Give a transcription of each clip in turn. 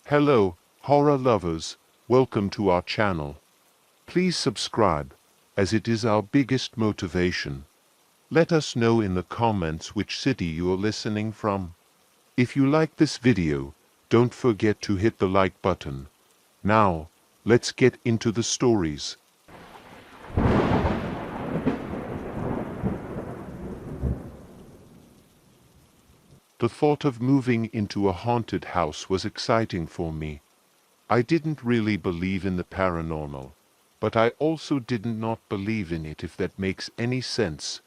Hello, horror lovers, welcome to our channel. Please subscribe, as it is our biggest motivation. Let us know in the comments which city you are listening from. If you like this video, don't forget to hit the like button. Now, let's get into the stories. The thought of moving into a haunted house was exciting for me. I didn't really believe in the paranormal, but I also did not believe in it, if that makes any sense.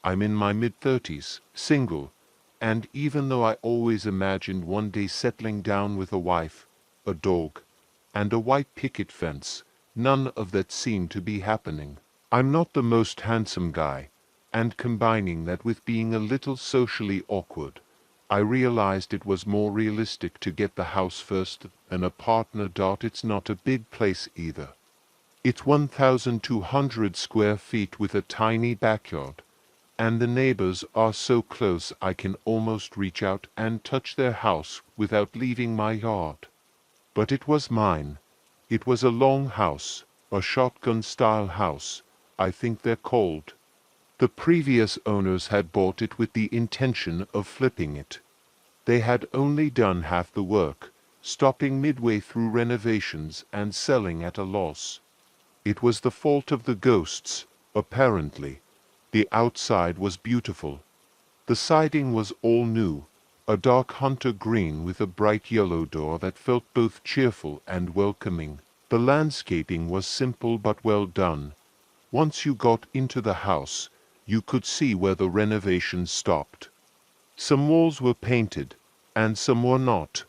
I'm in my mid-30s, single, and even though I always imagined one day settling down with a wife, a dog, and a white picket fence, none of that seemed to be happening. I'm not the most handsome guy, and combining that with being a little socially awkward, I realized it was more realistic to get the house first than a partner. It's not a big place either. It's 1,200 square feet with a tiny backyard, and the neighbors are so close I can almost reach out and touch their house without leaving my yard. But it was mine. It was a long house, a shotgun-style house, I think they're called. The previous owners had bought it with the intention of flipping it. They had only done half the work, stopping midway through renovations and selling at a loss. It was the fault of the ghosts, apparently. The outside was beautiful. The siding was all new, a dark hunter green with a bright yellow door that felt both cheerful and welcoming. The landscaping was simple but well done. Once you got into the house, you could see where the renovations stopped. Some walls were painted, and some were not.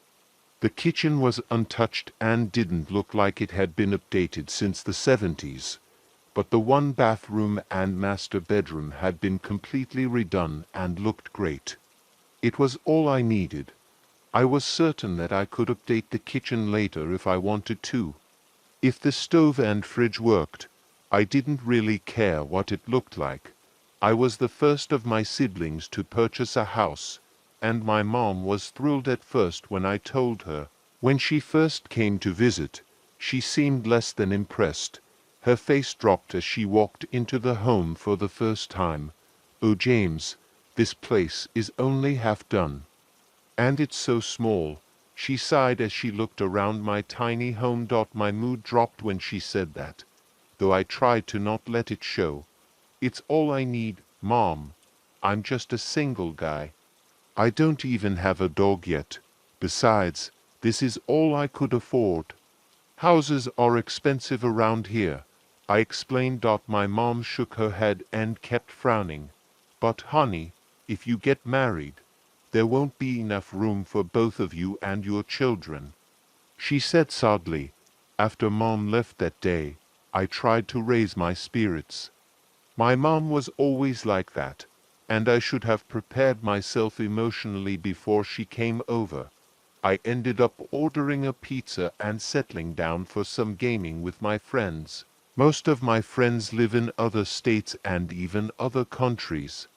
The kitchen was untouched and didn't look like it had been updated since the 70s, but the one bathroom and master bedroom had been completely redone and looked great. It was all I needed. I was certain that I could update the kitchen later if I wanted to. If the stove and fridge worked, I didn't really care what it looked like. I was the first of my siblings to purchase a house, and my mom was thrilled at first when I told her. When she first came to visit, she seemed less than impressed. Her face dropped as she walked into the home for the first time. "Oh, James, this place is only half done. And it's so small," she sighed as she looked around my tiny home. My mood dropped when she said that, though I tried to not let it show. "It's all I need, Mom. I'm just a single guy. I don't even have a dog yet. Besides, this is all I could afford. Houses are expensive around here," I explained. My mom shook her head and kept frowning. "But honey, if you get married, there won't be enough room for both of you and your children," she said sadly. After Mom left that day, I tried to raise my spirits. My mom was always like that, and I should have prepared myself emotionally before she came over. I ended up ordering a pizza and settling down for some gaming with my friends. Most of my friends live in other states and even other countries.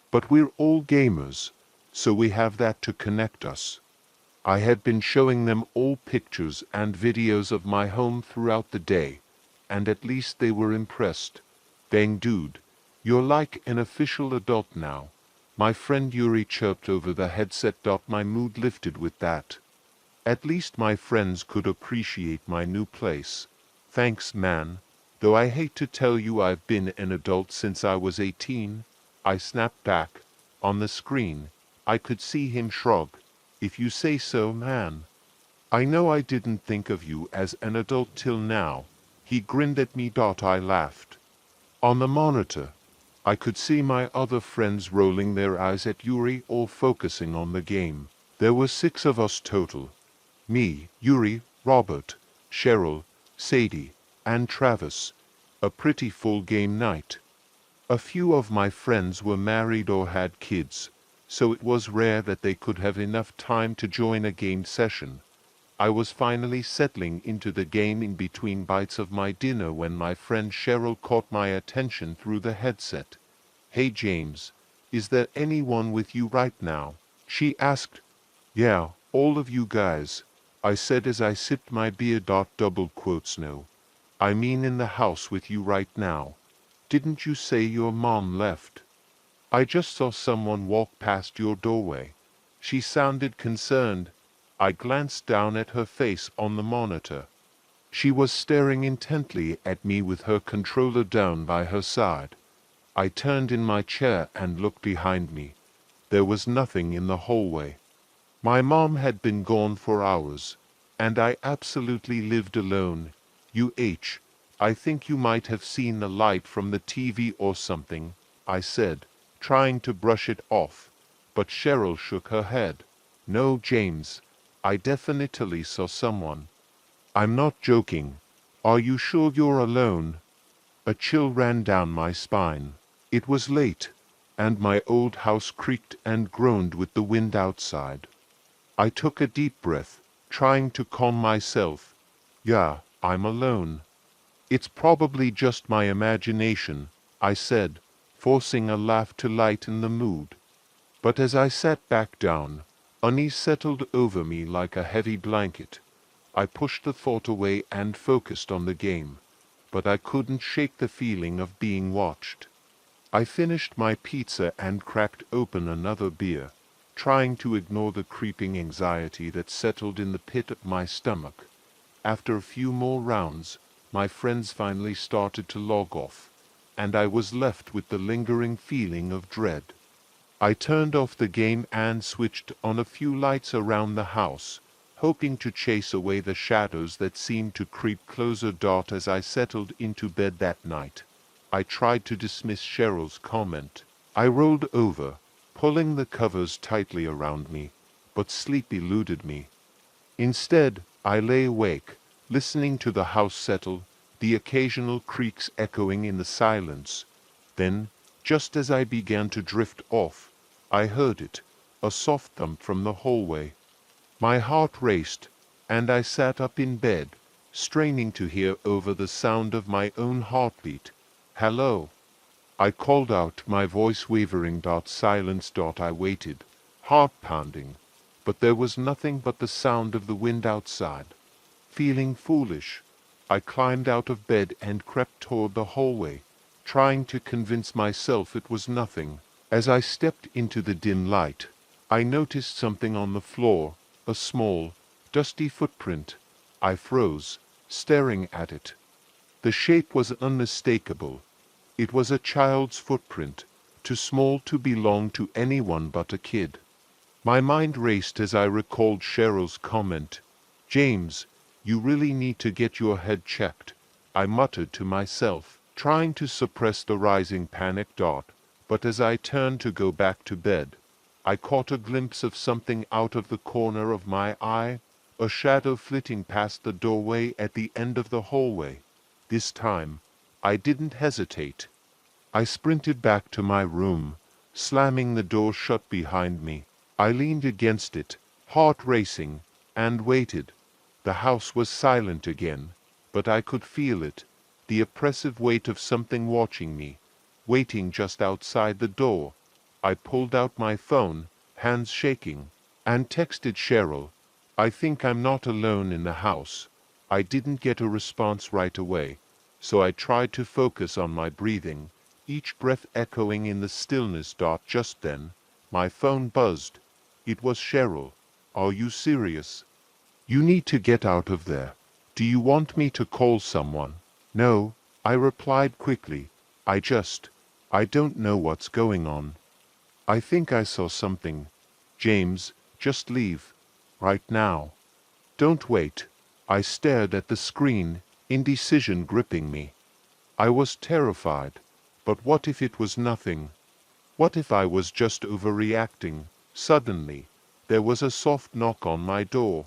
But we're all gamers, so we have that to connect us. I had been showing them all pictures and videos of my home throughout the day, and at least they were impressed. "Dang dude, you're like an official adult now," my friend Yuri chirped over the headset. My mood lifted with that. At least my friends could appreciate my new place. "Thanks, man. Though I hate to tell you I've been an adult since I was 18, I snapped back. On the screen, I could see him shrug. "If you say so, man. I know I didn't think of you as an adult till now." He grinned at me. I laughed. On the monitor, I could see my other friends rolling their eyes at Yuri or focusing on the game. There were 6 of us total. Me, Yuri, Robert, Cheryl, Sadie, and Travis. A pretty full game night. A few of my friends were married or had kids, so it was rare that they could have enough time to join a game session. I was finally settling into the game in between bites of my dinner when my friend Cheryl caught my attention through the headset. "Hey James, is there anyone with you right now?" she asked. "Yeah, all of you guys. I said as I sipped my beer. Double quotes. No. I mean in the house with you right now. Didn't you say your mom left? I just saw someone walk past your doorway. She sounded concerned. I glanced down at her face on the monitor. She was staring intently at me with her controller down by her side. I turned in my chair and looked behind me. There was nothing in the hallway. My mom had been gone for hours, and I absolutely lived alone. I think you might have seen the light from the TV or something, I said, trying to brush it off, but Cheryl shook her head. No, James, I definitely saw someone. I'm not joking. Are you sure you're alone? A chill ran down my spine. It was late, and my old house creaked and groaned with the wind outside. I took a deep breath, trying to calm myself. Yeah, I'm alone. It's probably just my imagination, I said, forcing a laugh to lighten the mood. But as I sat back down, unease settled over me like a heavy blanket. I pushed the thought away and focused on the game, but I couldn't shake the feeling of being watched. I finished my pizza and cracked open another beer, trying to ignore the creeping anxiety that settled in the pit of my stomach. After a few more rounds, my friends finally started to log off, and I was left with the lingering feeling of dread. I turned off the game and switched on a few lights around the house, hoping to chase away the shadows that seemed to creep closer. As I settled into bed that night, I tried to dismiss Cheryl's comment. I rolled over, pulling the covers tightly around me, but sleep eluded me. Instead, I lay awake, listening to the house settle, the occasional creaks echoing in the silence. Then, just as I began to drift off, I heard it, a soft thump from the hallway. My heart raced, and I sat up in bed, straining to hear over the sound of my own heartbeat. Hello? I called out, my voice wavering. Silence. I waited, heart pounding, but there was nothing but the sound of the wind outside. Feeling foolish, I climbed out of bed and crept toward the hallway, trying to convince myself it was nothing. As I stepped into the dim light, I noticed something on the floor, a small, dusty footprint. I froze, staring at it. The shape was unmistakable. It was a child's footprint, too small to belong to anyone but a kid. My mind raced as I recalled Cheryl's comment. James, you really need to get your head checked, I muttered to myself, trying to suppress the rising panic. But as I turned to go back to bed, I caught a glimpse of something out of the corner of my eye, a shadow flitting past the doorway at the end of the hallway. This time, I didn't hesitate. I sprinted back to my room, slamming the door shut behind me. I leaned against it, heart racing, and waited. The house was silent again, but I could feel it, the oppressive weight of something watching me, waiting just outside the door. I pulled out my phone, hands shaking, and texted Cheryl. I think I'm not alone in the house. I didn't get a response right away, so I tried to focus on my breathing, each breath echoing in the stillness. Just then, my phone buzzed. It was Cheryl. Are you serious? You need to get out of there. Do you want me to call someone? No, I replied quickly. I don't know what's going on. I think I saw something. James, just leave. Right now. Don't wait. I stared at the screen, indecision gripping me. I was terrified. But what if it was nothing? What if I was just overreacting? Suddenly, there was a soft knock on my door.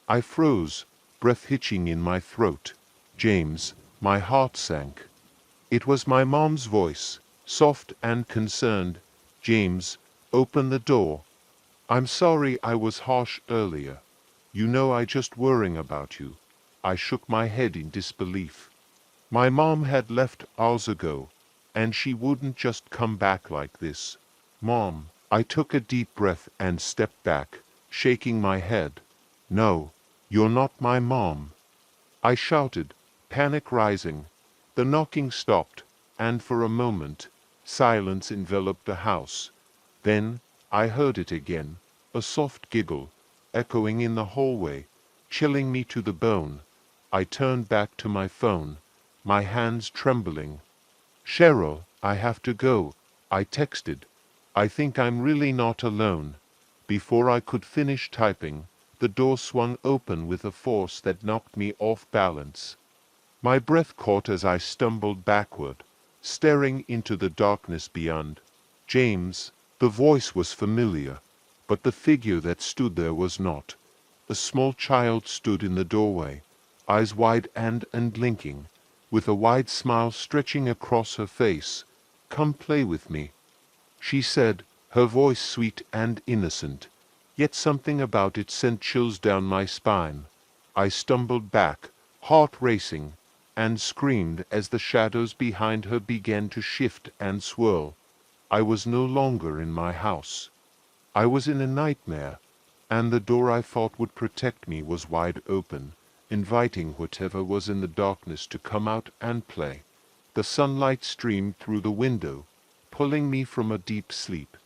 I froze, breath hitching in my throat. James, my heart sank. It was my mom's voice, soft and concerned. James, open the door. I'm sorry I was harsh earlier. You know I just worrying about you. I shook my head in disbelief. My mom had left hours ago, and she wouldn't just come back like this. Mom, I took a deep breath and stepped back, shaking my head. No, "You're not my mom," I shouted, panic rising. The knocking stopped, and for a moment, silence enveloped the house. Then, I heard it again, a soft giggle, echoing in the hallway, chilling me to the bone. I turned back to my phone, my hands trembling. "Cheryl, I have to go," I texted. "I think I'm really not alone." Before I could finish typing, the door swung open with a force that knocked me off balance. My breath caught as I stumbled backward, staring into the darkness beyond. James. The voice was familiar, but the figure that stood there was not. A small child stood in the doorway, eyes wide and unblinking, with a wide smile stretching across her face. "Come play with me," she said, her voice sweet and innocent, yet something about it sent chills down my spine. I stumbled back, heart racing, and screamed as the shadows behind her began to shift and swirl. I was no longer in my house. I was in a nightmare, and the door I thought would protect me was wide open, inviting whatever was in the darkness to come out and play. The sunlight streamed through the window, pulling me from a deep sleep,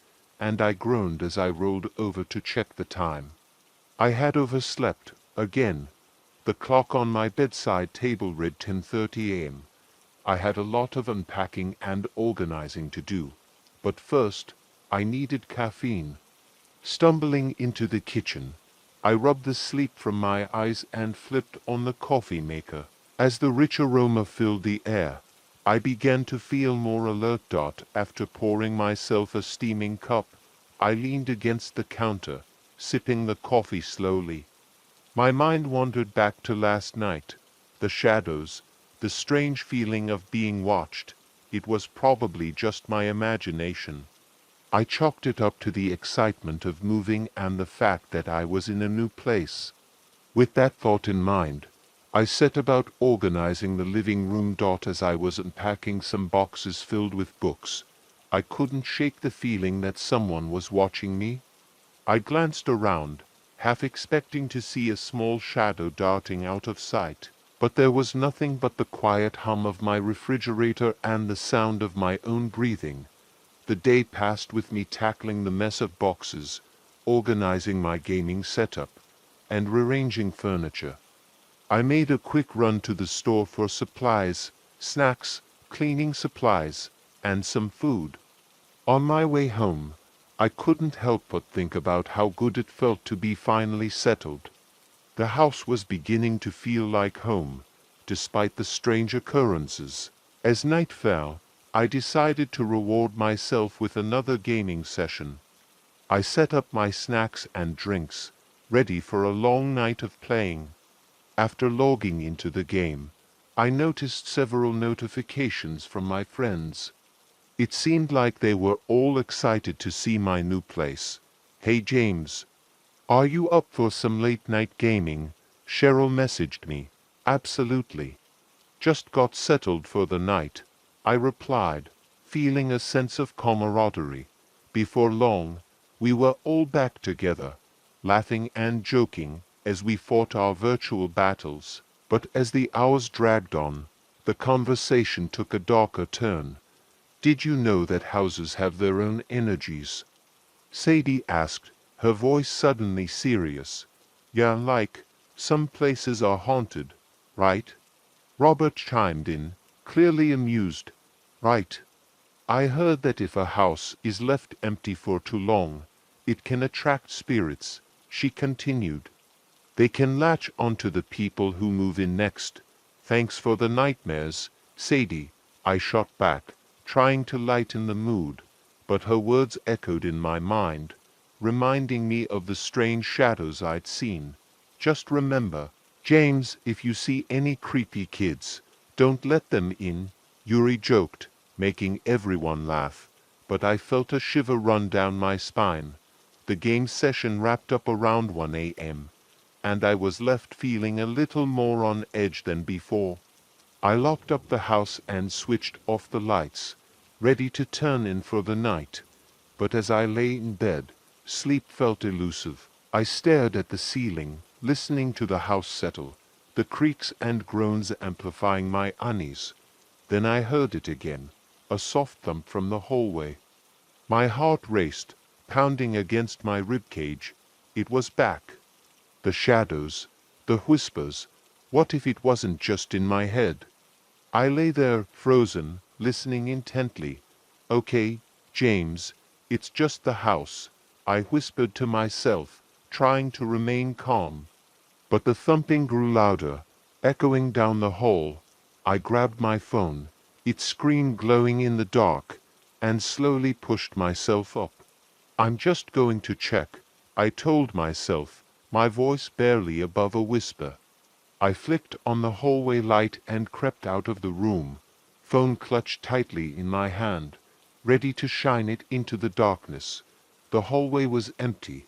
and I groaned as I rolled over to check the time. I had overslept again. The clock on my bedside table read 10:30 a.m. I had a lot of unpacking and organizing to do, but first I needed caffeine. Stumbling into the kitchen, I rubbed the sleep from my eyes and flipped on the coffee maker. As the rich aroma filled the air, I began to feel more alert. After pouring myself a steaming cup, I leaned against the counter, sipping the coffee slowly. My mind wandered back to last night, the shadows, the strange feeling of being watched. It was probably just my imagination. I chalked it up to the excitement of moving and the fact that I was in a new place. With that thought in mind, I set about organizing the living room. As I was unpacking some boxes filled with books, I couldn't shake the feeling that someone was watching me. I glanced around, half expecting to see a small shadow darting out of sight, but there was nothing but the quiet hum of my refrigerator and the sound of my own breathing. The day passed with me tackling the mess of boxes, organizing my gaming setup, and rearranging furniture. I made a quick run to the store for supplies, snacks, cleaning supplies, and some food. On my way home, I couldn't help but think about how good it felt to be finally settled. The house was beginning to feel like home, despite the strange occurrences. As night fell, I decided to reward myself with another gaming session. I set up my snacks and drinks, ready for a long night of playing. After logging into the game, I noticed several notifications from my friends. It seemed like they were all excited to see my new place. "Hey James, are you up for some late-night gaming?" Cheryl messaged me. "Absolutely. Just got settled for the night," I replied, feeling a sense of camaraderie. Before long, we were all back together, laughing and joking as we fought our virtual battles. But as the hours dragged on, the conversation took a darker turn. "Did you know that houses have their own energies?" Sadie asked, her voice suddenly serious. "Yeah, like, some places are haunted, right?" Robert chimed in, clearly amused. "Right. I heard that if a house is left empty for too long, it can attract spirits," she continued. "They can latch onto the people who move in next." "Thanks for the nightmares, Sadie," I shot back, trying to lighten the mood, but her words echoed in my mind, reminding me of the strange shadows I'd seen. "Just remember, James, if you see any creepy kids, don't let them in," Yuri joked, making everyone laugh, but I felt a shiver run down my spine. The game session wrapped up around 1 a.m., and I was left feeling a little more on edge than before. I locked up the house and switched off the lights, ready to turn in for the night. But as I lay in bed, sleep felt elusive. I stared at the ceiling, listening to the house settle, the creaks and groans amplifying my unease. Then I heard it again, a soft thump from the hallway. My heart raced, pounding against my ribcage. It was back. The shadows, the whispers. What if it wasn't just in my head? I lay there, frozen, listening intently. "Okay, James, it's just the house," I whispered to myself, trying to remain calm. But the thumping grew louder, echoing down the hall. I grabbed my phone, its screen glowing in the dark, and slowly pushed myself up. "I'm just going to check," I told myself, my voice barely above a whisper. I flicked on the hallway light and crept out of the room, phone clutched tightly in my hand, ready to shine it into the darkness. The hallway was empty,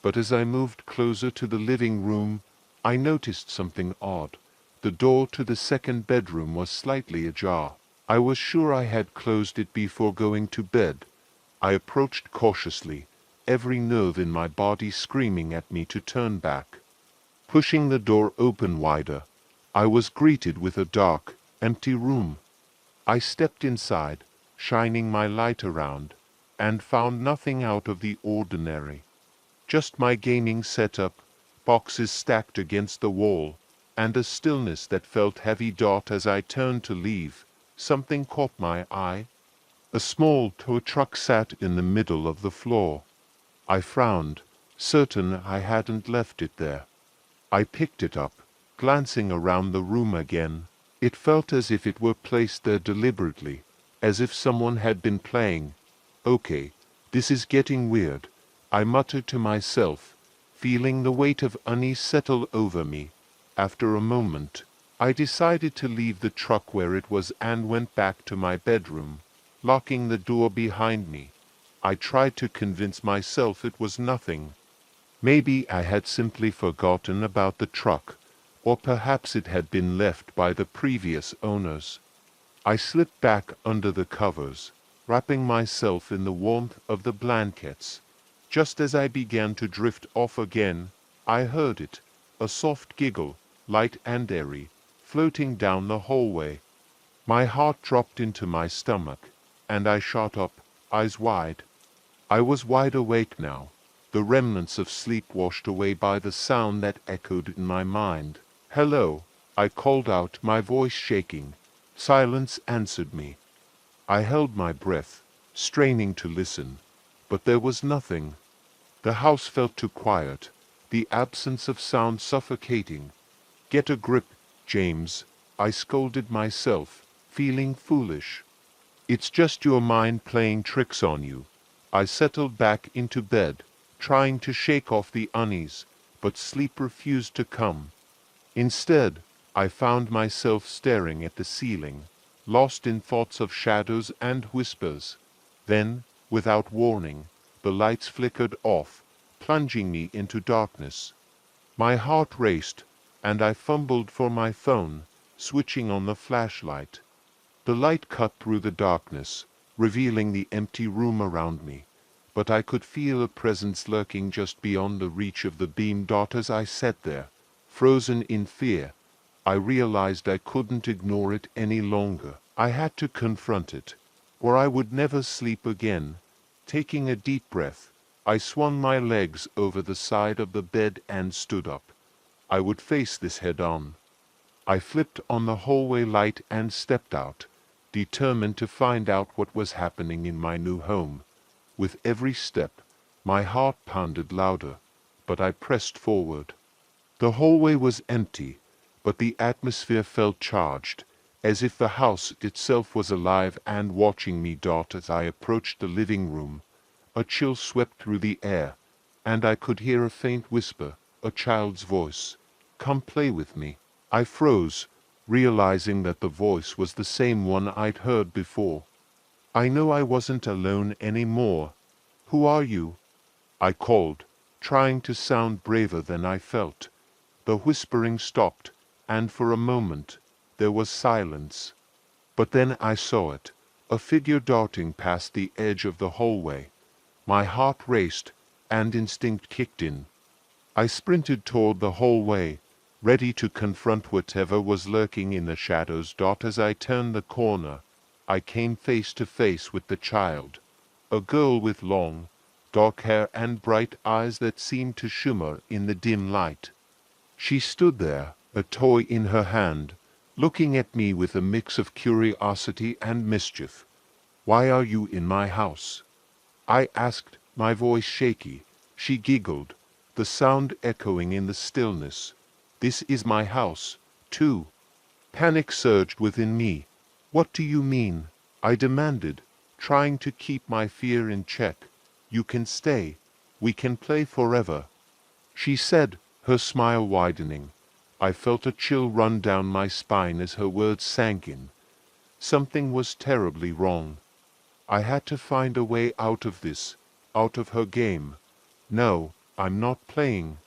but as I moved closer to the living room, I noticed something odd. The door to the second bedroom was slightly ajar. I was sure I had closed it before going to bed. I approached cautiously, every nerve in my body screaming at me to turn back. Pushing the door open wider, I was greeted with a dark, empty room. I stepped inside, shining my light around, and found nothing out of the ordinary. Just my gaming setup, boxes stacked against the wall, and a stillness that felt heavy. As I turned to leave, something caught my eye. A small tow truck sat in the middle of the floor. I frowned, certain I hadn't left it there. I picked it up, glancing around the room again. It felt as if it were placed there deliberately, as if someone had been playing. "Okay, this is getting weird," I muttered to myself, feeling the weight of unease settle over me. After a moment, I decided to leave the truck where it was and went back to my bedroom, locking the door behind me. I tried to convince myself it was nothing. Maybe I had simply forgotten about the truck, or perhaps it had been left by the previous owners. I slipped back under the covers, wrapping myself in the warmth of the blankets. Just as I began to drift off again, I heard it, a soft giggle, light and airy, floating down the hallway. My heart dropped into my stomach, and I shot up, eyes wide. I was wide awake now, the remnants of sleep washed away by the sound that echoed in my mind. "Hello," I called out, my voice shaking. Silence answered me. I held my breath, straining to listen, but there was nothing. The house felt too quiet, the absence of sound suffocating. "Get a grip, James," I scolded myself, feeling foolish. "It's just your mind playing tricks on you." I settled back into bed, trying to shake off the unease, but sleep refused to come. Instead, I found myself staring at the ceiling, lost in thoughts of shadows and whispers. Then, without warning, the lights flickered off, plunging me into darkness. My heart raced, and I fumbled for my phone, switching on the flashlight. The light cut through the darkness, revealing the empty room around me, but I could feel a presence lurking just beyond the reach of the beam. As I sat there, frozen in fear, I realized I couldn't ignore it any longer. I had to confront it, or I would never sleep again. Taking a deep breath, I swung my legs over the side of the bed and stood up. I would face this head on. I flipped on the hallway light and stepped out, determined to find out what was happening in my new home. With every step, my heart pounded louder, but I pressed forward. The hallway was empty, but the atmosphere felt charged, as if the house itself was alive and watching me. As I approached the living room, a chill swept through the air, and I could hear a faint whisper, a child's voice. "Come play with me." I froze, realizing that the voice was the same one I'd heard before. I knew I wasn't alone anymore. "Who are you?" I called, trying to sound braver than I felt. The whispering stopped, and for a moment there was silence. But then I saw it, a figure darting past the edge of the hallway. My heart raced, and instinct kicked in. I sprinted toward the hallway, ready to confront whatever was lurking in the shadows. As I turned the corner, I came face to face with the child, a girl with long, dark hair and bright eyes that seemed to shimmer in the dim light. She stood there, a toy in her hand, looking at me with a mix of curiosity and mischief. "Why are you in my house?" I asked, my voice shaky. She giggled, the sound echoing in the stillness. "This is my house, too." Panic surged within me. "What do you mean?" I demanded, trying to keep my fear in check. "You can stay. We can play forever," she said, her smile widening. I felt a chill run down my spine as her words sank in. Something was terribly wrong. I had to find a way out of this, out of her game. "No, I'm not playing,"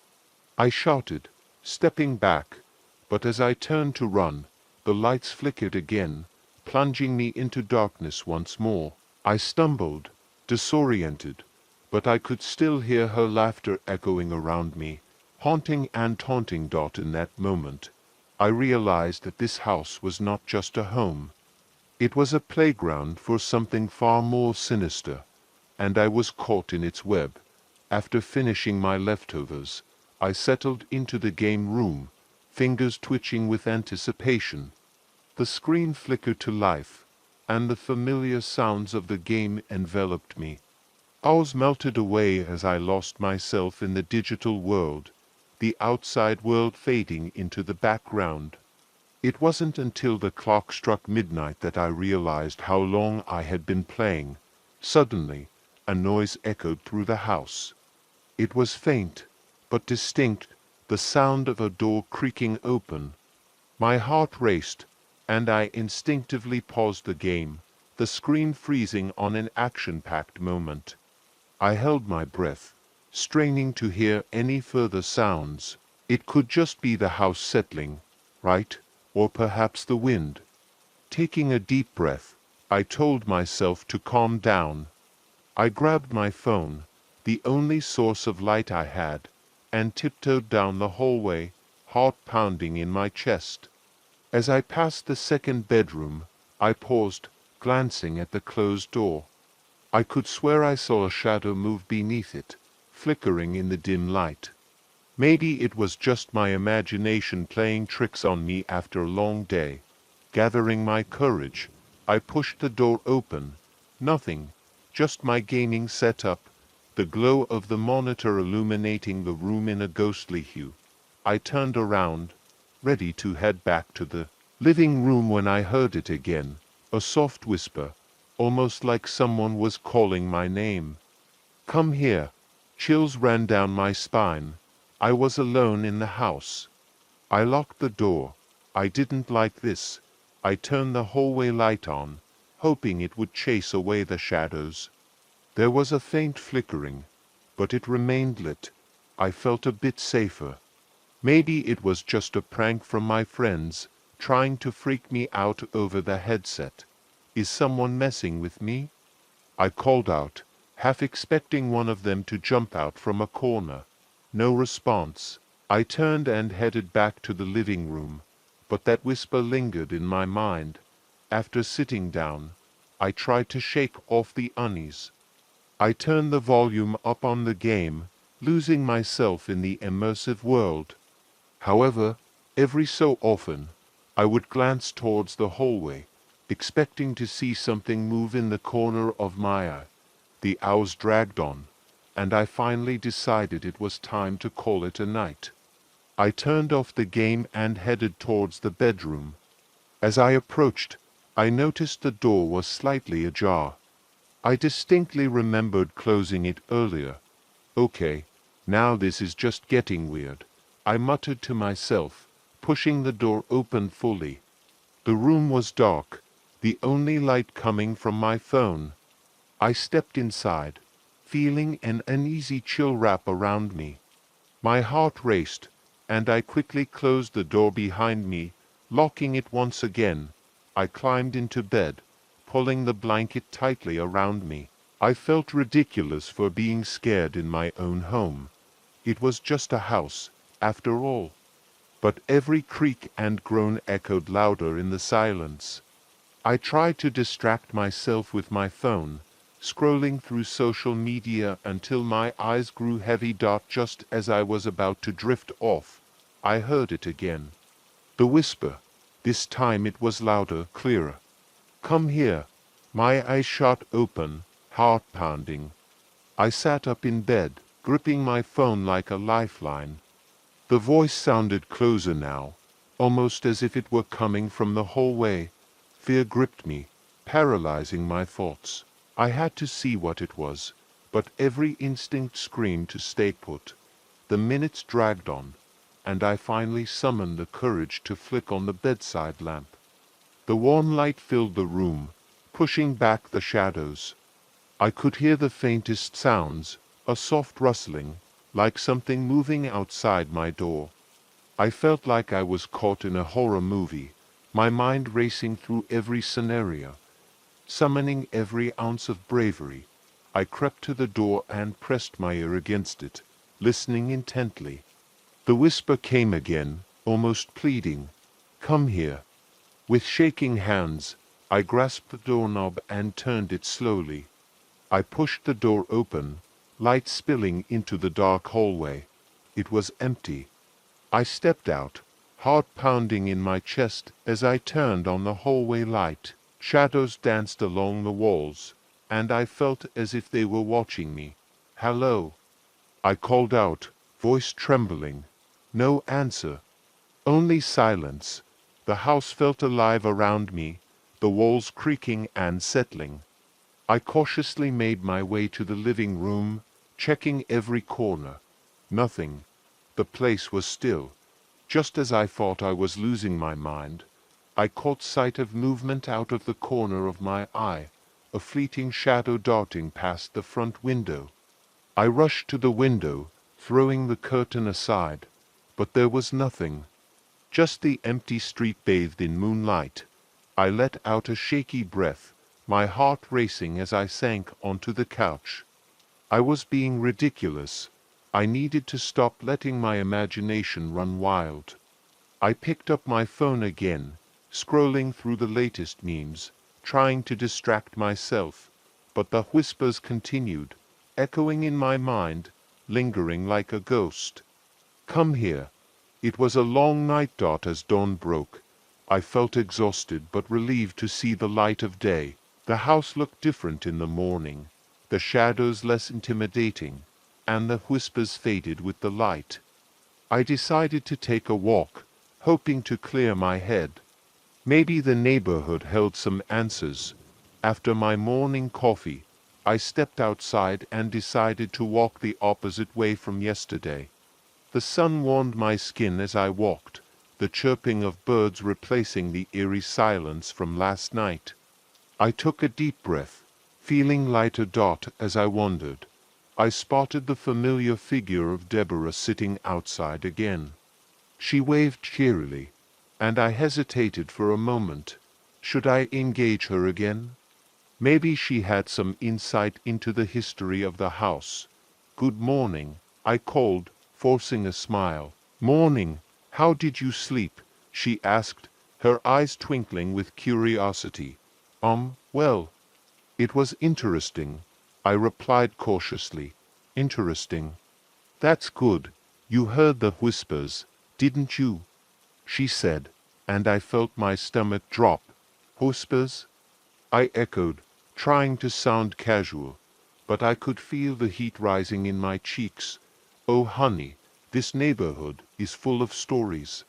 I shouted, stepping back, but as I turned to run, the lights flickered again, plunging me into darkness once more. I stumbled, disoriented, but I could still hear her laughter echoing around me, haunting and taunting. In that moment, I realized that this house was not just a home. It was a playground for something far more sinister, and I was caught in its web. After finishing my leftovers, I settled into the game room, fingers twitching with anticipation. The screen flickered to life, and the familiar sounds of the game enveloped me. Hours melted away as I lost myself in the digital world, the outside world fading into the background. It wasn't until the clock struck midnight that I realized how long I had been playing. Suddenly, a noise echoed through the house. It was faint, but distinct, the sound of a door creaking open. My heart raced, and I instinctively paused the game, the screen freezing on an action-packed moment. I held my breath, straining to hear any further sounds. It could just be the house settling, right? Or perhaps the wind. Taking a deep breath, I told myself to calm down. I grabbed my phone, the only source of light I had, and tiptoed down the hallway, heart pounding in my chest. As I passed the second bedroom, I paused, glancing at the closed door. I could swear I saw a shadow move beneath it, flickering in the dim light. Maybe it was just my imagination playing tricks on me after a long day. Gathering my courage, I pushed the door open. Nothing, just my gaming setup, the glow of the monitor illuminating the room in a ghostly hue. I turned around, ready to head back to the living room when I heard it again, a soft whisper, almost like someone was calling my name. "Come here." Chills ran down my spine. I was alone in the house. I locked the door. I didn't like this. I turned the hallway light on, hoping it would chase away the shadows. There was a faint flickering, but it remained lit. I felt a bit safer. Maybe it was just a prank from my friends, trying to freak me out over the headset. "Is someone messing with me?" I called out, half expecting one of them to jump out from a corner. No response. I turned and headed back to the living room, but that whisper lingered in my mind. After sitting down, I tried to shake off the unease. I turned the volume up on the game, losing myself in the immersive world. However, every so often, I would glance towards the hallway, expecting to see something move in the corner of my eye. The hours dragged on, and I finally decided it was time to call it a night. I turned off the game and headed towards the bedroom. As I approached, I noticed the door was slightly ajar. I distinctly remembered closing it earlier. "Okay, now this is just getting weird," I muttered to myself, pushing the door open fully. The room was dark, the only light coming from my phone. I stepped inside, feeling an uneasy chill wrap around me. My heart raced, and I quickly closed the door behind me, locking it once again. I climbed into bed, pulling the blanket tightly around me. I felt ridiculous for being scared in my own home. It was just a house, after all. But every creak and groan echoed louder in the silence. I tried to distract myself with my phone, scrolling through social media until my eyes grew heavy. Just as I was about to drift off, I heard it again. The whisper. This time it was louder, clearer. "Come here." My eyes shot open, heart pounding. I sat up in bed, gripping my phone like a lifeline. The voice sounded closer now, almost as if it were coming from the hallway. Fear gripped me, paralyzing my thoughts. I had to see what it was, but every instinct screamed to stay put. The minutes dragged on, and I finally summoned the courage to flick on the bedside lamp. The warm light filled the room, pushing back the shadows. I could hear the faintest sounds, a soft rustling, like something moving outside my door. I felt like I was caught in a horror movie, my mind racing through every scenario. Summoning every ounce of bravery, I crept to the door and pressed my ear against it, listening intently. The whisper came again, almost pleading. "Come here." With shaking hands, I grasped the doorknob and turned it slowly. I pushed the door open, light spilling into the dark hallway. It was empty. I stepped out, heart pounding in my chest as I turned on the hallway light. Shadows danced along the walls, and I felt as if they were watching me. "Hello," I called out, voice trembling. No answer. Only silence. The house felt alive around me, the walls creaking and settling. I cautiously made my way to the living room, checking every corner. Nothing. The place was still. Just as I thought I was losing my mind, I caught sight of movement out of the corner of my eye, a fleeting shadow darting past the front window. I rushed to the window, throwing the curtain aside, but there was nothing. Just the empty street bathed in moonlight. I let out a shaky breath, my heart racing as I sank onto the couch. I was being ridiculous. I needed to stop letting my imagination run wild. I picked up my phone again, scrolling through the latest memes, trying to distract myself, but the whispers continued, echoing in my mind, lingering like a ghost. "Come here." It was a long night. As dawn broke, I felt exhausted but relieved to see the light of day. The house looked different in the morning, the shadows less intimidating, and the whispers faded with the light. I decided to take a walk, hoping to clear my head. Maybe the neighborhood held some answers. After my morning coffee, I stepped outside and decided to walk the opposite way from yesterday. The sun warmed my skin as I walked, the chirping of birds replacing the eerie silence from last night. I took a deep breath, feeling lighter. As I wandered, I spotted the familiar figure of Deborah sitting outside again. She waved cheerily, and I hesitated for a moment. Should I engage her again? Maybe she had some insight into the history of the house. "Good morning," I called, forcing a smile. "Morning. How did you sleep?" she asked, her eyes twinkling with curiosity. Well. It was interesting," I replied cautiously. "Interesting." "That's good. You heard the whispers, didn't you?" she said, and I felt my stomach drop. "Whispers?" I echoed, trying to sound casual, but I could feel the heat rising in my cheeks. "Oh, honey, this neighborhood is full of stories.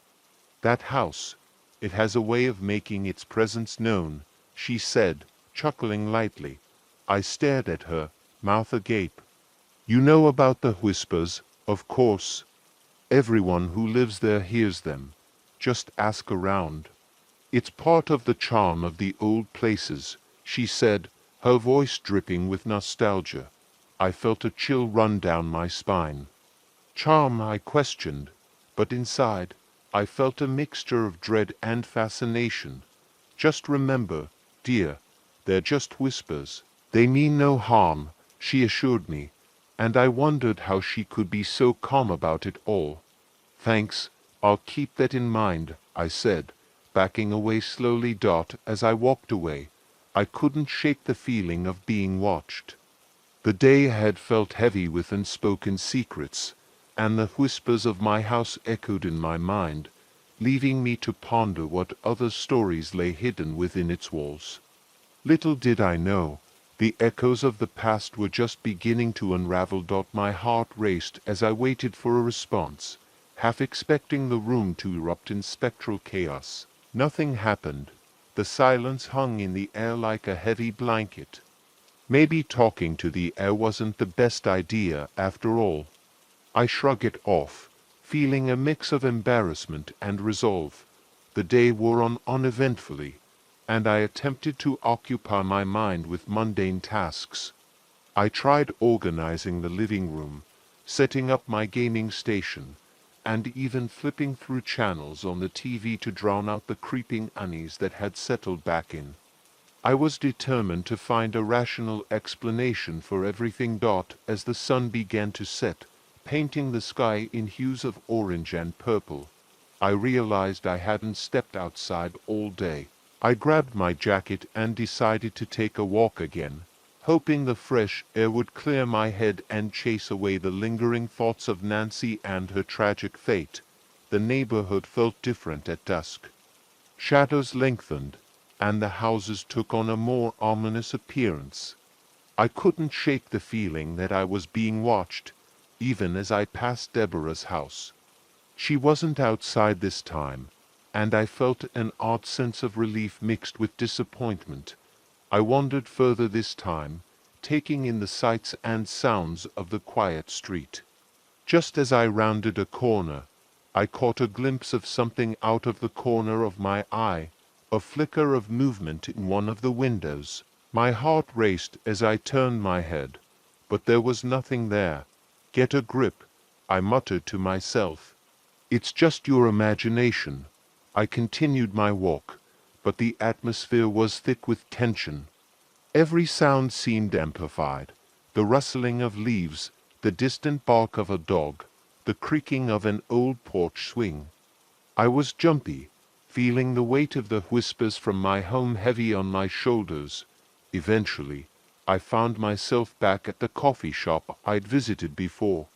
That house, it has a way of making its presence known," she said, chuckling lightly. I stared at her, mouth agape. "You know about the whispers, of course. Everyone who lives there hears them. Just ask around. It's part of the charm of the old places," she said, her voice dripping with nostalgia. I felt a chill run down my spine. "Charm?" I questioned, but inside I felt a mixture of dread and fascination. "Just remember, dear, they're just whispers. They mean no harm," she assured me, and I wondered how she could be so calm about it all. "Thanks, I'll keep that in mind," I said, backing away slowly. As I walked away, I couldn't shake the feeling of being watched. The day had felt heavy with unspoken secrets, and the whispers of my house echoed in my mind, leaving me to ponder what other stories lay hidden within its walls. Little did I know, the echoes of the past were just beginning to unravel. My heart raced as I waited for a response, half expecting the room to erupt in spectral chaos. Nothing happened. The silence hung in the air like a heavy blanket. Maybe talking to the air wasn't the best idea after all. I shrugged it off, feeling a mix of embarrassment and resolve. The day wore on uneventfully, and I attempted to occupy my mind with mundane tasks. I tried organizing the living room, setting up my gaming station, and even flipping through channels on the TV to drown out the creeping unease that had settled back in. I was determined to find a rational explanation for everything. As the sun began to set, painting the sky in hues of orange and purple, I realized I hadn't stepped outside all day. I grabbed my jacket and decided to take a walk again, hoping the fresh air would clear my head and chase away the lingering thoughts of Nancy and her tragic fate. The neighborhood felt different at dusk. Shadows lengthened, and the houses took on a more ominous appearance. I couldn't shake the feeling that I was being watched, even as I passed Deborah's house. She wasn't outside this time, and I felt an odd sense of relief mixed with disappointment. I wandered further this time, taking in the sights and sounds of the quiet street. Just as I rounded a corner, I caught a glimpse of something out of the corner of my eye, a flicker of movement in one of the windows. My heart raced as I turned my head, but there was nothing there. "Get a grip," I muttered to myself. "It's just your imagination." I continued my walk, but the atmosphere was thick with tension. Every sound seemed amplified: the rustling of leaves, the distant bark of a dog, the creaking of an old porch swing. I was jumpy, feeling the weight of the whispers from my home heavy on my shoulders. Eventually, I found myself back at the coffee shop I'd visited before.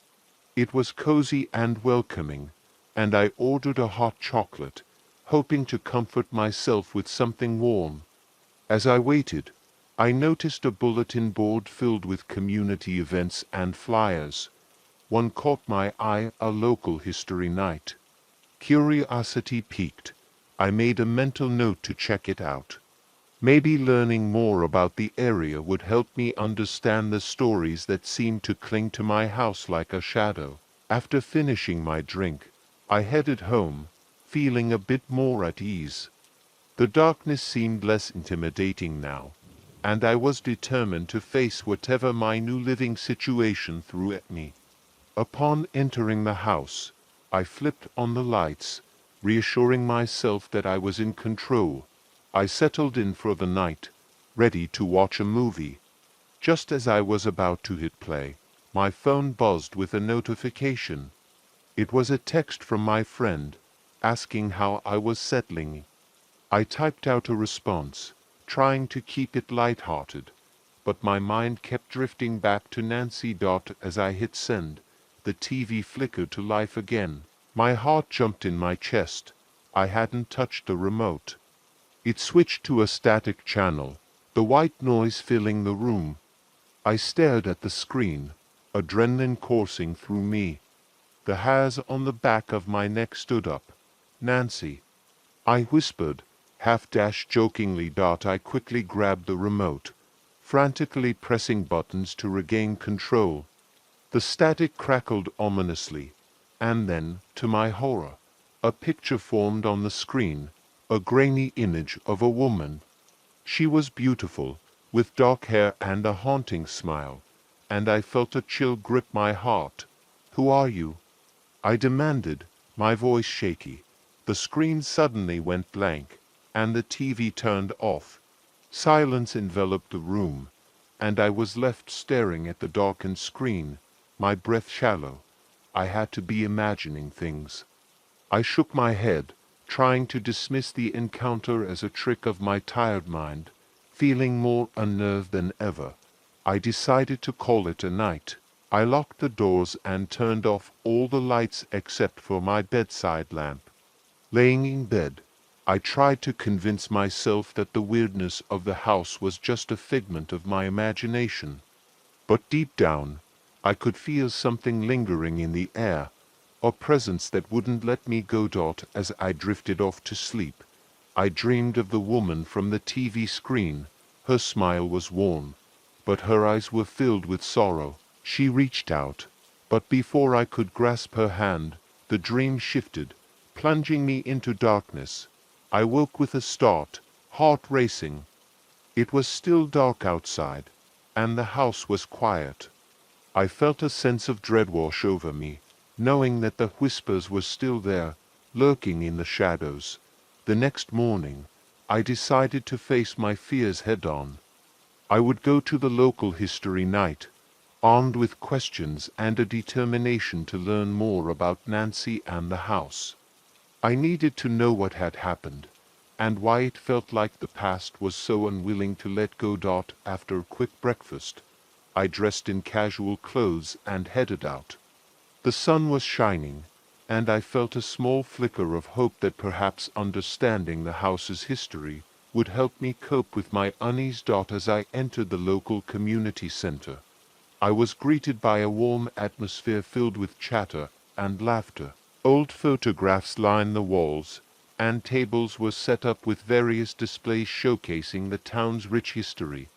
It was cozy and welcoming, and I ordered a hot chocolate, hoping to comfort myself with something warm. As I waited, I noticed a bulletin board filled with community events and flyers. One caught my eye: a local history night. Curiosity piqued. I made a mental note to check it out. Maybe learning more about the area would help me understand the stories that seemed to cling to my house like a shadow. After finishing my drink, I headed home, feeling a bit more at ease. The darkness seemed less intimidating now, and I was determined to face whatever my new living situation threw at me. Upon entering the house, I flipped on the lights, reassuring myself that I was in control. I settled in for the night, ready to watch a movie. Just as I was about to hit play, my phone buzzed with a notification. It was a text from my friend, asking how I was settling. I typed out a response, trying to keep it light-hearted, but my mind kept drifting back to Nancy. As I hit send, the TV flickered to life again. My heart jumped in my chest. I hadn't touched the remote. It switched to a static channel, the white noise filling the room. I stared at the screen, adrenaline coursing through me. The hairs on the back of my neck stood up. "Nancy," I whispered, half-jokingly. I quickly grabbed the remote, frantically pressing buttons to regain control. The static crackled ominously, and then, to my horror, a picture formed on the screen, a grainy image of a woman. She was beautiful, with dark hair and a haunting smile, and I felt a chill grip my heart. "Who are you?" I demanded, my voice shaky. The screen suddenly went blank, and the TV turned off. Silence enveloped the room, and I was left staring at the darkened screen. my breath shallow. I had to be imagining things. I shook my head, trying to dismiss the encounter as a trick of my tired mind. Feeling more unnerved than ever, I decided to call it a night. I locked the doors and turned off all the lights except for my bedside lamp. Laying in bed, I tried to convince myself that the weirdness of the house was just a figment of my imagination. But deep down, I could feel something lingering in the air, a presence that wouldn't let me go. As I drifted off to sleep, I dreamed of the woman from the TV screen. Her smile was warm, but her eyes were filled with sorrow. She reached out, but before I could grasp her hand, the dream shifted, plunging me into darkness. I woke with a start, heart racing. It was still dark outside, and the house was quiet. I felt a sense of dread wash over me, knowing that the whispers were still there, lurking in the shadows. The next morning, I decided to face my fears head-on. I would go to the local history night, armed with questions and a determination to learn more about Nancy and the house. I needed to know what had happened, and why it felt like the past was so unwilling to let go. After a quick breakfast, I dressed in casual clothes and headed out. The sun was shining, and I felt a small flicker of hope that perhaps understanding the house's history would help me cope with my unease. As I entered the local community center, I was greeted by a warm atmosphere filled with chatter and laughter. Old photographs lined the walls, and tables were set up with various displays showcasing the town's rich history.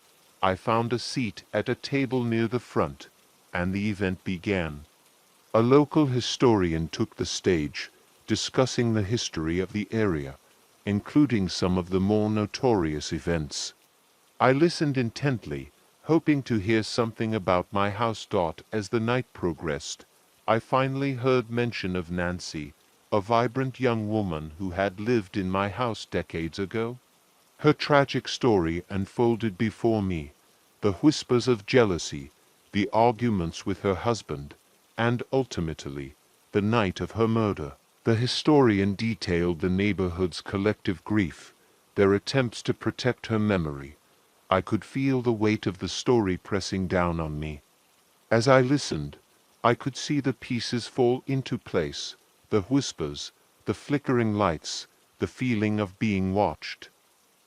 I found a seat at a table near the front, and the event began. A local historian took the stage, discussing the history of the area, including some of the more notorious events. I listened intently, hoping to hear something about my house. As the night progressed, I finally heard mention of Nancy, a vibrant young woman who had lived in my house decades ago. Her tragic story unfolded before me, the whispers of jealousy, the arguments with her husband, and ultimately, the night of her murder. The historian detailed the neighborhood's collective grief, their attempts to protect her memory. I could feel the weight of the story pressing down on me. As I listened, I could see the pieces fall into place, the whispers, the flickering lights, the feeling of being watched.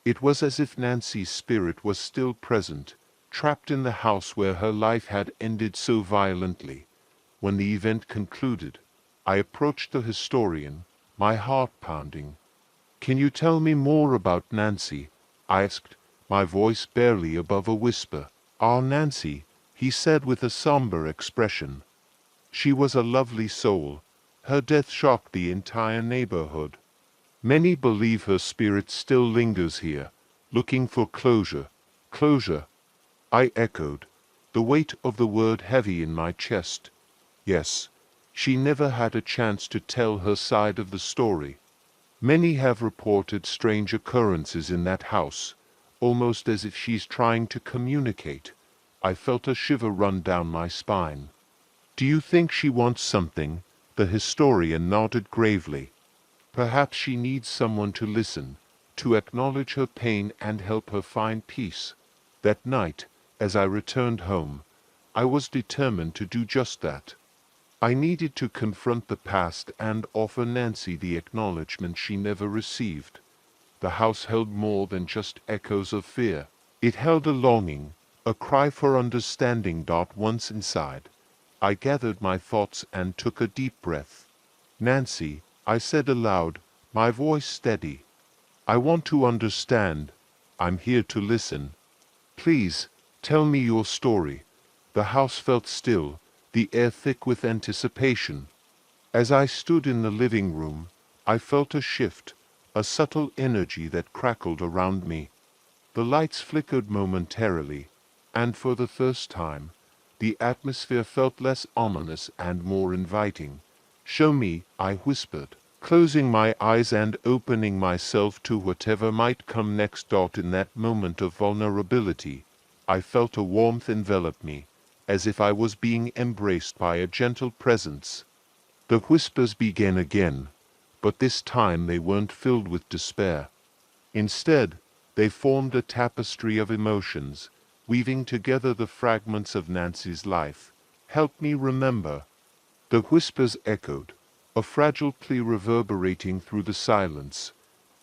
It was as if Nancy's spirit was still present, trapped in the house where her life had ended so violently. When the event concluded, I approached the historian, my heart pounding. "Can you tell me more about Nancy?" I asked, my voice barely above a whisper. "Ah, Nancy," he said with a somber expression. "She was a lovely soul. Her death shocked the entire neighborhood. Many believe her spirit still lingers here, looking for closure." "Closure," I echoed, the weight of the word heavy in my chest. Yes, she never had a chance to tell her side of the story. Many have reported strange occurrences in that house, almost as if she's trying to communicate. I felt a shiver run down my spine. "Do you think she wants something?" The historian nodded gravely. "Perhaps she needs someone to listen, to acknowledge her pain and help her find peace." That night, as I returned home, I was determined to do just that. I needed to confront the past and offer Nancy the acknowledgement she never received. The house held more than just echoes of fear. It held a longing, a cry for understanding. Once inside, I gathered my thoughts and took a deep breath. "Nancy," I said aloud, my voice steady, "I want to understand. I'm here to listen. Please, tell me your story." The house felt still, the air thick with anticipation. As I stood in the living room, I felt a shift, a subtle energy that crackled around me. The lights flickered momentarily, and for the first time, the atmosphere felt less ominous and more inviting. "Show me," I whispered, closing my eyes and opening myself to whatever might come next. In that moment of vulnerability, I felt a warmth envelop me, as if I was being embraced by a gentle presence. The whispers began again, but this time they weren't filled with despair. Instead, they formed a tapestry of emotions, weaving together the fragments of Nancy's life. Help me remember. The whispers echoed, a fragile plea reverberating through the silence,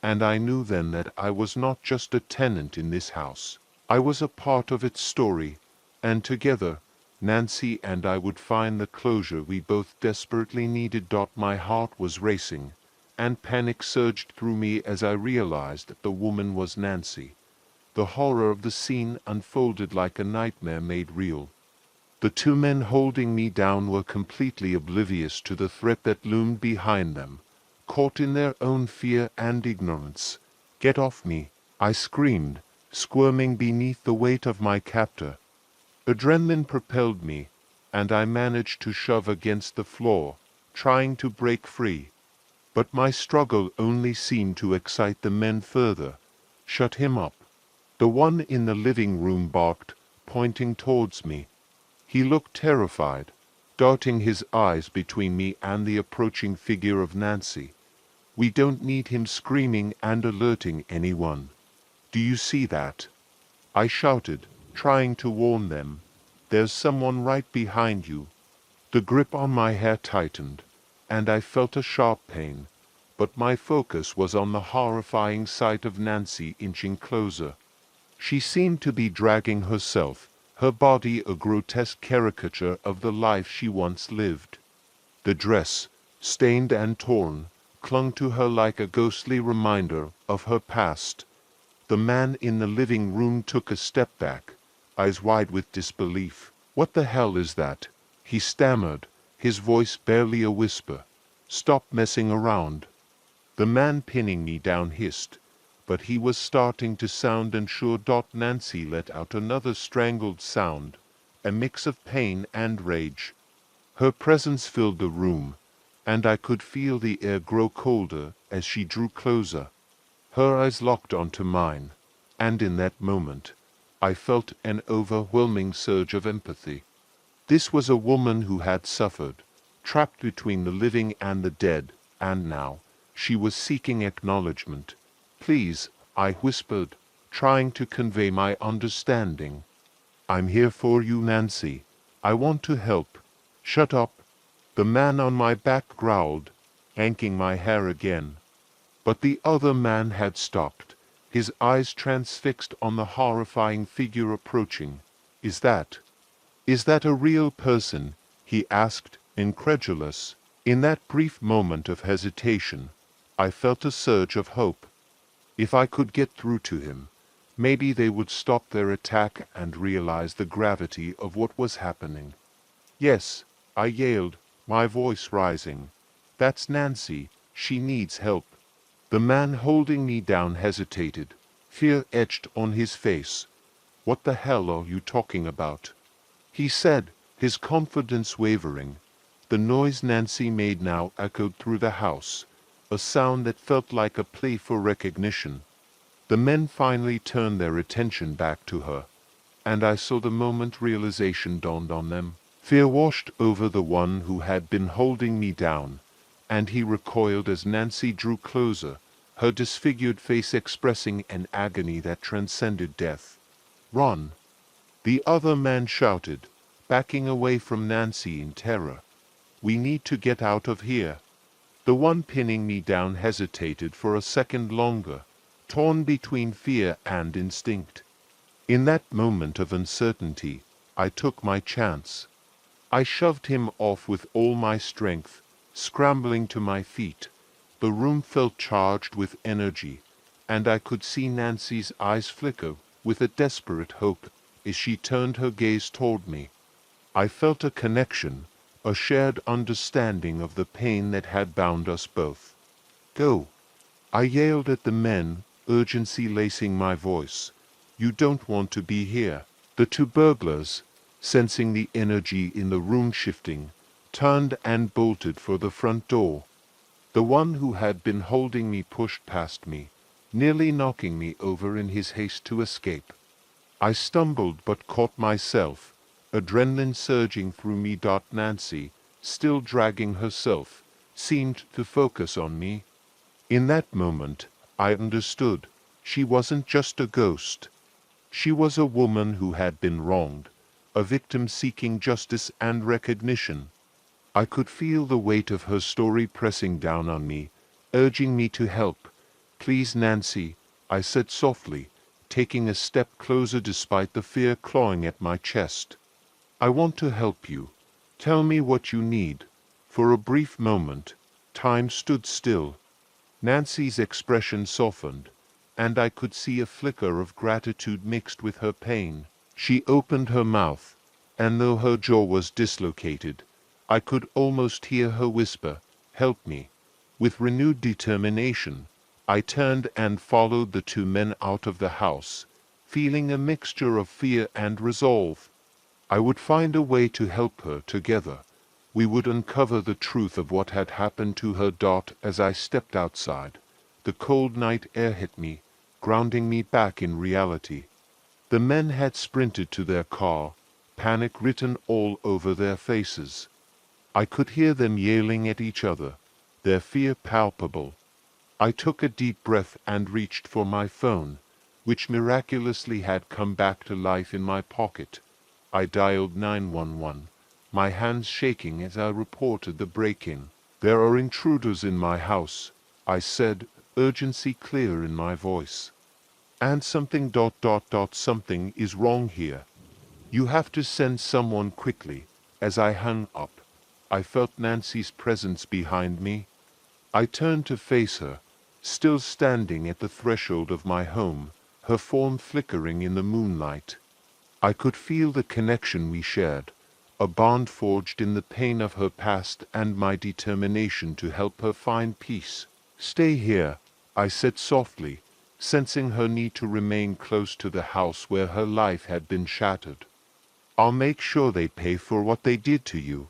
and I knew then that I was not just a tenant in this house. I was a part of its story, and together, Nancy and I would find the closure we both desperately needed. My heart was racing, and panic surged through me as I realized that the woman was Nancy. The horror of the scene unfolded like a nightmare made real. The two men holding me down were completely oblivious to the threat that loomed behind them, caught in their own fear and ignorance. "Get off me!" I screamed, squirming beneath the weight of my captor. Adrenaline propelled me, and I managed to shove against the floor, trying to break free. But my struggle only seemed to excite the men further. "Shut him up!" The one in the living room barked, pointing towards me. He looked terrified, darting his eyes between me and the approaching figure of Nancy. "We don't need him screaming and alerting anyone. Do you see that?" I shouted, trying to warn them. "There's someone right behind you." The grip on my hair tightened, and I felt a sharp pain, but my focus was on the horrifying sight of Nancy inching closer. She seemed to be dragging herself, her body a grotesque caricature of the life she once lived. The dress, stained and torn, clung to her like a ghostly reminder of her past. The man in the living room took a step back, eyes wide with disbelief. "What the hell is that?" he stammered, his voice barely a whisper. "Stop messing around." The man pinning me down hissed, but he was starting to sound unsure. Nancy let out another strangled sound, a mix of pain and rage. Her presence filled the room, and I could feel the air grow colder as she drew closer. Her eyes locked onto mine, and in that moment, I felt an overwhelming surge of empathy. This was a woman who had suffered, trapped between the living and the dead, and now she was seeking acknowledgement. "Please," I whispered, trying to convey my understanding. "I'm here for you, Nancy. I want to help." "Shut up," the man on my back growled, yanking my hair again. But the other man had stopped, his eyes transfixed on the horrifying figure approaching. Is that a real person?" he asked, incredulous. In that brief moment of hesitation, I felt a surge of hope. If I could get through to him, maybe they would stop their attack and realize the gravity of what was happening. "Yes," I yelled, my voice rising. "That's Nancy. She needs help." The man holding me down hesitated, fear etched on his face. "What the hell are you talking about?" he said, his confidence wavering. The noise Nancy made now echoed through the house, a sound that felt like a plea for recognition. The men finally turned their attention back to her, and I saw the moment realization dawned on them. Fear washed over the one who had been holding me down, and he recoiled as Nancy drew closer, her disfigured face expressing an agony that transcended death. "Run!" the other man shouted, backing away from Nancy in terror. "We need to get out of here." The one pinning me down hesitated for a second longer, torn between fear and instinct. In that moment of uncertainty, I took my chance. I shoved him off with all my strength, scrambling to my feet. The room felt charged with energy, and I could see Nancy's eyes flicker with a desperate hope as she turned her gaze toward me. I felt a connection, a shared understanding of the pain that had bound us both. "Go!" I yelled at the men, urgency lacing my voice. "You don't want to be here." The two burglars, sensing the energy in the room shifting, turned and bolted for the front door. The one who had been holding me pushed past me, nearly knocking me over in his haste to escape. I stumbled but caught myself, adrenaline surging through me. Nancy, still dragging herself, seemed to focus on me. In that moment, I understood. She wasn't just a ghost. She was a woman who had been wronged, a victim seeking justice and recognition. I could feel the weight of her story pressing down on me, urging me to help. "Please, Nancy," I said softly, taking a step closer despite the fear clawing at my chest. "I want to help you. Tell me what you need." For a brief moment, time stood still. Nancy's expression softened, and I could see a flicker of gratitude mixed with her pain. She opened her mouth, and though her jaw was dislocated, I could almost hear her whisper, "Help me." With renewed determination, I turned and followed the two men out of the house, feeling a mixture of fear and resolve. I would find a way to help her. Together we would uncover the truth of what had happened to her. As I stepped outside, the cold night air hit me, grounding me back in reality. The men had sprinted to their car, panic written all over their faces. I could hear them yelling at each other, their fear palpable. I took a deep breath and reached for my phone, which miraculously had come back to life in my pocket. I dialed 911, my hands shaking as I reported the break-in. "There are intruders in my house," I said, urgency clear in my voice. "And something something is wrong here. You have to send someone quickly." As I hung up, I felt Nancy's presence behind me. I turned to face her, still standing at the threshold of my home, her form flickering in the moonlight. I could feel the connection we shared, a bond forged in the pain of her past and my determination to help her find peace. "Stay here," I said softly, sensing her need to remain close to the house where her life had been shattered. "I'll make sure they pay for what they did to you.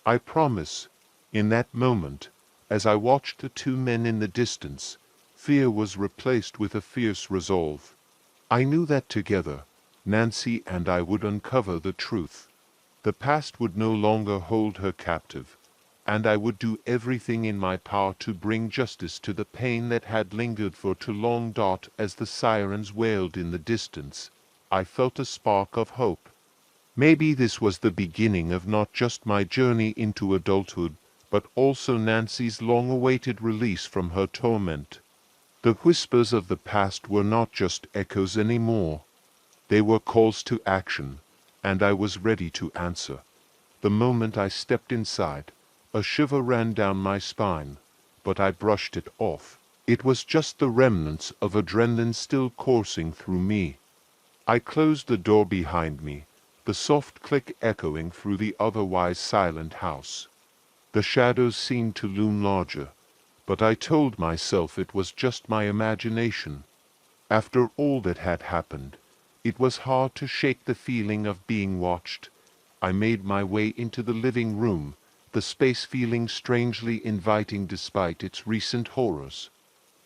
I promise." In that moment, as I watched the two men in the distance, fear was replaced with a fierce resolve. I knew that together, Nancy and I would uncover the truth. The past would no longer hold her captive, and I would do everything in my power to bring justice to the pain that had lingered for too long. As the sirens wailed in the distance, I felt a spark of hope. Maybe this was the beginning of not just my journey into adulthood, but also Nancy's long-awaited release from her torment. The whispers of the past were not just echoes anymore. They were calls to action, and I was ready to answer. The moment I stepped inside, a shiver ran down my spine, but I brushed it off. It was just the remnants of adrenaline still coursing through me. I closed the door behind me, the soft click echoing through the otherwise silent house. The shadows seemed to loom larger, but I told myself it was just my imagination. After all that had happened, it was hard to shake the feeling of being watched. I made my way into the living room, the space feeling strangely inviting despite its recent horrors.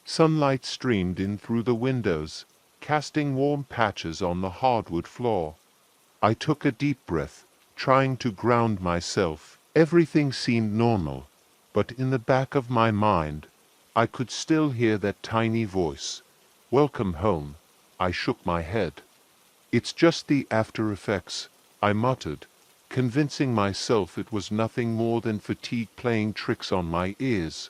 Sunlight streamed in through the windows, casting warm patches on the hardwood floor. I took a deep breath, trying to ground myself. Everything seemed normal, but in the back of my mind, I could still hear that tiny voice. "Welcome home." I shook my head. "It's just the after effects," I muttered, convincing myself it was nothing more than fatigue playing tricks on my ears.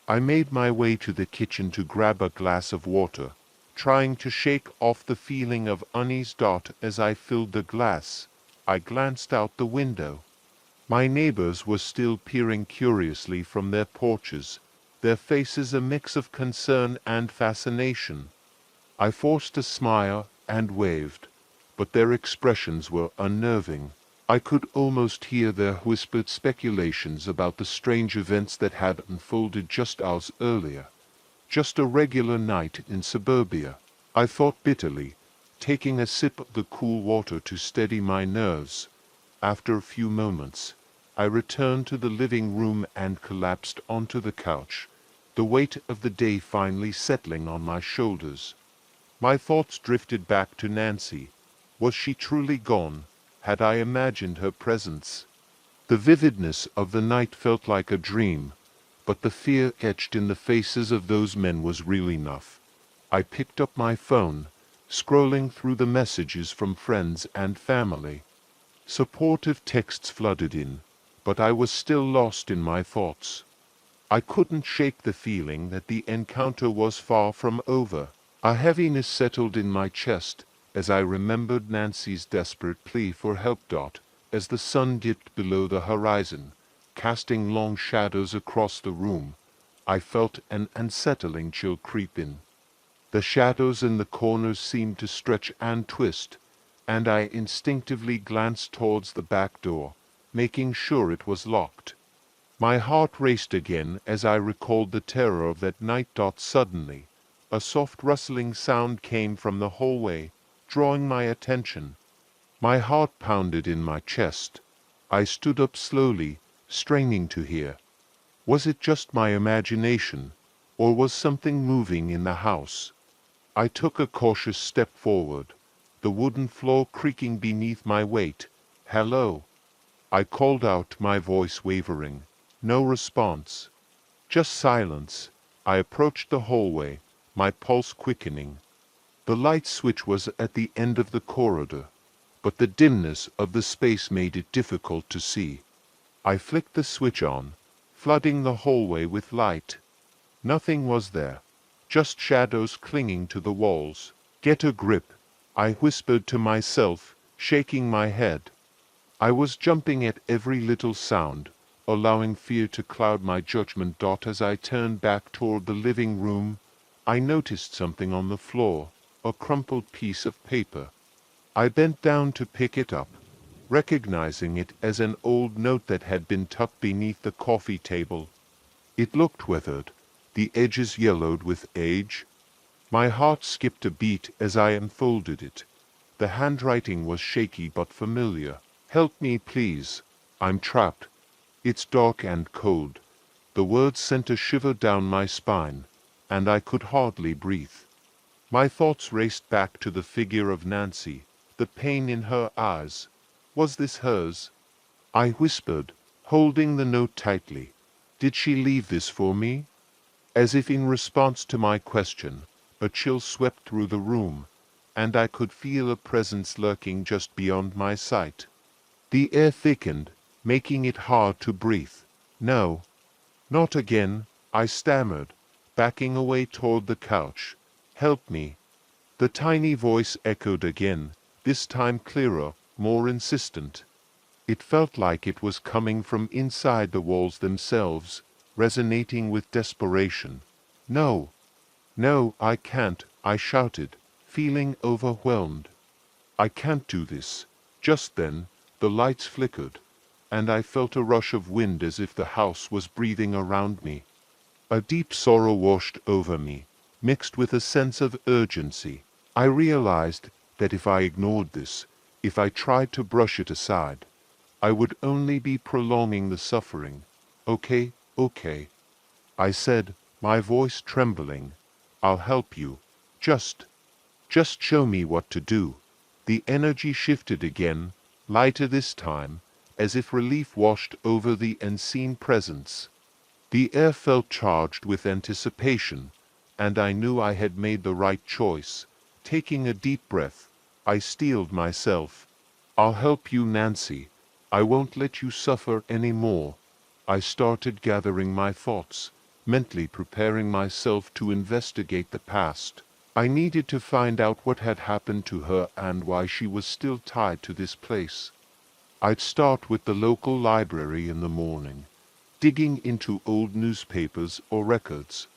I made my way to the kitchen to grab a glass of water, trying to shake off the feeling of unease. As I filled the glass, I glanced out the window. My neighbors were still peering curiously from their porches, their faces a mix of concern and fascination. I forced a smile and waved, but their expressions were unnerving. I could almost hear their whispered speculations about the strange events that had unfolded just hours earlier. Just a regular night in suburbia. I thought bitterly, taking a sip of the cool water to steady my nerves. After a few moments, I returned to the living room and collapsed onto the couch, the weight of the day finally settling on my shoulders. My thoughts drifted back to Nancy. Was she truly gone? had I imagined her presence. The vividness of the night felt like a dream, but the fear etched in the faces of those men was real enough. I picked up my phone, scrolling through the messages from friends and family. Supportive texts flooded in, but I was still lost in my thoughts. I couldn't shake the feeling that the encounter was far from over. A heaviness settled in my chest as I remembered Nancy's desperate plea for help. As the sun dipped below the horizon, casting long shadows across the room, I felt an unsettling chill creep in. The shadows in the corners seemed to stretch and twist, and I instinctively glanced towards the back door, making sure it was locked. My heart raced again as I recalled the terror of that night. Suddenly, a soft rustling sound came from the hallway, drawing my attention. My heart pounded in my chest. I stood up slowly, straining to hear. Was it just my imagination, or was something moving in the house? I took a cautious step forward, the wooden floor creaking beneath my weight. "Hello?" I called out, my voice wavering. No response. Just silence. I approached the hallway, my pulse quickening. The light switch was at the end of the corridor, but the dimness of the space made it difficult to see. I flicked the switch on, flooding the hallway with light. Nothing was there, just shadows clinging to the walls. "Get a grip," I whispered to myself, shaking my head. I was jumping at every little sound, allowing fear to cloud my judgment. As I turned back toward the living room, I noticed something on the floor, a crumpled piece of paper. I bent down to pick it up, recognizing it as an old note that had been tucked beneath the coffee table. It looked weathered, the edges yellowed with age. My heart skipped a beat as I unfolded it. The handwriting was shaky but familiar. "Help me, please. I'm trapped. It's dark and cold." The words sent a shiver down my spine, and I could hardly breathe. My thoughts raced back to the figure of Nancy, the pain in her eyes. Was this hers? I whispered, holding the note tightly. Did she leave this for me? As if in response to my question, a chill swept through the room, and I could feel a presence lurking just beyond my sight. The air thickened, making it hard to breathe. "No, not again," I stammered, backing away toward the couch. "Help me." The tiny voice echoed again, this time clearer, more insistent. It felt like it was coming from inside the walls themselves, resonating with desperation. "No, no, I can't," I shouted, feeling overwhelmed. "I can't do this." Just then, the lights flickered, and I felt a rush of wind as if the house was breathing around me. A deep sorrow washed over me, mixed with a sense of urgency. I realized that if I ignored this, if I tried to brush it aside, I would only be prolonging the suffering. "Okay, okay," I said, my voice trembling. "I'll help you. Just show me what to do." The energy shifted again, lighter this time, as if relief washed over the unseen presence. The air felt charged with anticipation, and I knew I had made the right choice. Taking a deep breath, I steeled myself. "I'll help you, Nancy. I won't let you suffer any more." I started gathering my thoughts, mentally preparing myself to investigate the past. I needed to find out what had happened to her and why she was still tied to this place. I'd start with the local library in the morning, digging into old newspapers or records.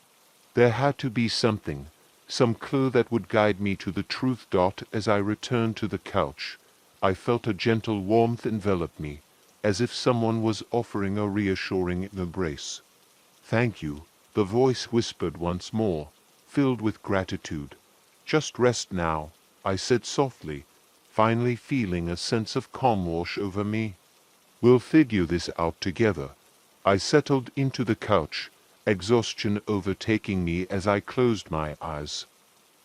There had to be something, some clue that would guide me to the truth. As I returned to the couch, I felt a gentle warmth envelop me, as if someone was offering a reassuring embrace. "Thank you," the voice whispered once more, filled with gratitude. "Just rest now," I said softly, finally feeling a sense of calm wash over me. "We'll figure this out together." I settled into the couch, exhaustion overtaking me as I closed my eyes.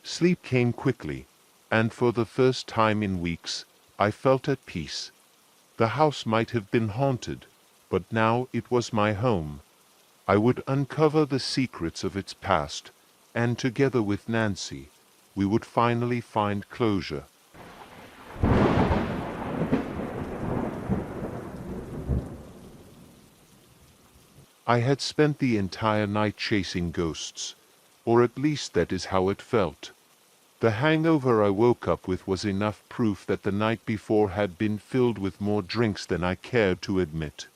Sleep came quickly, and for the first time in weeks, I felt at peace. The house might have been haunted, but now it was my home. I would uncover the secrets of its past, and together with Nancy, we would finally find closure. I had spent the entire night chasing ghosts, or at least that is how it felt. The hangover I woke up with was enough proof that the night before had been filled with more drinks than I cared to admit.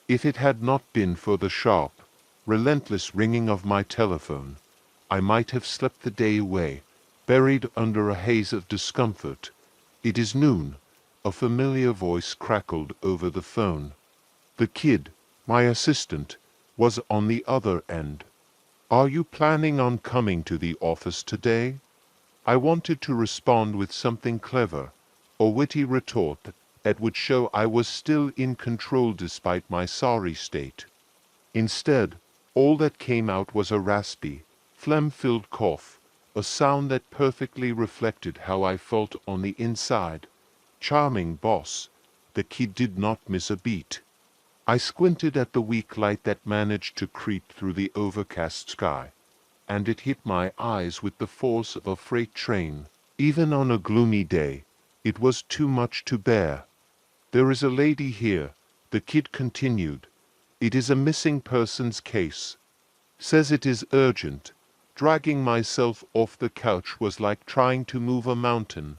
If it had not been for the sharp, relentless ringing of my telephone, I might have slept the day away, buried under a haze of discomfort. "It is noon," a familiar voice crackled over the phone. The kid, my assistant, was on the other end. "Are you planning on coming to the office today?" I wanted to respond with something clever, a witty retort that would show I was still in control despite my sorry state. Instead, all that came out was a raspy, phlegm-filled cough, a sound that perfectly reflected how I felt on the inside. Charming boss, the kid did not miss a beat. I squinted at the weak light that managed to creep through the overcast sky, and it hit my eyes with the force of a freight train. Even on a gloomy day, it was too much to bear. "There is a lady here," the kid continued. "It is a missing persons case. Says it is urgent." Dragging myself off the couch was like trying to move a mountain.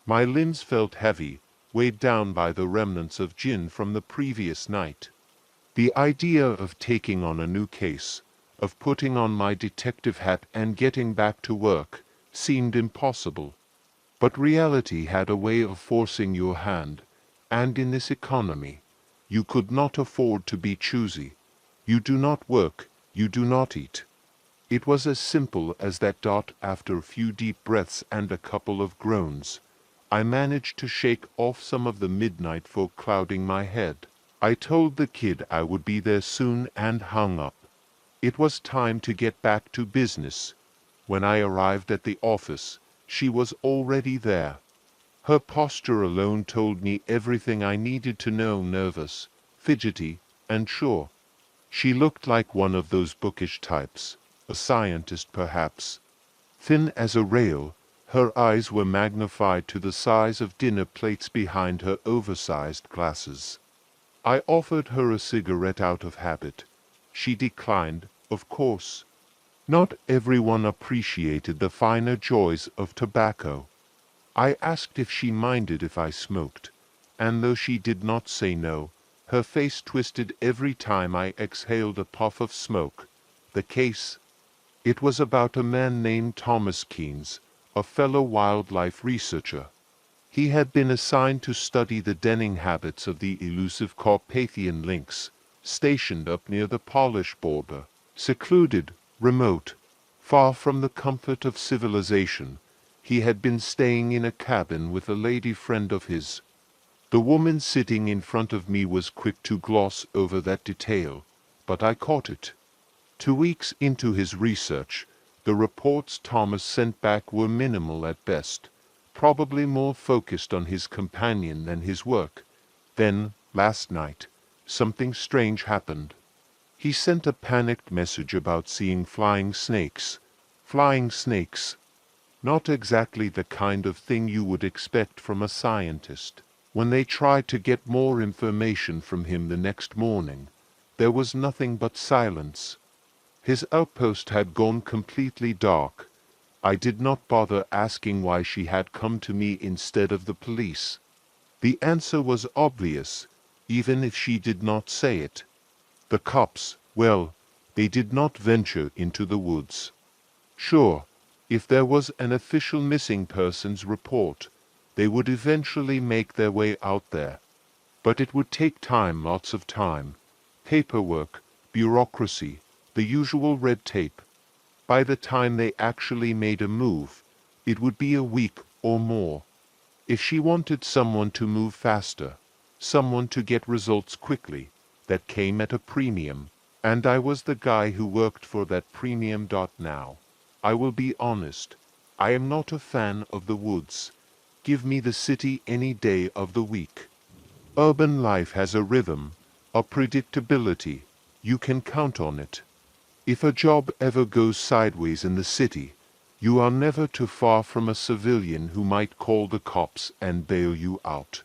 My limbs felt heavy, weighed down by the remnants of gin from the previous night. The idea of taking on a new case, of putting on my detective hat and getting back to work, seemed impossible. But reality had a way of forcing your hand, and in this economy, you could not afford to be choosy. You do not work, you do not eat. It was as simple as that. After a few deep breaths and a couple of groans, I managed to shake off some of the midnight fog clouding my head. I told the kid I would be there soon and hung up. It was time to get back to business. When I arrived at the office, she was already there. Her posture alone told me everything I needed to know: nervous, fidgety, and sure. She looked like one of those bookish types, a scientist perhaps. Thin as a rail, her eyes were magnified to the size of dinner plates behind her oversized glasses. I offered her a cigarette out of habit. She declined, of course. Not everyone appreciated the finer joys of tobacco. I asked if she minded if I smoked, and though she did not say no, her face twisted every time I exhaled a puff of smoke. The case? It was about a man named Thomas Keynes, a fellow wildlife researcher. He had been assigned to study the denning habits of the elusive Carpathian lynx, stationed up near the Polish border. Secluded, remote, far from the comfort of civilization, he had been staying in a cabin with a lady friend of his. The woman sitting in front of me was quick to gloss over that detail, but I caught it. 2 weeks into his research, the reports Thomas sent back were minimal at best, probably more focused on his companion than his work. Then, last night, something strange happened. He sent a panicked message about seeing flying snakes. Flying snakes. Not exactly the kind of thing you would expect from a scientist. When they tried to get more information from him the next morning, there was nothing but silence. His outpost had gone completely dark. I did not bother asking why she had come to me instead of the police. The answer was obvious, even if she did not say it. The cops, well, they did not venture into the woods. Sure, if there was an official missing persons report, they would eventually make their way out there. But it would take time, lots of time. Paperwork, bureaucracy, the usual red tape. By the time they actually made a move, it would be a week or more. If she wanted someone to move faster, someone to get results quickly, that came at a premium. And I was the guy who worked for that premium. Now, I will be honest, I am not a fan of the woods. give me the city any day of the week. Urban life has a rhythm, a predictability. You can count on it. If a job ever goes sideways in the city, you are never too far from a civilian who might call the cops and bail you out.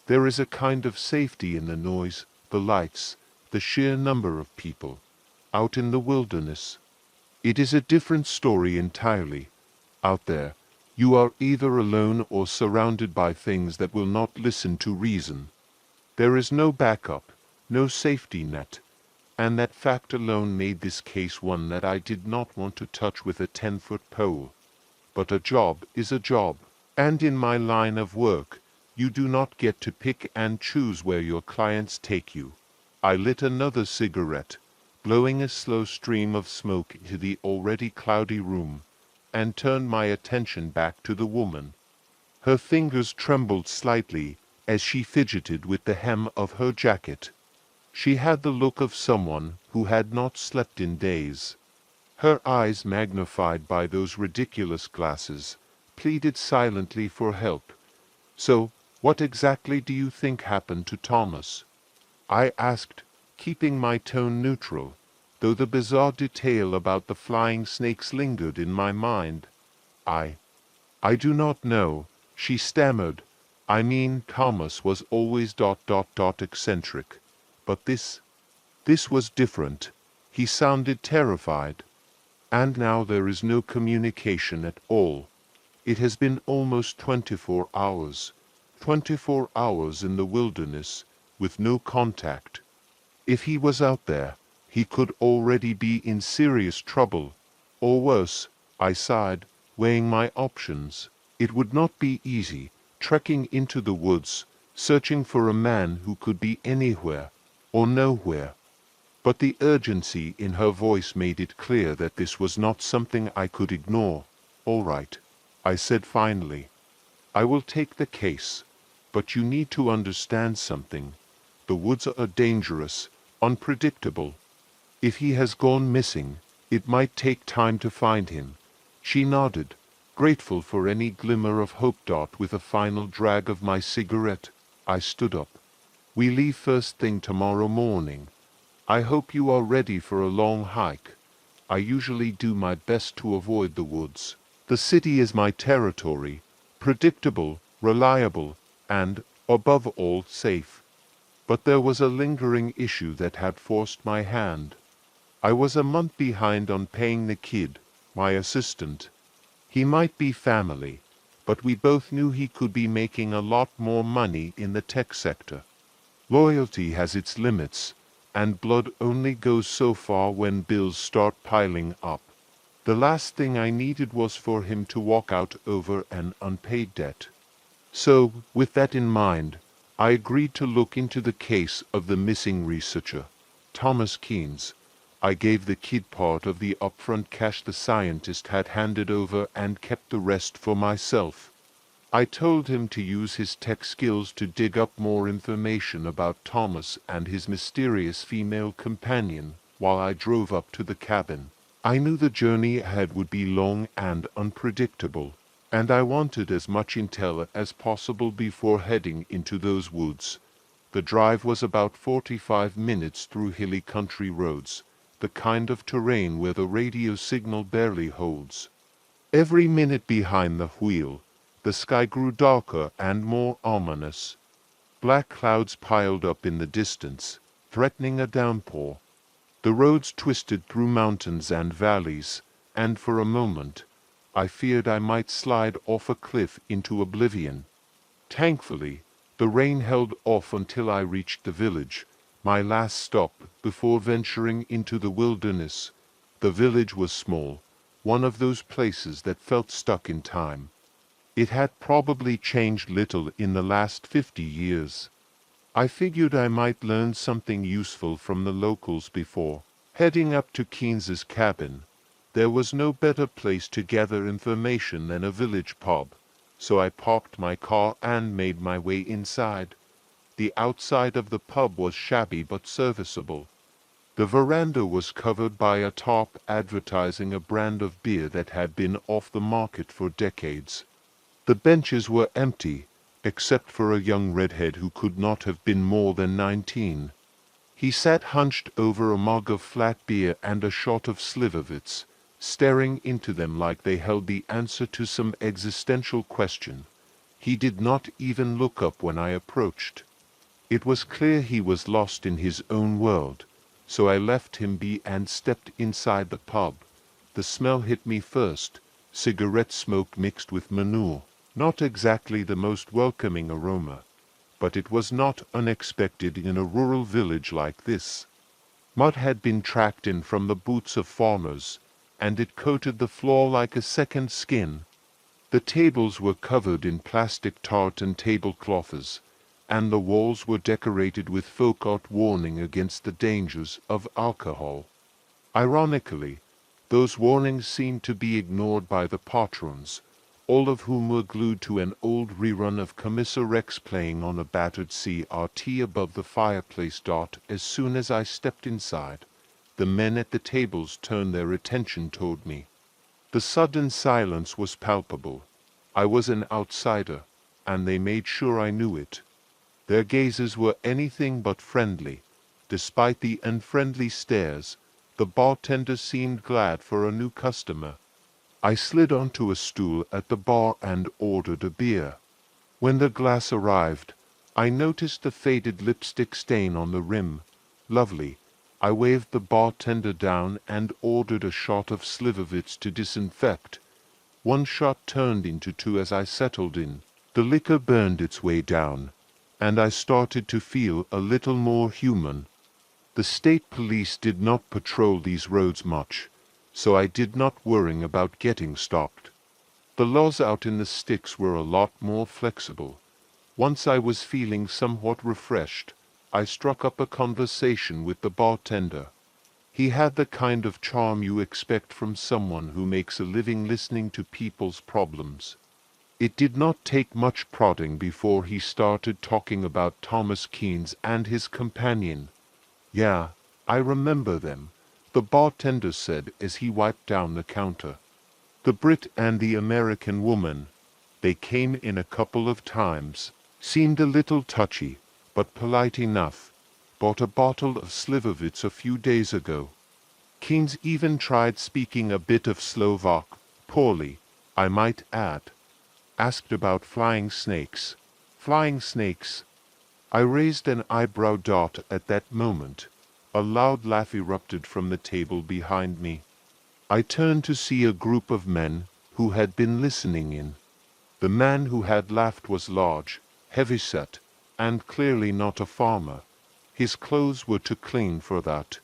There is a kind of safety in the noise, the lights, the sheer number of people. Out in the wilderness, it is a different story entirely. Out there, you are either alone or surrounded by things that will not listen to reason. There is no backup, no safety net, and that fact alone made this case one that I did not want to touch with a 10-foot pole. But a job is a job, and in my line of work, you do not get to pick and choose where your clients take you. I lit another cigarette, blowing a slow stream of smoke into the already cloudy room, and turned my attention back to the woman. Her fingers trembled slightly as she fidgeted with the hem of her jacket. She had the look of someone who had not slept in days. Her eyes, magnified by those ridiculous glasses, pleaded silently for help. "So, what exactly do you think happened to Thomas?" I asked, keeping my tone neutral, though the bizarre detail about the flying snakes lingered in my mind. I do not know," she stammered. "I mean, Thomas was always ... eccentric. But this was different. He sounded terrified. And now there is no communication at all. It has been almost 24 hours. 24 hours in the wilderness, with no contact. If he was out there, he could already be in serious trouble. Or worse," I sighed, weighing my options. "It would not be easy, trekking into the woods, searching for a man who could be anywhere or nowhere." But the urgency in her voice made it clear that this was not something I could ignore. "All right," I said finally. "I will take the case. But you need to understand something. The woods are dangerous, unpredictable. If he has gone missing, it might take time to find him." She nodded, grateful for any glimmer of hope. With a final drag of my cigarette, I stood up. "We leave first thing tomorrow morning. I hope you are ready for a long hike. I usually do my best to avoid the woods. The city is my territory, predictable, reliable, and, above all, safe." But there was a lingering issue that had forced my hand. I was a month behind on paying the kid, my assistant. He might be family, but we both knew he could be making a lot more money in the tech sector. Loyalty has its limits, and blood only goes so far when bills start piling up. The last thing I needed was for him to walk out over an unpaid debt. So, with that in mind, I agreed to look into the case of the missing researcher, Thomas Keynes. I gave the kid part of the upfront cash the scientist had handed over and kept the rest for myself. I told him to use his tech skills to dig up more information about Thomas and his mysterious female companion while I drove up to the cabin. I knew the journey ahead would be long and unpredictable, and I wanted as much intel as possible before heading into those woods. The drive was about 45 minutes through hilly country roads, the kind of terrain where the radio signal barely holds. Every minute behind the wheel, the sky grew darker and more ominous. Black clouds piled up in the distance, threatening a downpour. The roads twisted through mountains and valleys, and for a moment, I feared I might slide off a cliff into oblivion. Thankfully, the rain held off until I reached the village, my last stop before venturing into the wilderness. The village was small, one of those places that felt stuck in time. It had probably changed little in the last 50 years. I figured I might learn something useful from the locals before heading up to Keynes's cabin. There was no better place to gather information than a village pub, so I parked my car and made my way inside. The outside of the pub was shabby but serviceable. The veranda was covered by a tarp advertising a brand of beer that had been off the market for decades. The benches were empty, except for a young redhead who could not have been more than 19. He sat hunched over a mug of flat beer and a shot of Slivovitz, staring into them like they held the answer to some existential question. He did not even look up when I approached. It was clear he was lost in his own world, so I left him be and stepped inside the pub. The smell hit me first, cigarette smoke mixed with manure. Not exactly the most welcoming aroma, but it was not unexpected in a rural village like this. Mud had been tracked in from the boots of farmers, and it coated the floor like a second skin. The tables were covered in plastic tartan tablecloths, and the walls were decorated with folk art warning against the dangers of alcohol. Ironically, those warnings seemed to be ignored by the patrons, all of whom were glued to an old rerun of Commissar Rex playing on a battered CRT above the fireplace. As soon as I stepped inside, the men at the tables turned their attention toward me. The sudden silence was palpable. I was an outsider, and they made sure I knew it. Their gazes were anything but friendly. Despite the unfriendly stares, the bartender seemed glad for a new customer. I slid onto a stool at the bar and ordered a beer. When the glass arrived, I noticed the faded lipstick stain on the rim. Lovely. I waved the bartender down and ordered a shot of Slivovitz to disinfect. One shot turned into two as I settled in. The liquor burned its way down, and I started to feel a little more human. The state police did not patrol these roads much, so I did not worry about getting stopped. The laws out in the sticks were a lot more flexible. Once I was feeling somewhat refreshed, I struck up a conversation with the bartender. He had the kind of charm you expect from someone who makes a living listening to people's problems. It did not take much prodding before he started talking about Thomas Keynes and his companion. "Yeah, I remember them," the bartender said as he wiped down the counter. "The Brit and the American woman. They came in a couple of times. Seemed a little touchy, but polite enough. Bought a bottle of Slivovitz a few days ago." Keynes even tried speaking a bit of Slovak, poorly, I might add. Asked about flying snakes. Flying snakes? I raised an eyebrow. At that moment, a loud laugh erupted from the table behind me. I turned to see a group of men who had been listening in. The man who had laughed was large, heavy-set, and clearly not a farmer. His clothes were too clean for that.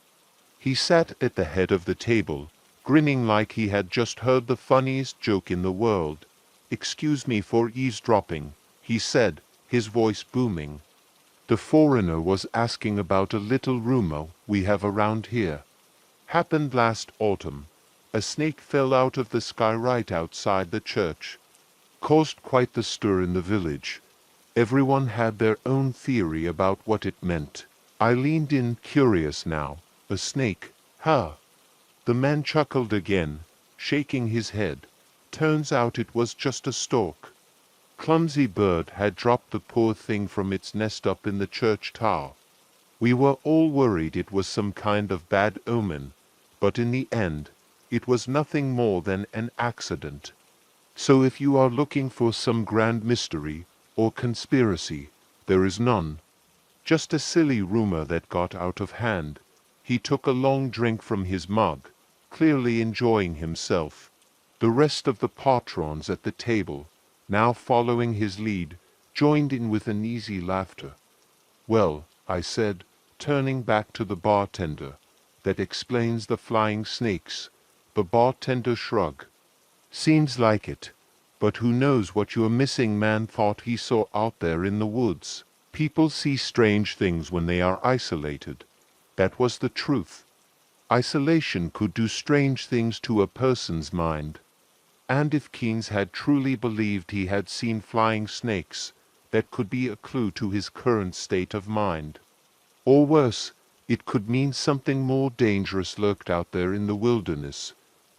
He sat at the head of the table, grinning like he had just heard the funniest joke in the world. "Excuse me for eavesdropping," he said, his voice booming. The foreigner was asking about a little rumor we have around here. "Happened last autumn. A snake fell out of the sky right outside the church. Caused quite the stir in the village. Everyone had their own theory about what it meant. I leaned in, curious now. A snake, huh?" The man chuckled again, shaking his head. "Turns out it was just a stork. Clumsy bird had dropped the poor thing from its nest up in the church tower. We were all worried it was some kind of bad omen, but in the end, it was nothing more than an accident. So if you are looking for some grand mystery or conspiracy, there is none. Just a silly rumor that got out of hand." He took a long drink from his mug, clearly enjoying himself. The rest of the patrons at the table, now following his lead, joined in with uneasy laughter. "Well," I said, turning back to the bartender, "that explains the flying snakes." The bartender shrugged. "Seems like it. But who knows what your missing man thought he saw out there in the woods? People see strange things when they are isolated. That was the truth. Isolation could do strange things to a person's mind. And if Keynes had truly believed he had seen flying snakes, that could be a clue to his current state of mind. Or worse, it could mean something more dangerous lurked out there in the wilderness."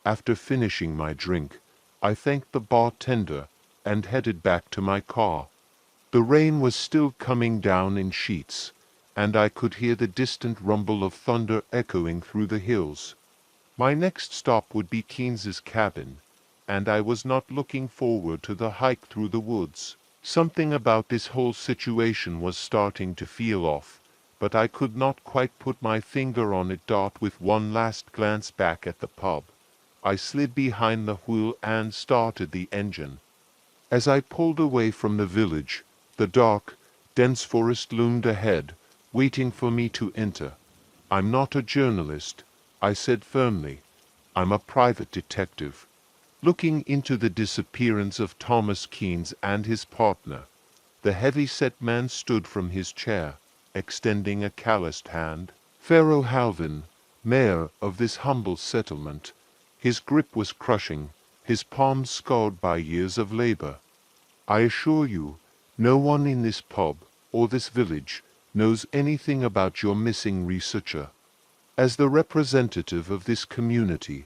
After finishing my drink, I thanked the bartender and headed back to my car. The rain was still coming down in sheets, and I could hear the distant rumble of thunder echoing through the hills. My next stop would be Keynes's cabin, and I was not looking forward to the hike through the woods. Something about this whole situation was starting to feel off, but I could not quite put my finger on it. With one last glance back at the pub, I slid behind the wheel and started the engine. As I pulled away from the village, the dark, dense forest loomed ahead, waiting for me to enter. "I'm not a journalist," I said firmly. "I'm a private detective, looking into the disappearance of Thomas Keynes and his partner." The heavy-set man stood from his chair, extending a calloused hand. Pharaoh Halvin, mayor of this humble settlement. His grip was crushing, his palms scarred by years of labor. "I assure you, no one in this pub, or this village, knows anything about your missing researcher. As the representative of this community,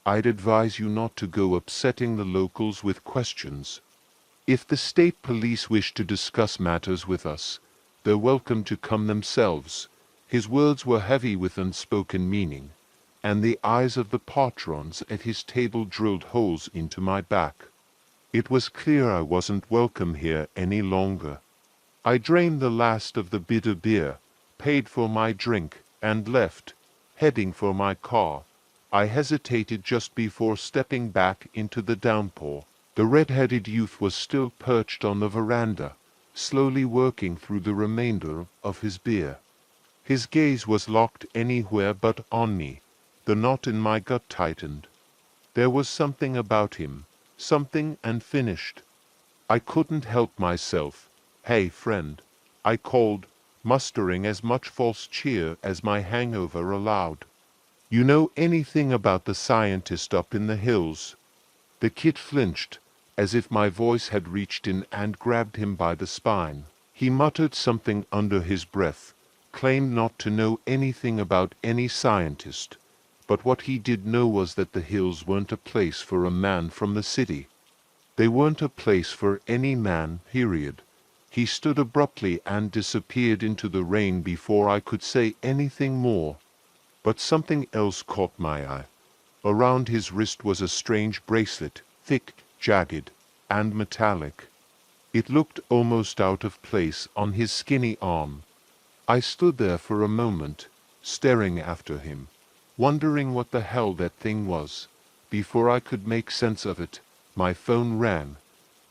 I'd advise you not to go upsetting the locals with questions. If the state police wish to discuss matters with us, they're welcome to come themselves." His words were heavy with unspoken meaning, and the eyes of the patrons at his table drilled holes into my back. It was clear I wasn't welcome here any longer. I drained the last of the bitter beer, paid for my drink, and left, heading for my car. I hesitated just before stepping back into the downpour. The red-headed youth was still perched on the veranda, slowly working through the remainder of his beer. His gaze was locked anywhere but on me. The knot in my gut tightened. There was something about him, something unfinished. I couldn't help myself. "Hey, friend," I called, mustering as much false cheer as my hangover allowed. "You know anything about the scientist up in the hills?" The kid flinched, as if my voice had reached in and grabbed him by the spine. He muttered something under his breath, claimed not to know anything about any scientist, but what he did know was that the hills weren't a place for a man from the city. They weren't a place for any man, period. He stood abruptly and disappeared into the rain before I could say anything more. But something else caught my eye. Around his wrist was a strange bracelet, thick, jagged, and metallic. It looked almost out of place on his skinny arm. I stood there for a moment, staring after him, wondering what the hell that thing was. Before I could make sense of it, my phone rang.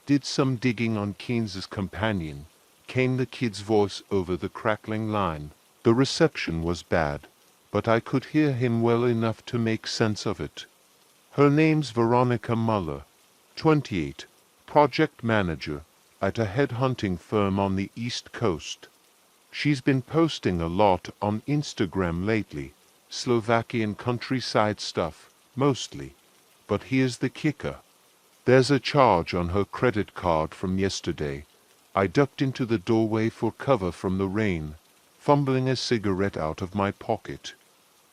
Did some digging on Keynes's companion, came the kid's voice over the crackling line. The reception was bad, but I could hear him well enough to make sense of it. "Her name's Veronica Muller, 28, project manager at a headhunting firm on the East Coast. She's been posting a lot on Instagram lately, Slovakian countryside stuff, mostly. But here's the kicker. There's a charge on her credit card from yesterday." I ducked into the doorway for cover from the rain, fumbling a cigarette out of my pocket.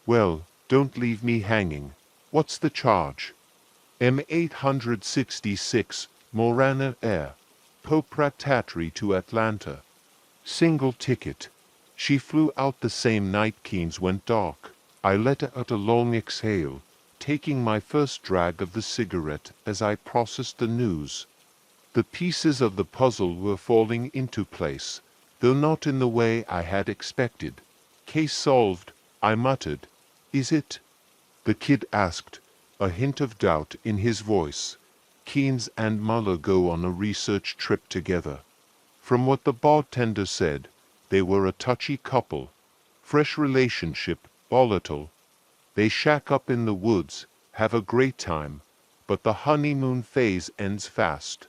"Well, don't leave me hanging. What's the charge?" "M866, Morana Air, Popra-Tatry to Atlanta. Single ticket. She flew out the same night Keynes went dark." I let out a long exhale, taking my first drag of the cigarette as I processed the news. The pieces of the puzzle were falling into place, though not in the way I had expected. "Case solved," I muttered. "Is it?" the kid asked, a hint of doubt in his voice. "Keynes and Muller go on a research trip together. From what the bartender said, they were a touchy couple. Fresh relationship, volatile. They shack up in the woods, have a great time, but the honeymoon phase ends fast.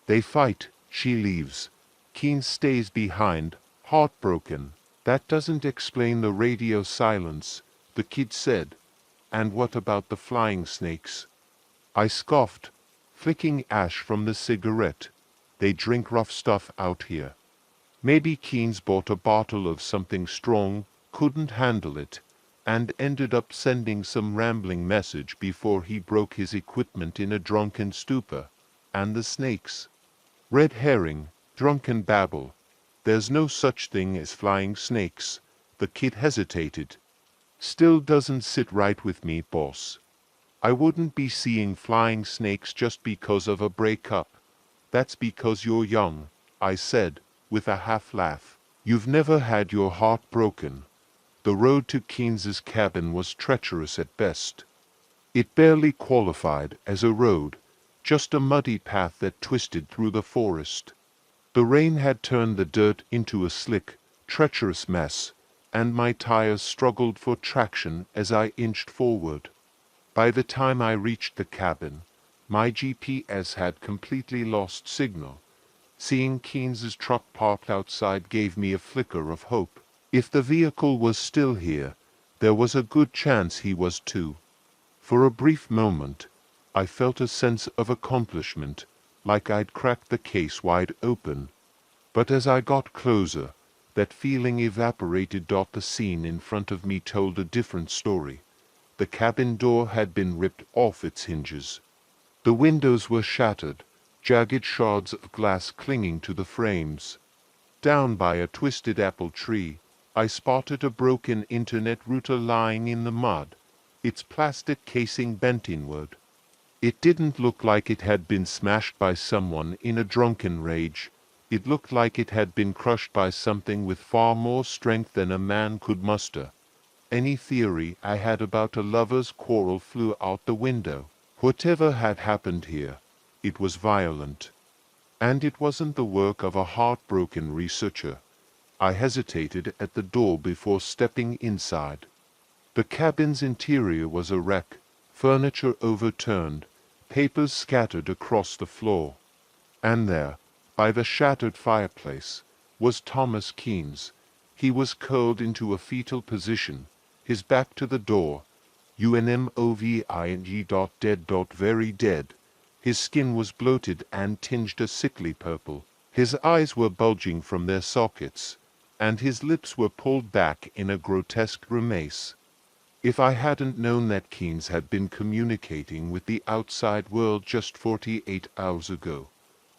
They fight, she leaves. Keynes stays behind, heartbroken. That doesn't explain the radio silence," the kid said. "And what about the flying snakes?" I scoffed, flicking ash from the cigarette. "They drink rough stuff out here. Maybe Keynes bought a bottle of something strong, couldn't handle it, and ended up sending some rambling message before he broke his equipment in a drunken stupor. And the snakes. Red herring, drunken babble. There's no such thing as flying snakes. The kid hesitated. Still doesn't sit right with me, boss. I wouldn't be seeing flying snakes just because of a breakup. That's because you're young, I said, with a half laugh. You've never had your heart broken. The road to Keynes's cabin was treacherous at best. It barely qualified as a road, just a muddy path that twisted through the forest. The rain had turned the dirt into a slick, treacherous mess, and my tires struggled for traction as I inched forward. By the time I reached the cabin, my GPS had completely lost signal. Seeing Keynes's truck parked outside gave me a flicker of hope. If the vehicle was still here, there was a good chance he was too. For a brief moment, I felt a sense of accomplishment, like I'd cracked the case wide open. But as I got closer, that feeling evaporated. The scene in front of me told a different story. The cabin door had been ripped off its hinges. The windows were shattered, jagged shards of glass clinging to the frames. Down by a twisted apple tree, I spotted a broken internet router lying in the mud, its plastic casing bent inward. It didn't look like it had been smashed by someone in a drunken rage. It looked like it had been crushed by something with far more strength than a man could muster. Any theory I had about a lover's quarrel flew out the window. Whatever had happened here, it was violent. And it wasn't the work of a heartbroken researcher. I hesitated at the door before stepping inside. The cabin's interior was a wreck, furniture overturned, papers scattered across the floor. And there, by the shattered fireplace, was Thomas Keynes. He was curled into a fetal position, his back to the door, unmoving. Dead. Very dead. His skin was bloated and tinged a sickly purple. His eyes were bulging from their sockets, and his lips were pulled back in a grotesque grimace. If I hadn't known that Keynes had been communicating with the outside world just 48 hours ago,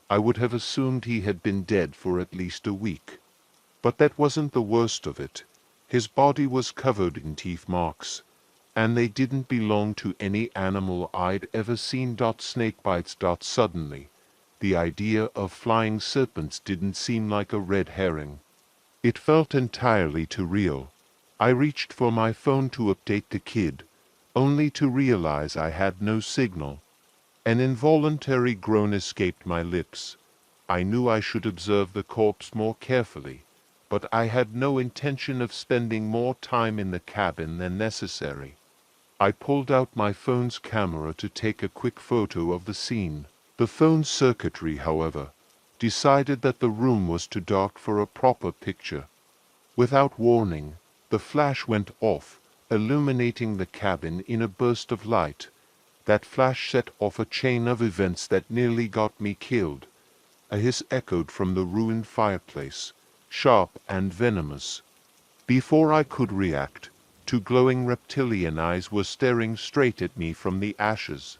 I would have assumed he had been dead for at least a week. But that wasn't the worst of it. His body was covered in teeth marks, and they didn't belong to any animal I'd ever seen. Snake bites. Suddenly, the idea of flying serpents didn't seem like a red herring. It felt entirely too real. I reached for my phone to update the kid, only to realize I had no signal. An involuntary groan escaped my lips. I knew I should observe the corpse more carefully, but I had no intention of spending more time in the cabin than necessary. I pulled out my phone's camera to take a quick photo of the scene. The phone's circuitry, however, decided that the room was too dark for a proper picture. Without warning, the flash went off, illuminating the cabin in a burst of light. That flash set off a chain of events that nearly got me killed. A hiss echoed from the ruined fireplace, sharp and venomous. Before I could react, two glowing reptilian eyes were staring straight at me from the ashes.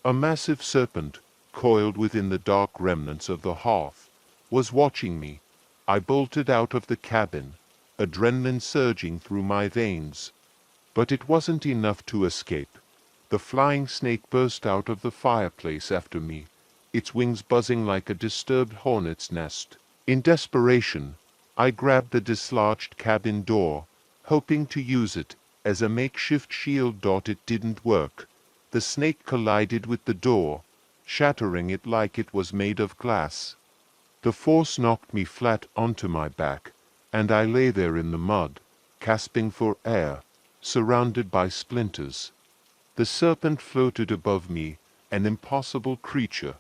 A massive serpent, coiled within the dark remnants of the hearth, was watching me. I bolted out of the cabin, adrenaline surging through my veins. But it wasn't enough to escape. The flying snake burst out of the fireplace after me, its wings buzzing like a disturbed hornet's nest. In desperation, I grabbed the dislodged cabin door, hoping to use it as a makeshift shield. It didn't work. The snake collided with the door, shattering it like it was made of glass. The force knocked me flat onto my back, and I lay there in the mud, gasping for air, surrounded by splinters. The serpent floated above me, an impossible creature,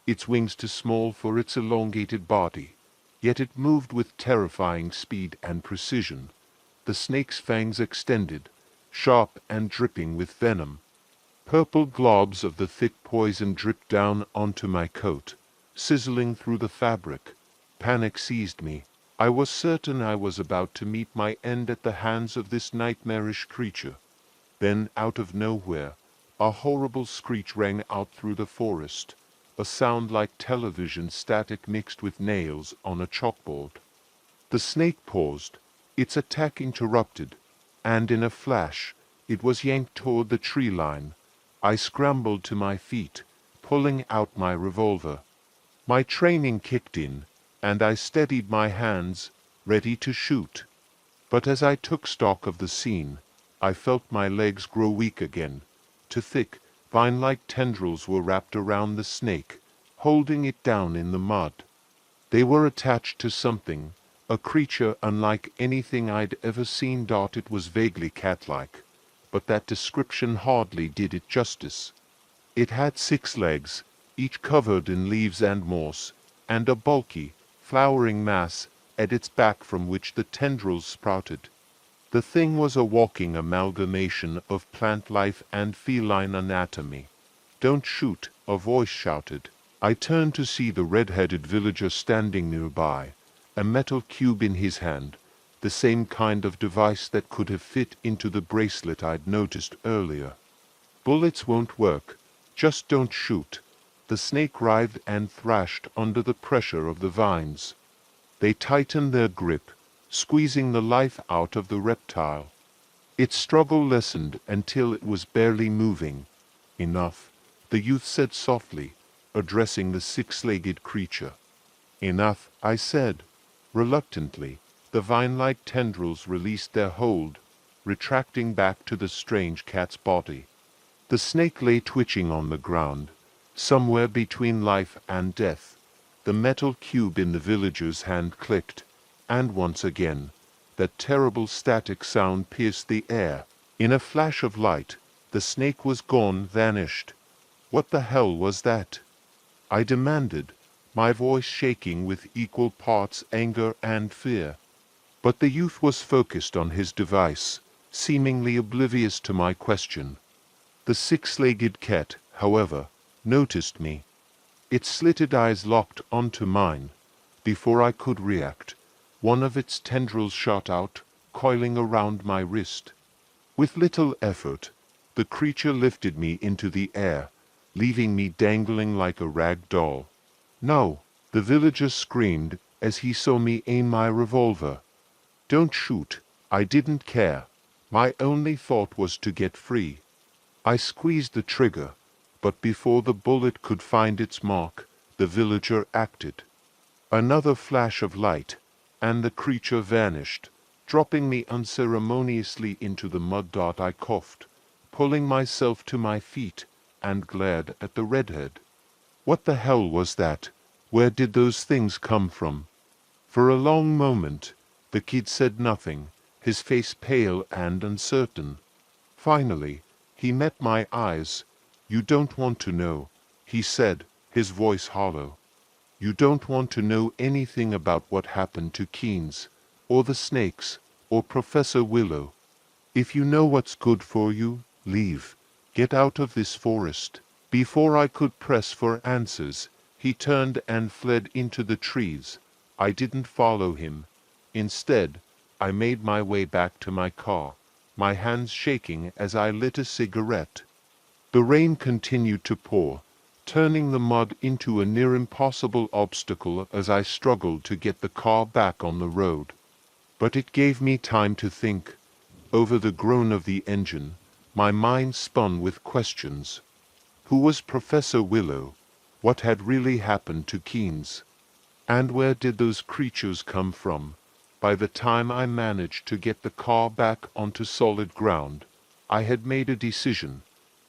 its wings too small for its elongated body, yet it moved with terrifying speed and precision. The snake's fangs extended, sharp and dripping with venom. Purple globs of the thick poison dripped down onto my coat, sizzling through the fabric. Panic seized me. I was certain I was about to meet my end at the hands of this nightmarish creature. Then, out of nowhere, a horrible screech rang out through the forest. a sound like television static mixed with nails on a chalkboard. The snake paused, its attack interrupted, and in a flash it was yanked toward the tree line. I scrambled to my feet, pulling out my revolver. My training kicked in, and I steadied my hands, ready to shoot. But as I took stock of the scene, I felt my legs grow weak again. Two thick, vine-like tendrils were wrapped around the snake, holding it down in the mud. They were attached to something, a creature unlike anything I'd ever seen. It was vaguely cat-like, but that description hardly did it justice. It had 6 legs, each covered in leaves and moss, and a bulky, flowering mass at its back from which the tendrils sprouted. The thing was a walking amalgamation of plant life and feline anatomy. "Don't shoot," a voice shouted. I turned to see the red-headed villager standing nearby, a metal cube in his hand, the same kind of device that could have fit into the bracelet I'd noticed earlier. "Bullets won't work. Just don't shoot." The snake writhed and thrashed under the pressure of the vines. They tightened their grip, squeezing the life out of the reptile. Its struggle lessened until it was barely moving. "Enough," the youth said softly, addressing the 6-legged creature. "Enough," I said. Reluctantly, the vine-like tendrils released their hold, retracting back to the strange cat's body. The snake lay twitching on the ground, somewhere between life and death. The metal cube in the villager's hand clicked, and once again, that terrible static sound pierced the air. In a flash of light, the snake was gone, vanished. What the hell was that? I demanded, my voice shaking with equal parts anger and fear. But the youth was focused on his device, seemingly oblivious to my question. The 6-legged cat, however, noticed me. Its slitted eyes locked onto mine. Before I could react, one of its tendrils shot out, coiling around my wrist. With little effort, the creature lifted me into the air, leaving me dangling like a rag doll. "No!" the villager screamed as he saw me aim my revolver. "Don't shoot." I didn't care. My only thought was to get free. I squeezed the trigger, but before the bullet could find its mark, the villager acted. Another flash of light, and the creature vanished, dropping me unceremoniously into the mud. I coughed, pulling myself to my feet, and glared at the redhead. What the hell was that? Where did those things come from? For a long moment, the kid said nothing, his face pale and uncertain. Finally, he met my eyes. "You don't want to know," he said, his voice hollow. "You don't want to know anything about what happened to Keynes, or the snakes, or Professor Willow. If you know what's good for you, leave. Get out of this forest." Before I could press for answers, he turned and fled into the trees. I didn't follow him. Instead, I made my way back to my car, my hands shaking as I lit a cigarette. The rain continued to pour, turning the mud into a near impossible obstacle as I struggled to get the car back on the road. But it gave me time to think. Over the groan of the engine, my mind spun with questions. Who was Professor Willow? What had really happened to Keynes? And where did those creatures come from? By the time I managed to get the car back onto solid ground, I had made a decision.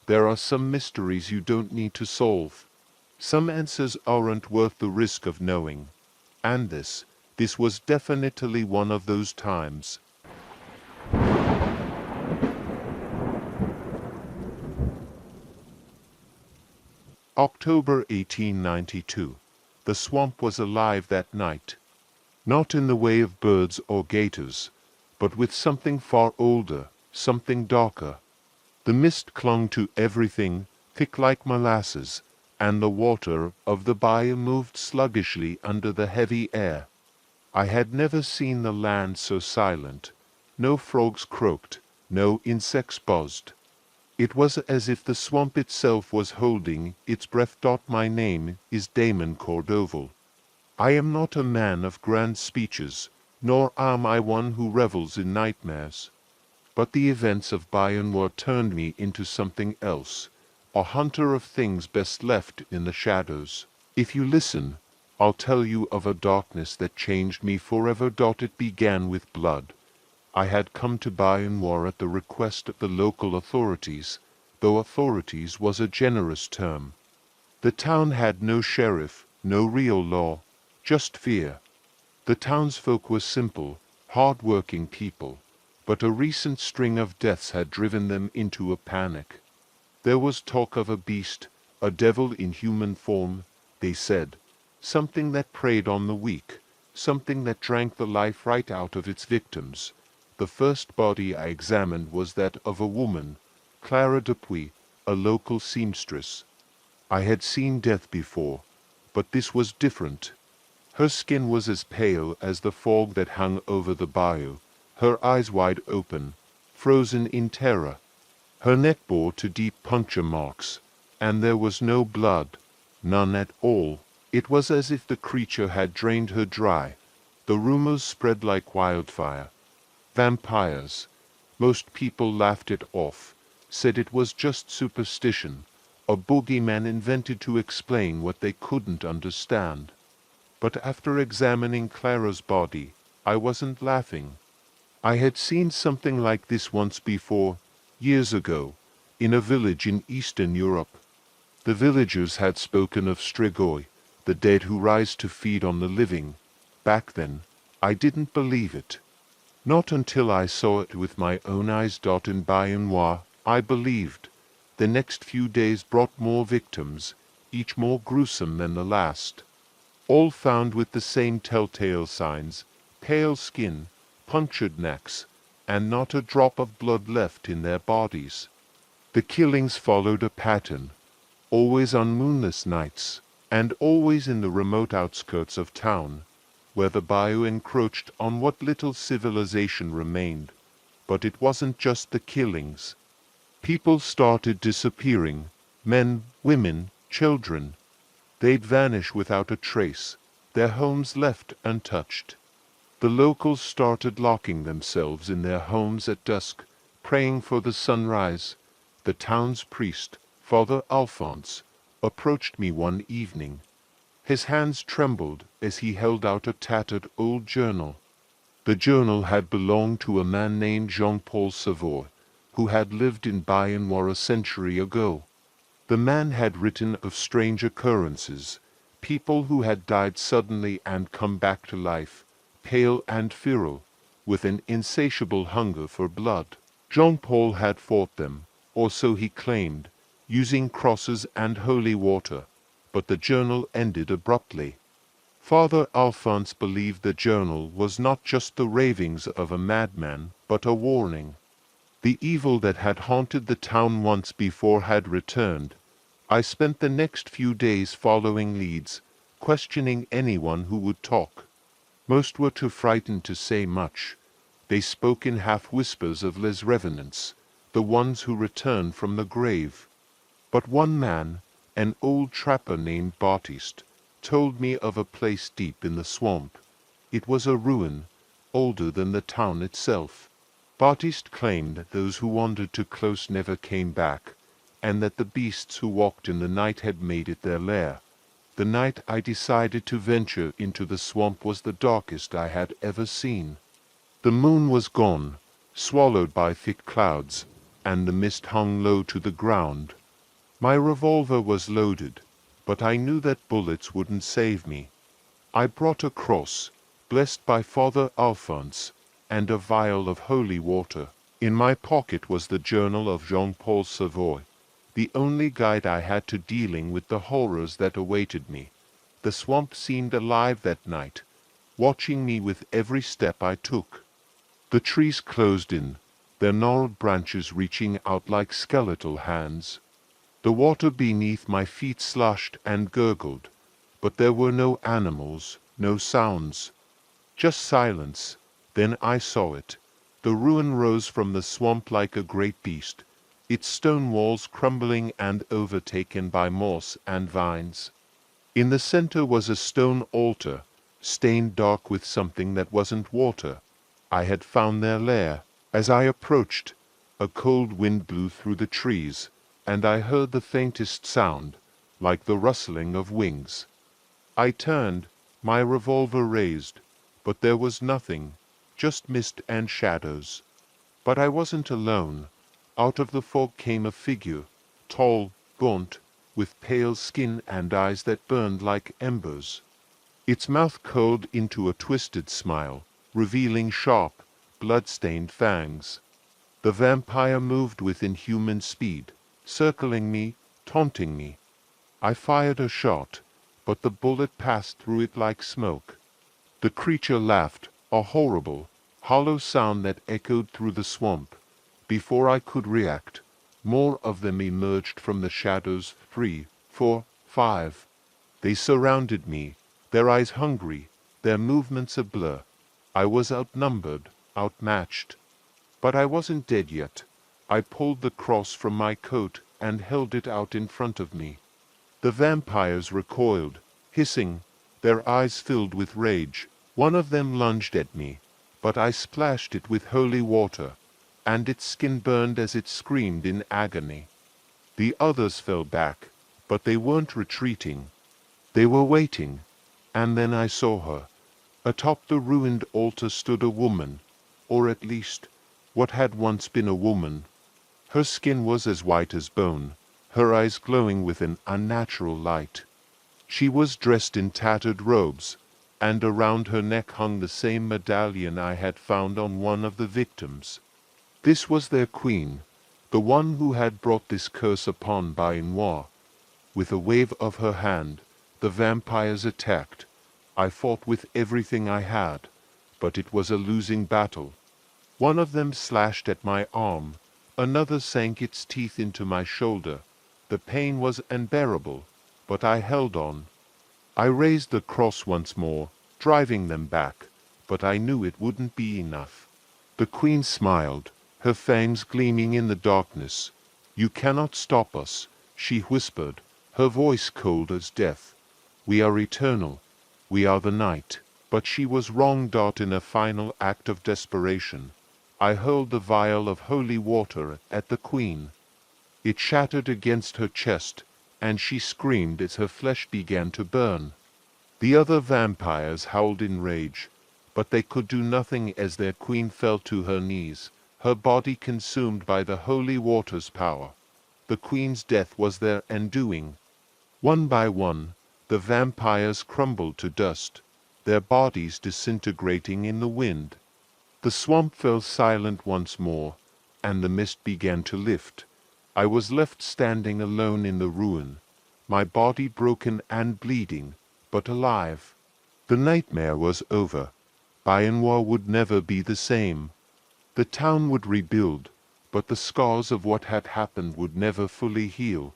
There are some mysteries you don't need to solve. Some answers aren't worth the risk of knowing. And this was definitely one of those times. October 1892. The swamp was alive that night. Not in the way of birds or gators, but with something far older, something darker. The mist clung to everything, thick like molasses, and the water of the bayou moved sluggishly under the heavy air. I had never seen the land so silent. No frogs croaked, no insects buzzed. It was as if the swamp itself was holding its breath. My name is Damon Cordoval. I am not a man of grand speeches, nor am I one who revels in nightmares. But the events of Bayonwar turned me into something else, a hunter of things best left in the shadows. If you listen, I'll tell you of a darkness that changed me forever. It began with blood. I had come to Bayonwar at the request of the local authorities, though authorities was a generous term. The town had no sheriff, no real law, just fear. The townsfolk were simple, hard-working people, but a recent string of deaths had driven them into a panic. There was talk of a beast, a devil in human form, they said, something that preyed on the weak, something that drank the life right out of its victims. The first body I examined was that of a woman, Clara Dupuy, a local seamstress. I had seen death before, but this was different. Her skin was as pale as the fog that hung over the bayou, her eyes wide open, frozen in terror. Her neck bore two deep puncture marks, and there was no blood, none at all. It was as if the creature had drained her dry. The rumors spread like wildfire. Vampires. Most people laughed it off, said it was just superstition, a boogeyman invented to explain what they couldn't understand. But after examining Clara's body, I wasn't laughing. I had seen something like this once before, years ago, in a village in Eastern Europe. The villagers had spoken of strigoi, the dead who rise to feed on the living. Back then, I didn't believe it. Not until I saw it with my own eyes. In Bayonwar, I believed. The next few days brought more victims, each more gruesome than the last. All found with the same telltale signs, pale skin, punctured necks, and not a drop of blood left in their bodies. The killings followed a pattern, always on moonless nights, and always in the remote outskirts of town, where the bayou encroached on what little civilization remained. But it wasn't just the killings. People started disappearing, men, women, children. They'd vanish without a trace, their homes left untouched. The locals started locking themselves in their homes at dusk, praying for the sunrise. The town's priest, Father Alphonse, approached me one evening. His hands trembled as he held out a tattered old journal. The journal had belonged to a man named Jean-Paul Savoy, who had lived in Bayonwar a century ago. The man had written of strange occurrences, people who had died suddenly and come back to life, pale and feral, with an insatiable hunger for blood. Jean-Paul had fought them, or so he claimed, using crosses and holy water, but the journal ended abruptly. Father Alphonse believed the journal was not just the ravings of a madman, but a warning. The evil that had haunted the town once before had returned. I spent the next few days following leads, questioning anyone who would talk. Most were too frightened to say much. They spoke in half-whispers of les revenants, the ones who returned from the grave. But one man, an old trapper named Baptiste, told me of a place deep in the swamp. It was a ruin, older than the town itself. Baptiste claimed that those who wandered too close never came back, and that the beasts who walked in the night had made it their lair. The night I decided to venture into the swamp was the darkest I had ever seen. The moon was gone, swallowed by thick clouds, and the mist hung low to the ground. My revolver was loaded, but I knew that bullets wouldn't save me. I brought a cross, blessed by Father Alphonse, and a vial of holy water. In my pocket was the journal of Jean-Paul Savoy, the only guide I had to dealing with the horrors that awaited me. The swamp seemed alive that night, watching me with every step I took. The trees closed in, their gnarled branches reaching out like skeletal hands. The water beneath my feet sloshed and gurgled, but there were no animals, no sounds. Just silence. Then I saw it. The ruin rose from the swamp like a great beast. its stone walls crumbling and overtaken by moss and vines. In the center was a stone altar, stained dark with something that wasn't water. I had found their lair. As I approached, a cold wind blew through the trees, and I heard the faintest sound, like the rustling of wings. I turned, my revolver raised, but there was nothing, just mist and shadows. But I wasn't alone. Out of the fog came a figure, tall, gaunt, with pale skin and eyes that burned like embers. Its mouth curled into a twisted smile, revealing sharp, blood-stained fangs. The vampire moved with inhuman speed, circling me, taunting me. I fired a shot, but the bullet passed through it like smoke. The creature laughed, a horrible, hollow sound that echoed through the swamp. Before I could react, more of them emerged from the shadows, 3, 4, 5. They surrounded me, their eyes hungry, their movements a blur. I was outnumbered, outmatched. But I wasn't dead yet. I pulled the cross from my coat and held it out in front of me. The vampires recoiled, hissing, their eyes filled with rage. One of them lunged at me, but I splashed it with holy water, and its skin burned as it screamed in agony. The others fell back, but they weren't retreating. They were waiting, and then I saw her. Atop the ruined altar stood a woman, or at least, what had once been a woman. Her skin was as white as bone, her eyes glowing with an unnatural light. She was dressed in tattered robes, and around her neck hung the same medallion I had found on one of the victims. This was their queen, the one who had brought this curse upon Bain-Noir. With a wave of her hand, the vampires attacked. I fought with everything I had, but it was a losing battle. One of them slashed at my arm, another sank its teeth into my shoulder. The pain was unbearable, but I held on. I raised the cross once more, driving them back, but I knew it wouldn't be enough. The queen smiled, her fangs gleaming in the darkness. "You cannot stop us," she whispered, her voice cold as death. "We are eternal. We are the night." But she was wrong. In a final act of desperation, I hurled the vial of holy water at the queen. It shattered against her chest, and she screamed as her flesh began to burn. The other vampires howled in rage, but they could do nothing as their queen fell to her knees, her body consumed by the holy water's power. The queen's death was their undoing. One by one, the vampires crumbled to dust, their bodies disintegrating in the wind. The swamp fell silent once more, and the mist began to lift. I was left standing alone in the ruin, my body broken and bleeding, but alive. The nightmare was over. Bain-Noir would never be the same. The town would rebuild, but the scars of what had happened would never fully heal.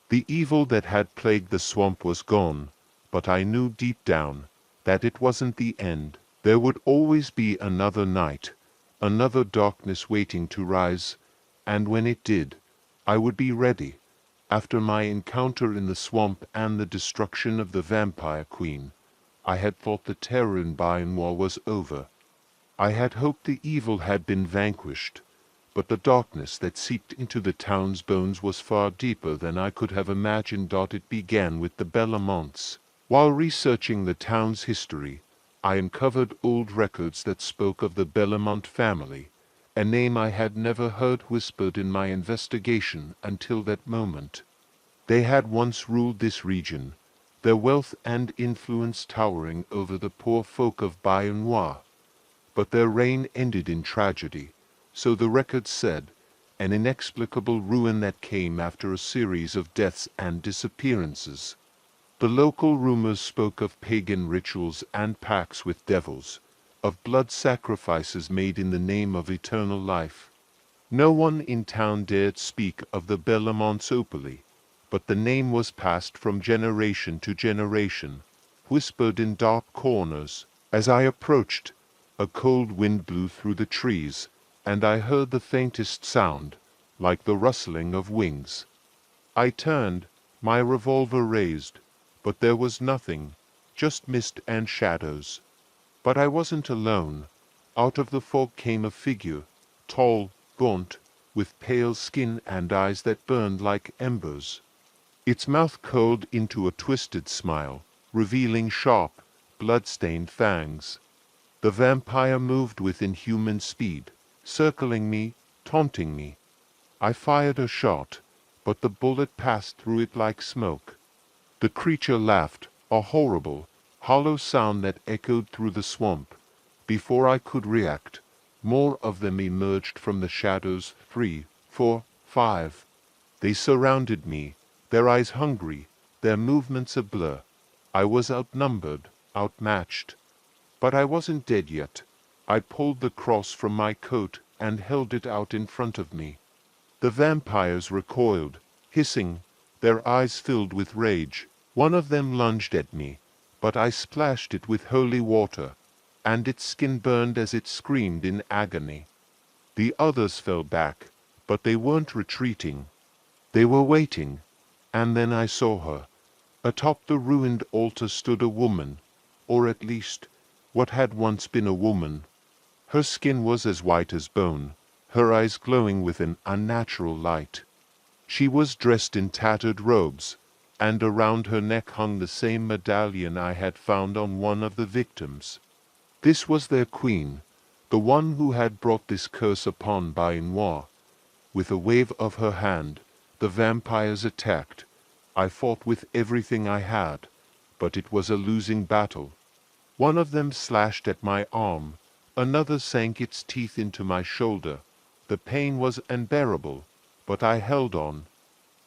The evil that had plagued the swamp was gone, but I knew deep down that it wasn't the end. There would always be another night, another darkness waiting to rise, and when it did, I would be ready. After my encounter in the swamp and the destruction of the vampire queen, I had thought the terror in Bain-Noir was over. I had hoped the evil had been vanquished, but the darkness that seeped into the town's bones was far deeper than I could have imagined. It began with the Bellamonts. While researching the town's history, I uncovered old records that spoke of the Bellamont family, a name I had never heard whispered in my investigation until that moment. They had once ruled this region, their wealth and influence towering over the poor folk of Bain-Noir. But their reign ended in tragedy, so the records said, an inexplicable ruin that came after a series of deaths and disappearances. The local rumors spoke of pagan rituals and pacts with devils, of blood sacrifices made in the name of eternal life. No one in town dared speak of the Bellamonts openly, but the name was passed from generation to generation, whispered in dark corners. As I approached, a cold wind blew through the trees, and I heard the faintest sound, like the rustling of wings. I turned, my revolver raised, but there was nothing, just mist and shadows. But I wasn't alone. Out of the fog came a figure, tall, gaunt, with pale skin and eyes that burned like embers. Its mouth curled into a twisted smile, revealing sharp, blood-stained fangs. The vampire moved with inhuman speed, circling me, taunting me. I fired a shot, but the bullet passed through it like smoke. The creature laughed, a horrible, hollow sound that echoed through the swamp. Before I could react, more of them emerged from the shadows, 3, 4, 5. They surrounded me, their eyes hungry, their movements a blur. I was outnumbered, outmatched. But I wasn't dead yet. I pulled the cross from my coat and held it out in front of me. The vampires recoiled, hissing, their eyes filled with rage. One of them lunged at me, but I splashed it with holy water, and its skin burned as it screamed in agony. The others fell back, but they weren't retreating. They were waiting, and then I saw her. Atop the ruined altar stood a woman, or at least, what had once been a woman. Her skin was as white as bone, her eyes glowing with an unnatural light. She was dressed in tattered robes, and around her neck hung the same medallion I had found on one of the victims. This was their queen, the one who had brought this curse upon Bain-Noir. With a wave of her hand, the vampires attacked. I fought with everything I had, but it was a losing battle. One of them slashed at my arm, another sank its teeth into my shoulder. The pain was unbearable, but I held on.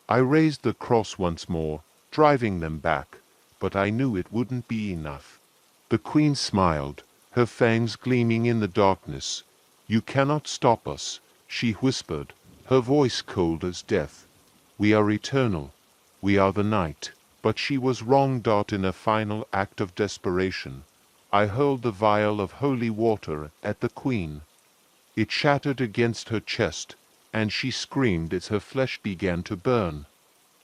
I raised the cross once more, driving them back, but I knew it wouldn't be enough. The queen smiled, her fangs gleaming in the darkness. "You cannot stop us," she whispered, her voice cold as death. "We are eternal. We are the night." But she was wrong. In a final act of desperation, I hurled the vial of holy water at the queen. It shattered against her chest, and she screamed as her flesh began to burn.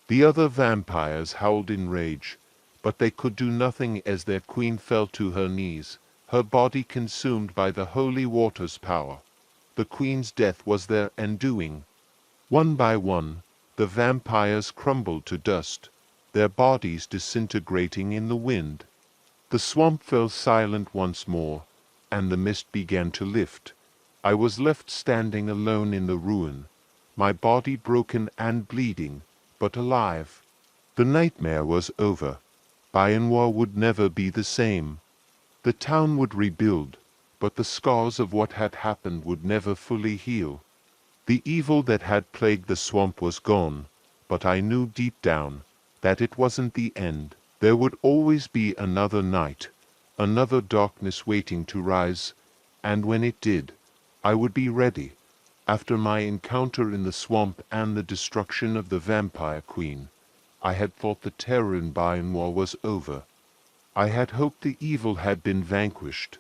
The other vampires howled in rage, but they could do nothing as their queen fell to her knees, her body consumed by the holy water's power. The queen's death was their undoing. One by one, the vampires crumbled to dust, their bodies disintegrating in the wind. The swamp fell silent once more, and the mist began to lift. I was left standing alone in the ruin, my body broken and bleeding, but alive. The nightmare was over. Bain-Noir would never be the same. The town would rebuild, but the scars of what had happened would never fully heal. The evil that had plagued the swamp was gone, but I knew deep down that it wasn't the end. There would always be another night, another darkness waiting to rise, and when it did, I would be ready. After my encounter in the swamp and the destruction of the vampire queen, I had thought the terror in Bain-Noir was over. I had hoped the evil had been vanquished,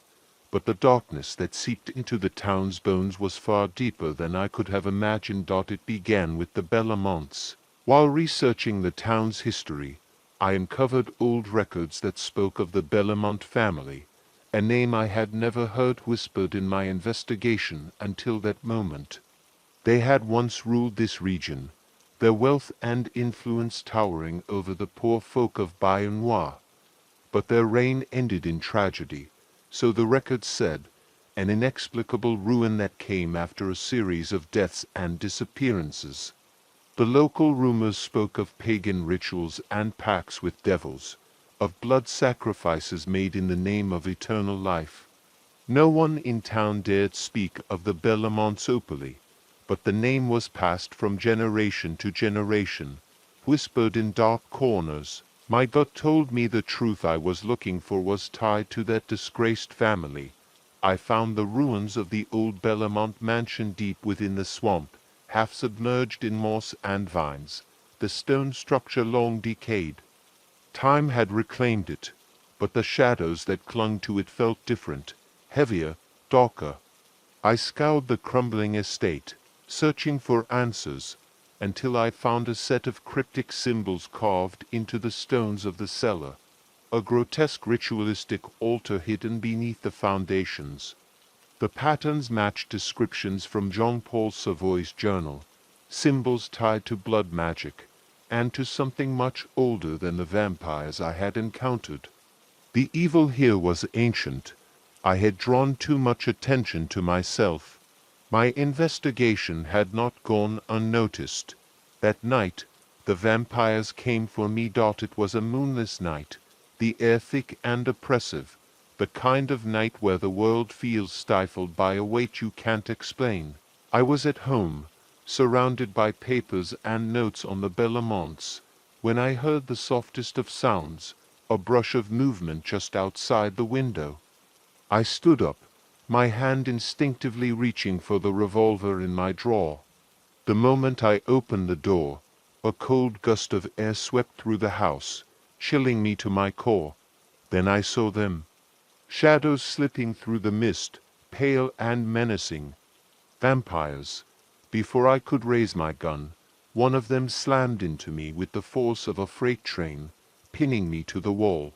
but the darkness that seeped into the town's bones was far deeper than I could have imagined. It began with the Bellamonts. While researching the town's history, I uncovered old records that spoke of the Bellamont family, a name I had never heard whispered in my investigation until that moment. They had once ruled this region, their wealth and influence towering over the poor folk of Bain-Noir. But their reign ended in tragedy, so the records said, an inexplicable ruin that came after a series of deaths and disappearances. The local rumors spoke of pagan rituals and pacts with devils, of blood sacrifices made in the name of eternal life. No one in town dared speak of the Bellamonts openly, but the name was passed from generation to generation, whispered in dark corners. My gut told me the truth I was looking for was tied to that disgraced family. I found the ruins of the old Bellamont mansion deep within the swamp, half submerged in moss and vines, the stone structure long decayed. Time had reclaimed it, but the shadows that clung to it felt different, heavier, darker. I scoured the crumbling estate, searching for answers, until I found a set of cryptic symbols carved into the stones of the cellar, a grotesque ritualistic altar hidden beneath the foundations. The patterns matched descriptions from Jean-Paul Savoy's journal, symbols tied to blood magic, and to something much older than the vampires I had encountered. The evil here was ancient. I had drawn too much attention to myself. My investigation had not gone unnoticed. That night, the vampires came for me. It was a moonless night, the air thick and oppressive, the kind of night where the world feels stifled by a weight you can't explain. I was at home, surrounded by papers and notes on the Bellamonts, when I heard the softest of sounds, a brush of movement just outside the window. I stood up, my hand instinctively reaching for the revolver in my drawer. The moment I opened the door, a cold gust of air swept through the house, chilling me to my core. Then I saw them. Shadows slipping through the mist, pale and menacing. Vampires. Before I could raise my gun, one of them slammed into me with the force of a freight train, pinning me to the wall.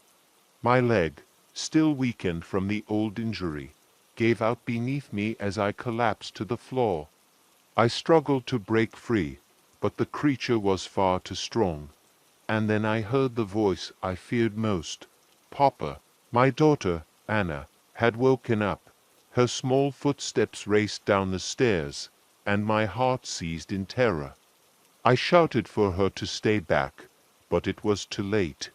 My leg, still weakened from the old injury, gave out beneath me as I collapsed to the floor. I struggled to break free, but the creature was far too strong. And then I heard the voice I feared most. Papa. My daughter, Anna, had woken up. Her small footsteps raced down the stairs, and my heart seized in terror. I shouted for her to stay back, but it was too late.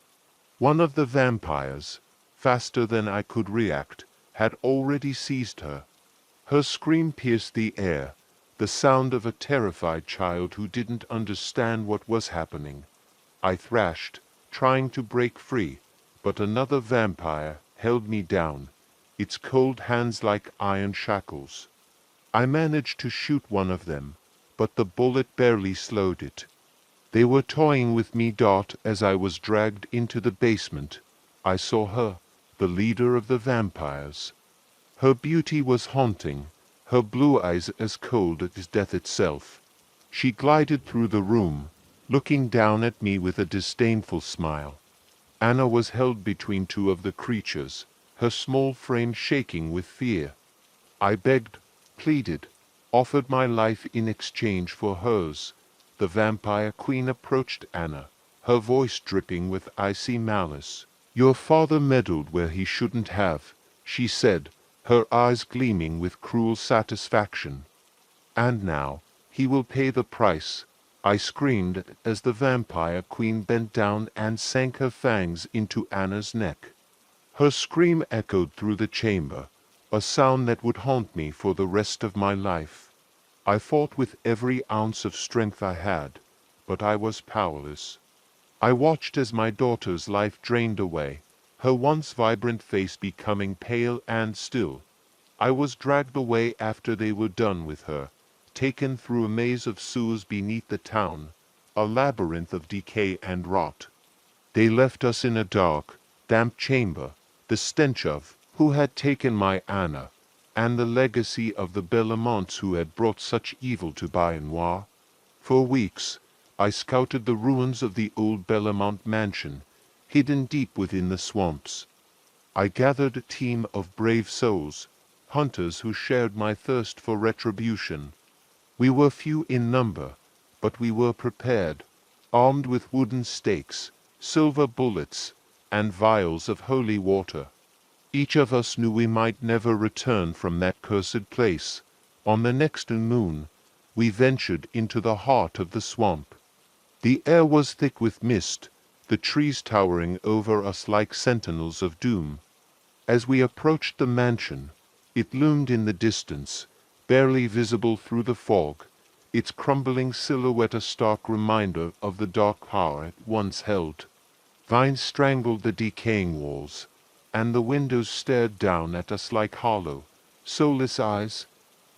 One of the vampires, faster than I could react, had already seized her. Her scream pierced the air, the sound of a terrified child who didn't understand what was happening. I thrashed, trying to break free, but another vampire held me down, its cold hands like iron shackles. I managed to shoot one of them, but the bullet barely slowed it. They were toying with me. As I was dragged into the basement, I saw her, the leader of the vampires. Her beauty was haunting, her blue eyes as cold as death itself. She glided through the room, looking down at me with a disdainful smile. Anna was held between two of the creatures, her small frame shaking with fear. I begged, pleaded, offered my life in exchange for hers. The vampire queen approached Anna, her voice dripping with icy malice. "Your father meddled where he shouldn't have," she said, her eyes gleaming with cruel satisfaction. "And now he will pay the price," I screamed as the vampire queen bent down and sank her fangs into Anna's neck. Her scream echoed through the chamber, a sound that would haunt me for the rest of my life. I fought with every ounce of strength I had, but I was powerless. I watched as my daughter's life drained away, her once vibrant face becoming pale and still. I was dragged away after they were done with her, taken through a maze of sewers beneath the town, a labyrinth of decay and rot. They left us in a dark, damp chamber, the stench of who had taken my Anna, and the legacy of the Bellamonts who had brought such evil to Bayonnois. For weeks I scouted the ruins of the old Bellamont mansion, hidden deep within the swamps. I gathered a team of brave souls, hunters who shared my thirst for retribution. We were few in number, but we were prepared, armed with wooden stakes, silver bullets, and vials of holy water. Each of us knew we might never return from that cursed place. On the next new moon, we ventured into the heart of the swamp. The air was thick with mist, the trees towering over us like sentinels of doom. As we approached the mansion, it loomed in the distance, barely visible through the fog, its crumbling silhouette a stark reminder of the dark power it once held. Vines strangled the decaying walls, and the windows stared down at us like hollow, soulless eyes.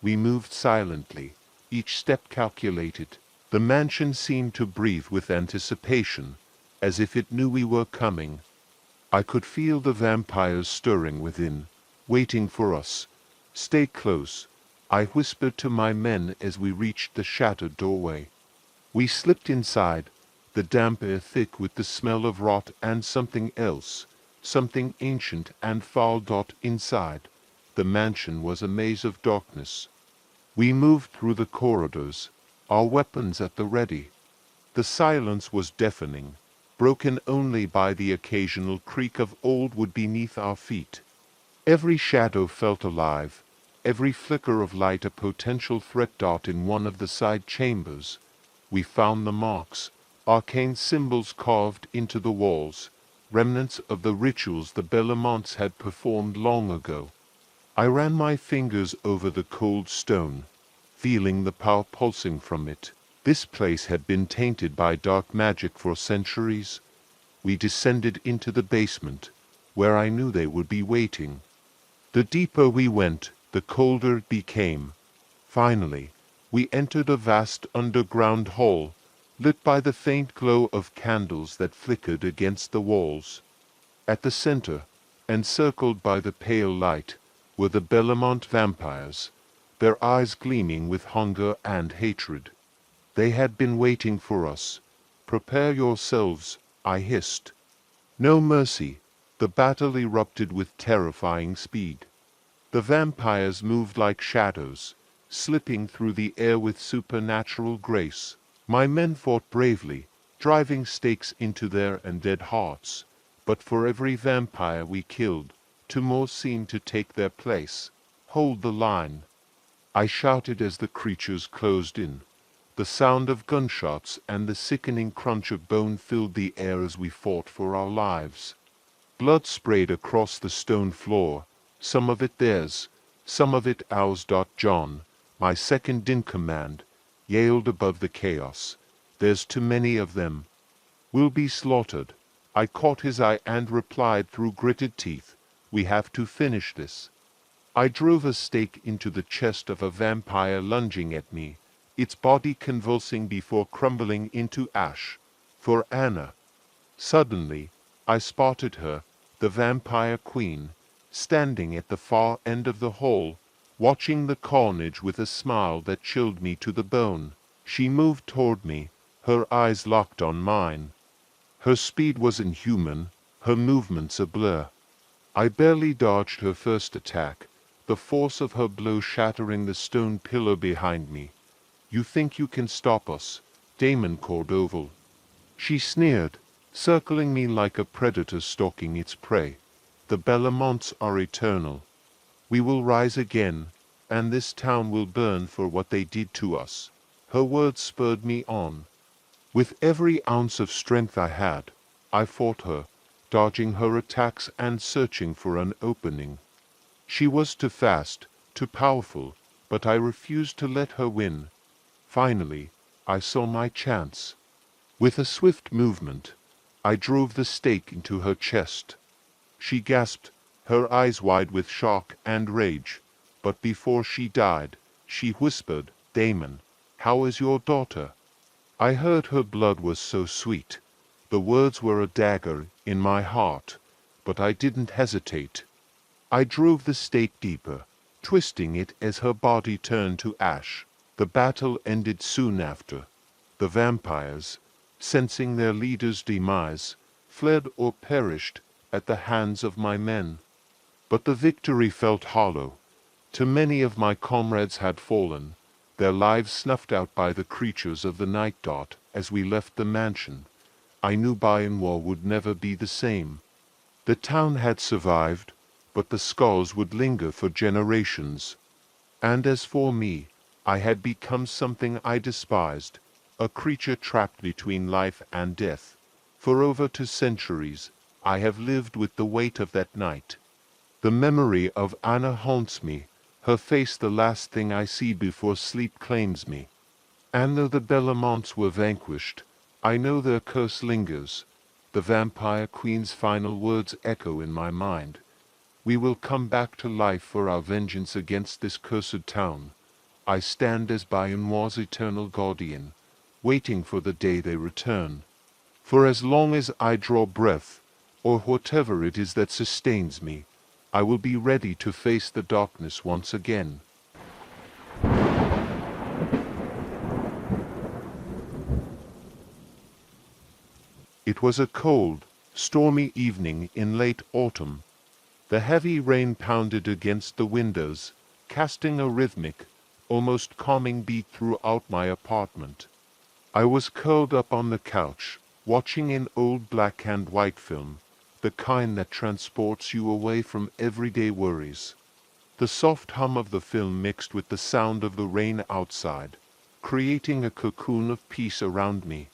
We moved silently, each step calculated. The mansion seemed to breathe with anticipation, as if it knew we were coming. I could feel the vampires stirring within, waiting for us. "Stay close," I whispered to my men as we reached the shattered doorway. We slipped inside, the damp air thick with the smell of rot and something else, something ancient and foul. Inside, the mansion was a maze of darkness. We moved through the corridors, our weapons at the ready. The silence was deafening, broken only by the occasional creak of old wood beneath our feet. Every shadow felt alive, every flicker of light a potential threat. In one of the side chambers, we found the marks, arcane symbols carved into the walls, remnants of the rituals the Belmonts had performed long ago. I ran my fingers over the cold stone, feeling the power pulsing from it. This place had been tainted by dark magic for centuries. We descended into the basement, where I knew they would be waiting. The deeper we went, the colder it became. Finally, we entered a vast underground hall, lit by the faint glow of candles that flickered against the walls. At the center, encircled by the pale light, were the Belmont vampires, their eyes gleaming with hunger and hatred. They had been waiting for us. "Prepare yourselves," I hissed. No mercy. The battle erupted with terrifying speed. The vampires moved like shadows, slipping through the air with supernatural grace. My men fought bravely, driving stakes into their undead hearts. But for every vampire we killed, two more seemed to take their place. "Hold the line," I shouted as the creatures closed in. The sound of gunshots and the sickening crunch of bone filled the air as we fought for our lives. Blood sprayed across the stone floor, some of it theirs, some of it ours. John, my second in command, yelled above the chaos. "There's too many of them. We'll be slaughtered." I caught his eye and replied through gritted teeth, "We have to finish this." I drove a stake into the chest of a vampire lunging at me, its body convulsing before crumbling into ash. For Anna. Suddenly, I spotted her, the vampire queen, standing at the far end of the hall, watching the carnage with a smile that chilled me to the bone. She moved toward me, her eyes locked on mine. Her speed was inhuman, her movements a blur. I barely dodged her first attack, the force of her blow shattering the stone pillar behind me. "You think you can stop us, Damon Cordoval?" She sneered, circling me like a predator stalking its prey. "The Belmonts are eternal. We will rise again, and this town will burn for what they did to us." Her words spurred me on. With every ounce of strength I had, I fought her, dodging her attacks and searching for an opening. She was too fast, too powerful, but I refused to let her win. Finally, I saw my chance. With a swift movement, I drove the stake into her chest. She gasped, her eyes wide with shock and rage. But before she died, she whispered, "Damon, how is your daughter?" I heard her blood was so sweet. The words were a dagger in my heart, but I didn't hesitate. I drove the stake deeper, twisting it as her body turned to ash. The battle ended soon after. The vampires, sensing their leader's demise, fled or perished at the hands of my men. But the victory felt hollow. Too many of my comrades had fallen, their lives snuffed out by the creatures of the night. As we left the mansion, I knew Bayonwar would never be the same. The town had survived, but the scars would linger for generations. And as for me, I had become something I despised, a creature trapped between life and death. For over 2 centuries, I have lived with the weight of that night. The memory of Anna haunts me, her face the last thing I see before sleep claims me. And though the Belmonts were vanquished, I know their curse lingers. The vampire queen's final words echo in my mind. "We will come back to life for our vengeance against this cursed town. I stand as Bayonwar's eternal guardian, waiting for the day they return. For as long as I draw breath, or whatever it is that sustains me, I will be ready to face the darkness once again." It was a cold, stormy evening in late autumn. The heavy rain pounded against the windows, casting a rhythmic, almost calming beat throughout my apartment. I was curled up on the couch, watching an old black and white film, the kind that transports you away from everyday worries. The soft hum of the film mixed with the sound of the rain outside, creating a cocoon of peace around me.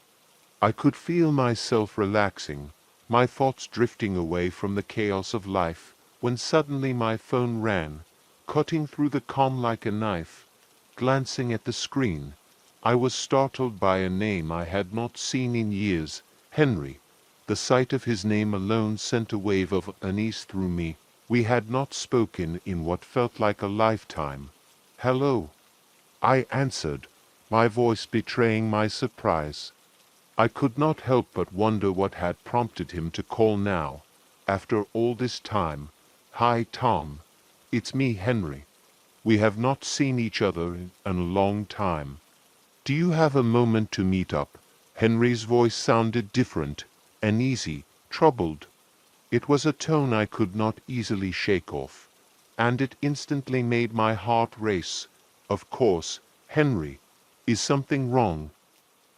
I could feel myself relaxing, my thoughts drifting away from the chaos of life, when suddenly my phone rang, cutting through the calm like a knife. Glancing at the screen, I was startled by a name I had not seen in years, Henry. The sight of his name alone sent a wave of unease through me. We had not spoken in what felt like a lifetime. "Hello," I answered, my voice betraying my surprise. I could not help but wonder what had prompted him to call now, after all this time. "Hi, Tom. It's me, Henry. We have not seen each other in a long time. Do you have a moment to meet up?" Henry's voice sounded different, uneasy, troubled. It was a tone I could not easily shake off, and it instantly made my heart race. "Of course, Henry. Is something wrong?"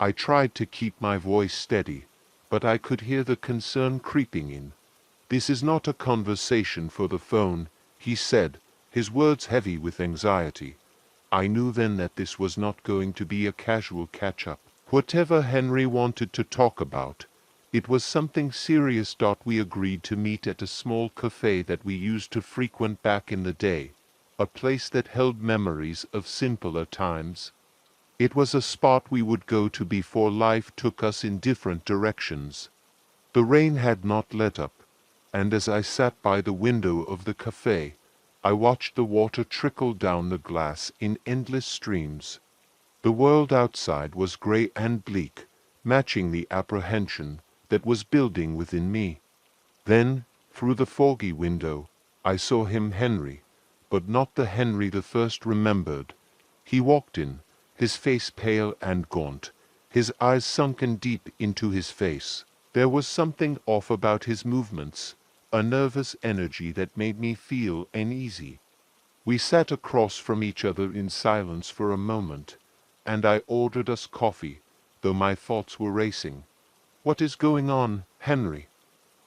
I tried to keep my voice steady, but I could hear the concern creeping in. "This is not a conversation for the phone," he said, his words heavy with anxiety. I knew then that this was not going to be a casual catch-up. Whatever Henry wanted to talk about, it was something serious. We agreed to meet at a small cafe that we used to frequent back in the day, a place that held memories of simpler times. It was a spot we would go to before life took us in different directions. The rain had not let up, and as I sat by the window of the cafe, I watched the water trickle down the glass in endless streams. The world outside was grey and bleak, matching the apprehension that was building within me. Then, through the foggy window, I saw him, Henry, but not the Henry the first remembered. He walked in, his face pale and gaunt, his eyes sunken deep into his face. There was something off about his movements, a nervous energy that made me feel uneasy. We sat across from each other in silence for a moment, and I ordered us coffee, though my thoughts were racing. "What is going on, Henry?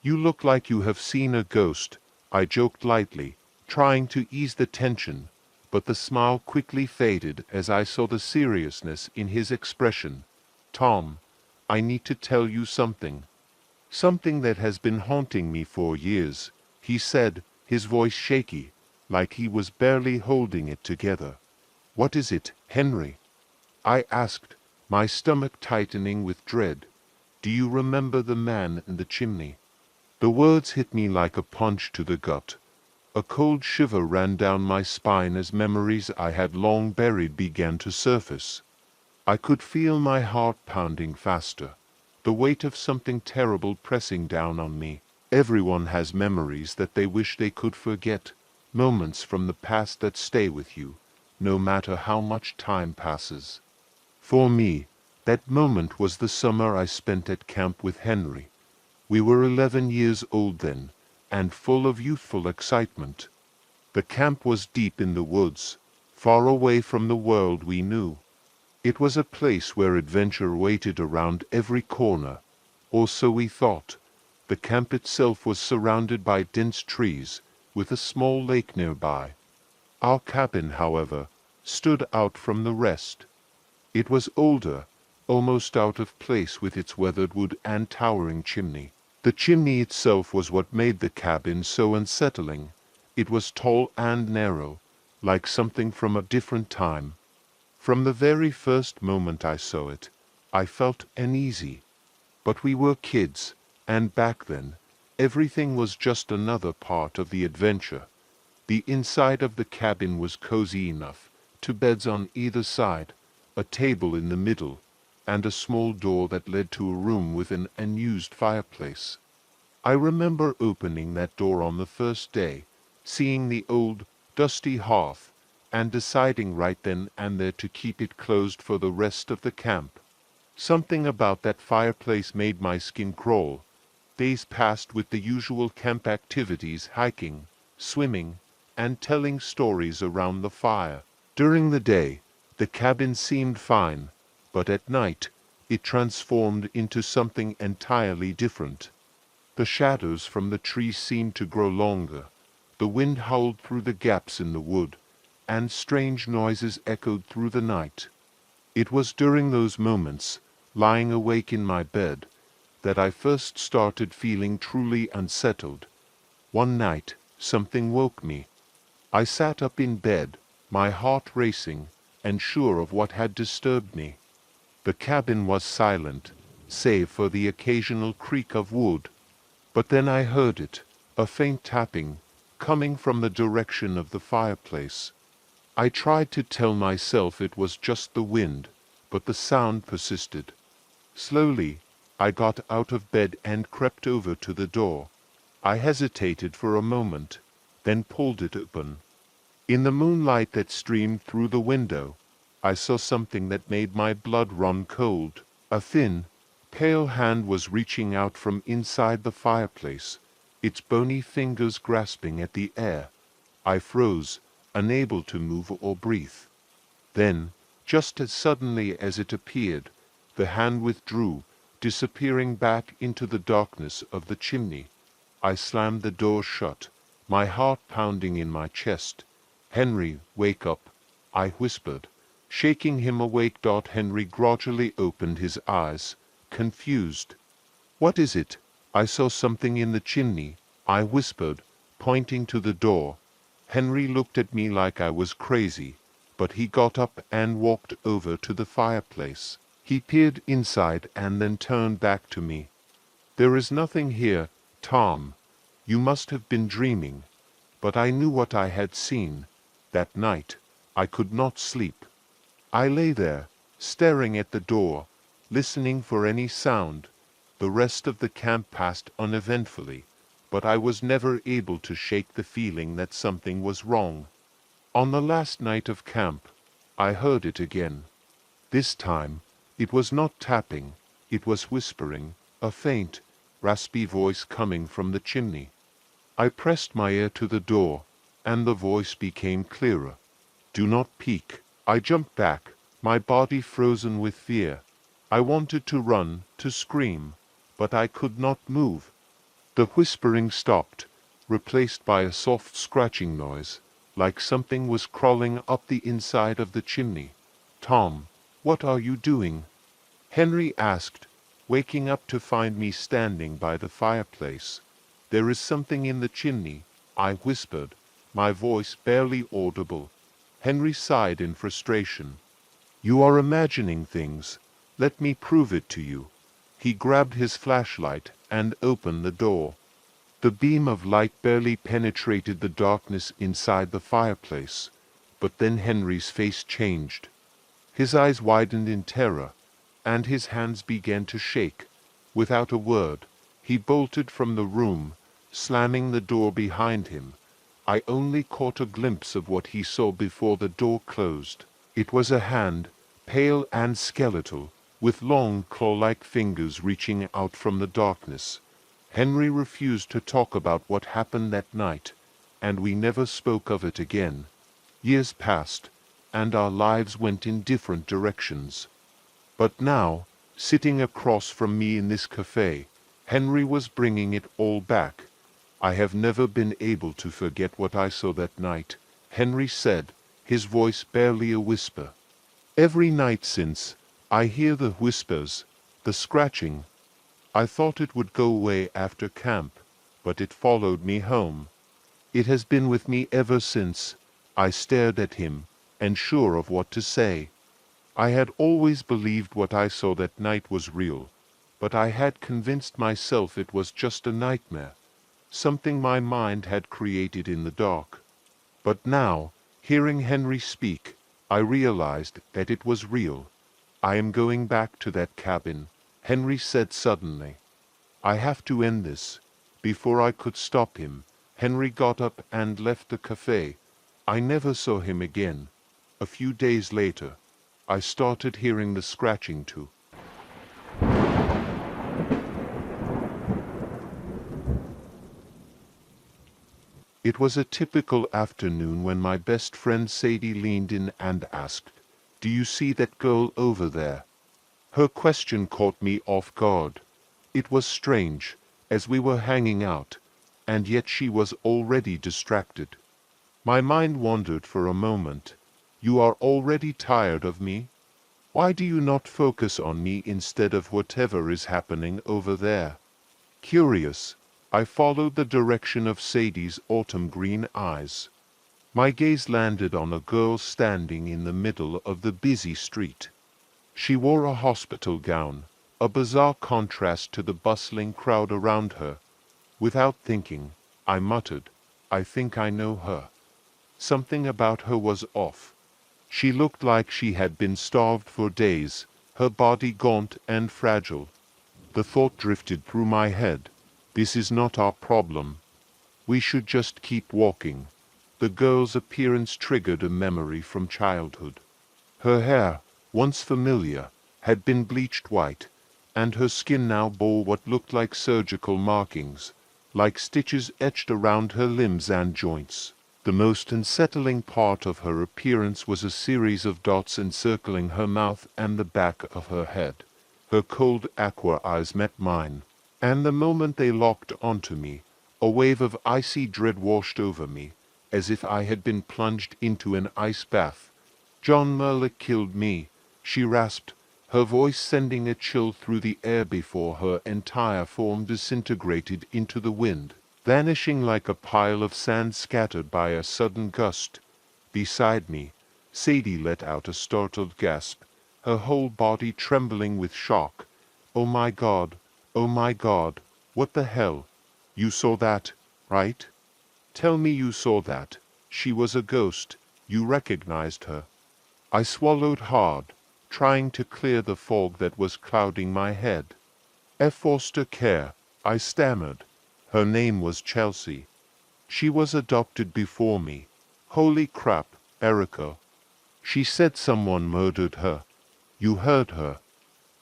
You look like you have seen a ghost," I joked lightly, trying to ease the tension, but the smile quickly faded as I saw the seriousness in his expression. "Tom, I need to tell you something. Something that has been haunting me for years," he said, his voice shaky, like he was barely holding it together. "What is it, Henry?" I asked, my stomach tightening with dread. "Do you remember the man in the chimney?" The words hit me like a punch to the gut. A cold shiver ran down my spine as memories I had long buried began to surface. I could feel my heart pounding faster, the weight of something terrible pressing down on me. Everyone has memories that they wish they could forget, moments from the past that stay with you, no matter how much time passes. For me, that moment was the summer I spent at camp with Henry. We were 11 years old then, and full of youthful excitement. The camp was deep in the woods, far away from the world we knew. It was a place where adventure waited around every corner, or so we thought. The camp itself was surrounded by dense trees, with a small lake nearby. Our cabin, however, stood out from the rest. It was older, almost out of place with its weathered wood and towering chimney. The chimney itself was what made the cabin so unsettling. It was tall and narrow, like something from a different time. From the very first moment I saw it, I felt uneasy. But we were kids, and back then, everything was just another part of the adventure. The inside of the cabin was cozy enough, two beds on either side, a table in the middle, and a small door that led to a room with an unused fireplace. I remember opening that door on the first day, seeing the old, dusty hearth, and deciding right then and there to keep it closed for the rest of the camp. Something about that fireplace made my skin crawl. Days passed with the usual camp activities, hiking, swimming, and telling stories around the fire. During the day, the cabin seemed fine, but at night, it transformed into something entirely different. The shadows from the trees seemed to grow longer. The wind howled through the gaps in the wood, and strange noises echoed through the night. It was during those moments, lying awake in my bed, that I first started feeling truly unsettled. One night, something woke me. I sat up in bed, my heart racing, and sure of what had disturbed me. The cabin was silent, save for the occasional creak of wood. But then I heard it, a faint tapping, coming from the direction of the fireplace. I tried to tell myself it was just the wind, but the sound persisted. Slowly, I got out of bed and crept over to the door. I hesitated for a moment, then pulled it open. In the moonlight that streamed through the window, I saw something that made my blood run cold. A thin, pale hand was reaching out from inside the fireplace, its bony fingers grasping at the air. I froze, unable to move or breathe. Then, just as suddenly as it appeared, the hand withdrew, disappearing back into the darkness of the chimney. I slammed the door shut, my heart pounding in my chest. "Henry, wake up," I whispered, shaking him awake. Henry gradually opened his eyes, confused. "What is it?" "I saw something in the chimney," I whispered, pointing to the door. Henry looked at me like I was crazy, but he got up and walked over to the fireplace. He peered inside and then turned back to me. "There is nothing here, Tom. You must have been dreaming." But I knew what I had seen. That night, I could not sleep. I lay there, staring at the door, listening for any sound. The rest of the camp passed uneventfully, but I was never able to shake the feeling that something was wrong. On the last night of camp, I heard it again. This time, it was not tapping, it was whispering, a faint, raspy voice coming from the chimney. I pressed my ear to the door, and the voice became clearer. "Do not peek." I jumped back, my body frozen with fear. I wanted to run, to scream, but I could not move. The whispering stopped, replaced by a soft scratching noise, like something was crawling up the inside of the chimney. "Tom, what are you doing?" Henry asked, waking up to find me standing by the fireplace. "There is something in the chimney," I whispered, my voice barely audible. Henry sighed in frustration. "You are imagining things. Let me prove it to you." He grabbed his flashlight and opened the door. The beam of light barely penetrated the darkness inside the fireplace, but then Henry's face changed. His eyes widened in terror, and his hands began to shake. Without a word, he bolted from the room, slamming the door behind him. I only caught a glimpse of what he saw before the door closed. It was a hand, pale and skeletal, with long claw-like fingers reaching out from the darkness. Henry refused to talk about what happened that night, and we never spoke of it again. Years passed, and our lives went in different directions. But now, sitting across from me in this cafe, Henry was bringing it all back. "I have never been able to forget what I saw that night," Henry said, his voice barely a whisper. "Every night since, I hear the whispers, the scratching. I thought it would go away after camp, but it followed me home. It has been with me ever since." I stared at him, unsure of what to say. I had always believed what I saw that night was real, but I had convinced myself it was just a nightmare, something my mind had created in the dark. But now, hearing Henry speak, I realized that it was real. "I am going back to that cabin," Henry said suddenly. "I have to end this." Before I could stop him, Henry got up and left the cafe. I never saw him again. A few days later, I started hearing the scratching too. It was a typical afternoon when my best friend Sadie leaned in and asked, "Do you see that girl over there?" Her question caught me off guard. It was strange, as we were hanging out, and yet she was already distracted. My mind wandered for a moment. "You are already tired of me? Why do you not focus on me instead of whatever is happening over there?" Curious, I followed the direction of Sadie's autumn green eyes. My gaze landed on a girl standing in the middle of the busy street. She wore a hospital gown, a bizarre contrast to the bustling crowd around her. Without thinking, I muttered, "I think I know her." Something about her was off. She looked like she had been starved for days, her body gaunt and fragile. The thought drifted through my head, "This is not our problem. We should just keep walking." The girl's appearance triggered a memory from childhood. Her hair, once familiar, had been bleached white, and her skin now bore what looked like surgical markings, like stitches etched around her limbs and joints. The most unsettling part of her appearance was a series of dots encircling her mouth and the back of her head. Her cold aqua eyes met mine, and the moment they locked onto me, a wave of icy dread washed over me, as if I had been plunged into an ice bath. "John Merle killed me," she rasped, her voice sending a chill through the air before her entire form disintegrated into the wind, vanishing like a pile of sand scattered by a sudden gust. Beside me, Sadie let out a startled gasp, her whole body trembling with shock. "Oh my God, oh my God, what the hell? You saw that, right? Tell me you saw that. She was a ghost. You recognized her." I swallowed hard, trying to clear the fog that was clouding my head. "Foster care," I stammered. "Her name was Chelsea. She was adopted before me. Holy crap, Erica. She said someone murdered her. You heard her.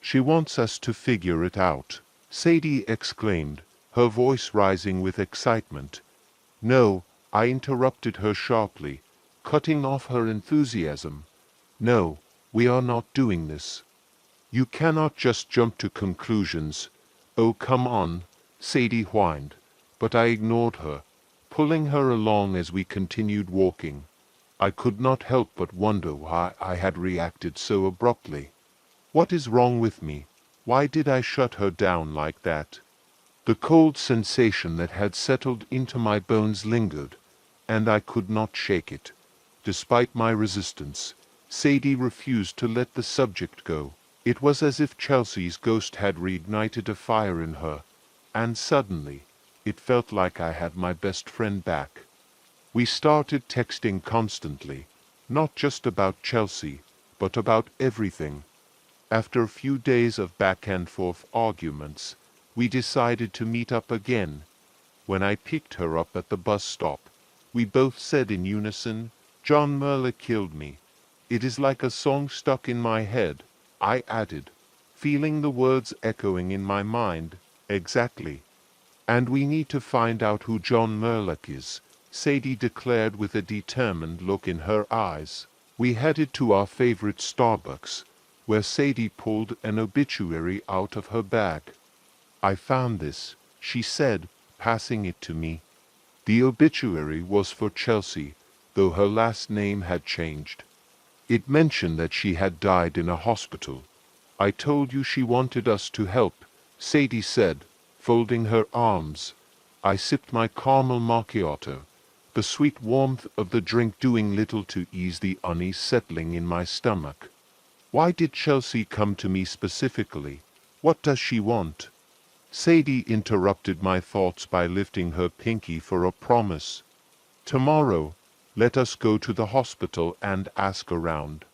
She wants us to figure it out," Sadie exclaimed, her voice rising with excitement. "No," I interrupted her sharply, cutting off her enthusiasm. "No, we are not doing this. You cannot just jump to conclusions." "Oh, come on," Sadie whined, but I ignored her, pulling her along as we continued walking. I could not help but wonder why I had reacted so abruptly. What is wrong with me? Why did I shut her down like that? The cold sensation that had settled into my bones lingered, and I could not shake it. Despite my resistance, Sadie refused to let the subject go. It was as if Chelsea's ghost had reignited a fire in her, and suddenly, it felt like I had my best friend back. We started texting constantly, not just about Chelsea, but about everything. After a few days of back-and-forth arguments, we decided to meet up again. When I picked her up at the bus stop, we both said in unison, "John Merle killed me." It is like a song stuck in my head, I added, feeling the words echoing in my mind. "Exactly. And we need to find out who John Merle is," Sadie declared with a determined look in her eyes. We headed to our favorite Starbucks, where Sadie pulled an obituary out of her bag. "I found this," she said, passing it to me. The obituary was for Chelsea, though her last name had changed. It mentioned that she had died in a hospital. "I told you she wanted us to help," Sadie said, folding her arms. I sipped my caramel macchiato, the sweet warmth of the drink doing little to ease the unease settling in my stomach. Why did Chelsea come to me specifically? What does she want? Sadie interrupted my thoughts by lifting her pinky for a promise. "Tomorrow, let us go to the hospital and ask around.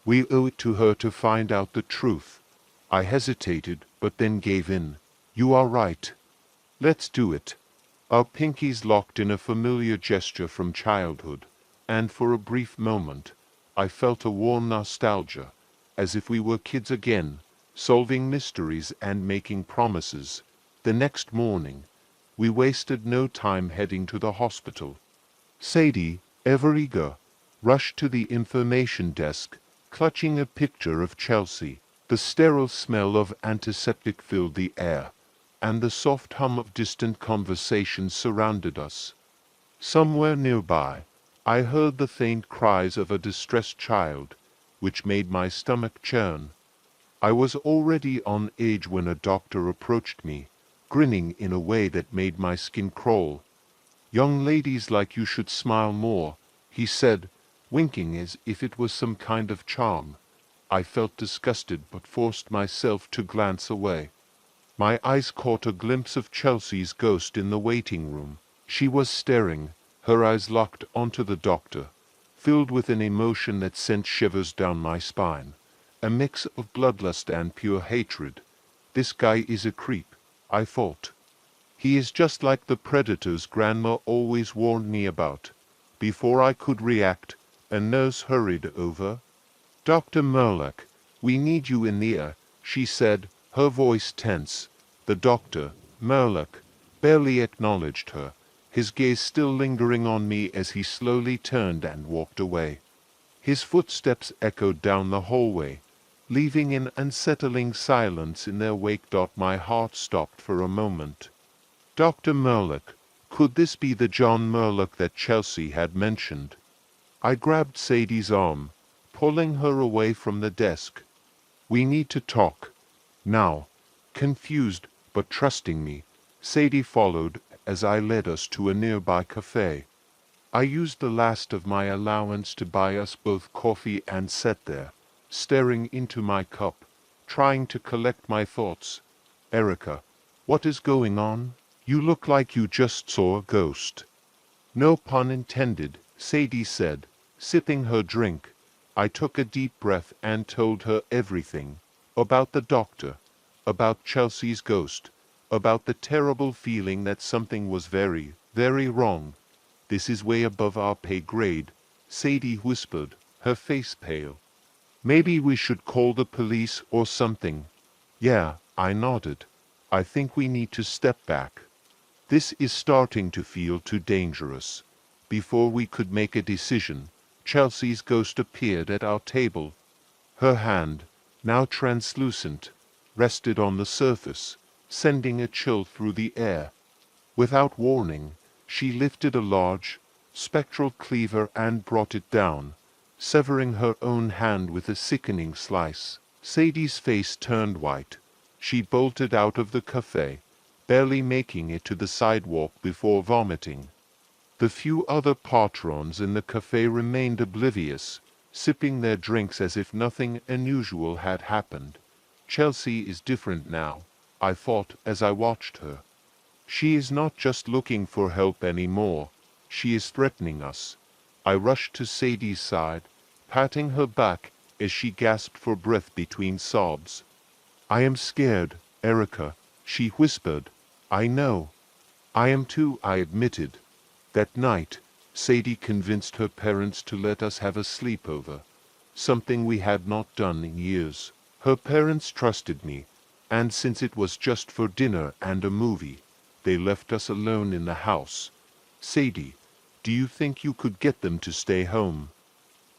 We owe it to her to find out the truth." I hesitated, but then gave in. "You are right. Let's do it." Our pinkies locked in a familiar gesture from childhood, and for a brief moment, I felt a warm nostalgia, as if we were kids again, solving mysteries and making promises. The next morning, we wasted no time heading to the hospital. Sadie, ever eager, rushed to the information desk, clutching a picture of Chelsea. The sterile smell of antiseptic filled the air, and the soft hum of distant conversation surrounded us. Somewhere nearby, I heard the faint cries of a distressed child, which made my stomach churn. I was already on edge when a doctor approached me, grinning in a way that made my skin crawl. "Young ladies like you should smile more," he said, winking as if it was some kind of charm. I felt disgusted but forced myself to glance away. My eyes caught a glimpse of Chelsea's ghost in the waiting room. She was staring, her eyes locked onto the doctor, filled with an emotion that sent shivers down my spine. A mix of bloodlust and pure hatred. "This guy is a creep," I thought. "He is just like the predators Grandma always warned me about." Before I could react, a nurse hurried over. "Dr. Murlock, we need you in there," she said, her voice tense. The doctor, Murlock, barely acknowledged her, his gaze still lingering on me as he slowly turned and walked away. His footsteps echoed down the hallway, leaving an unsettling silence in their wake. My heart stopped for a moment. Dr. Murlock, could this be the John Murlock that Chelsea had mentioned? I grabbed Sadie's arm, pulling her away from the desk. "We need to talk. Now." Confused but trusting me, Sadie followed as I led us to a nearby cafe. I used the last of my allowance to buy us both coffee and sat there, staring into my cup, trying to collect my thoughts. "Erica, what is going on? You look like you just saw a ghost." "No pun intended," Sadie said, sipping her drink. I took a deep breath and told her everything. About the doctor, about Chelsea's ghost, about the terrible feeling that something was very, very wrong. "This is way above our pay grade," Sadie whispered, her face pale. "Maybe we should call the police or something." "Yeah," I nodded. "I think we need to step back. This is starting to feel too dangerous." Before we could make a decision, Chelsea's ghost appeared at our table. Her hand, now translucent, rested on the surface, sending a chill through the air. Without warning, she lifted a large, spectral cleaver and brought it down, severing her own hand with a sickening slice. Sadie's face turned white. She bolted out of the cafe, barely making it to the sidewalk before vomiting. The few other patrons in the cafe remained oblivious, sipping their drinks as if nothing unusual had happened. Chelsea is different now, I thought as I watched her. She is not just looking for help anymore. She is threatening us. I rushed to Sadie's side, patting her back as she gasped for breath between sobs. "I am scared, Erica," she whispered. "I know." "I am too," I admitted. That night, Sadie convinced her parents to let us have a sleepover, something we had not done in years. Her parents trusted me, and since it was just for dinner and a movie, they left us alone in the house. "Sadie, do you think you could get them to stay home?"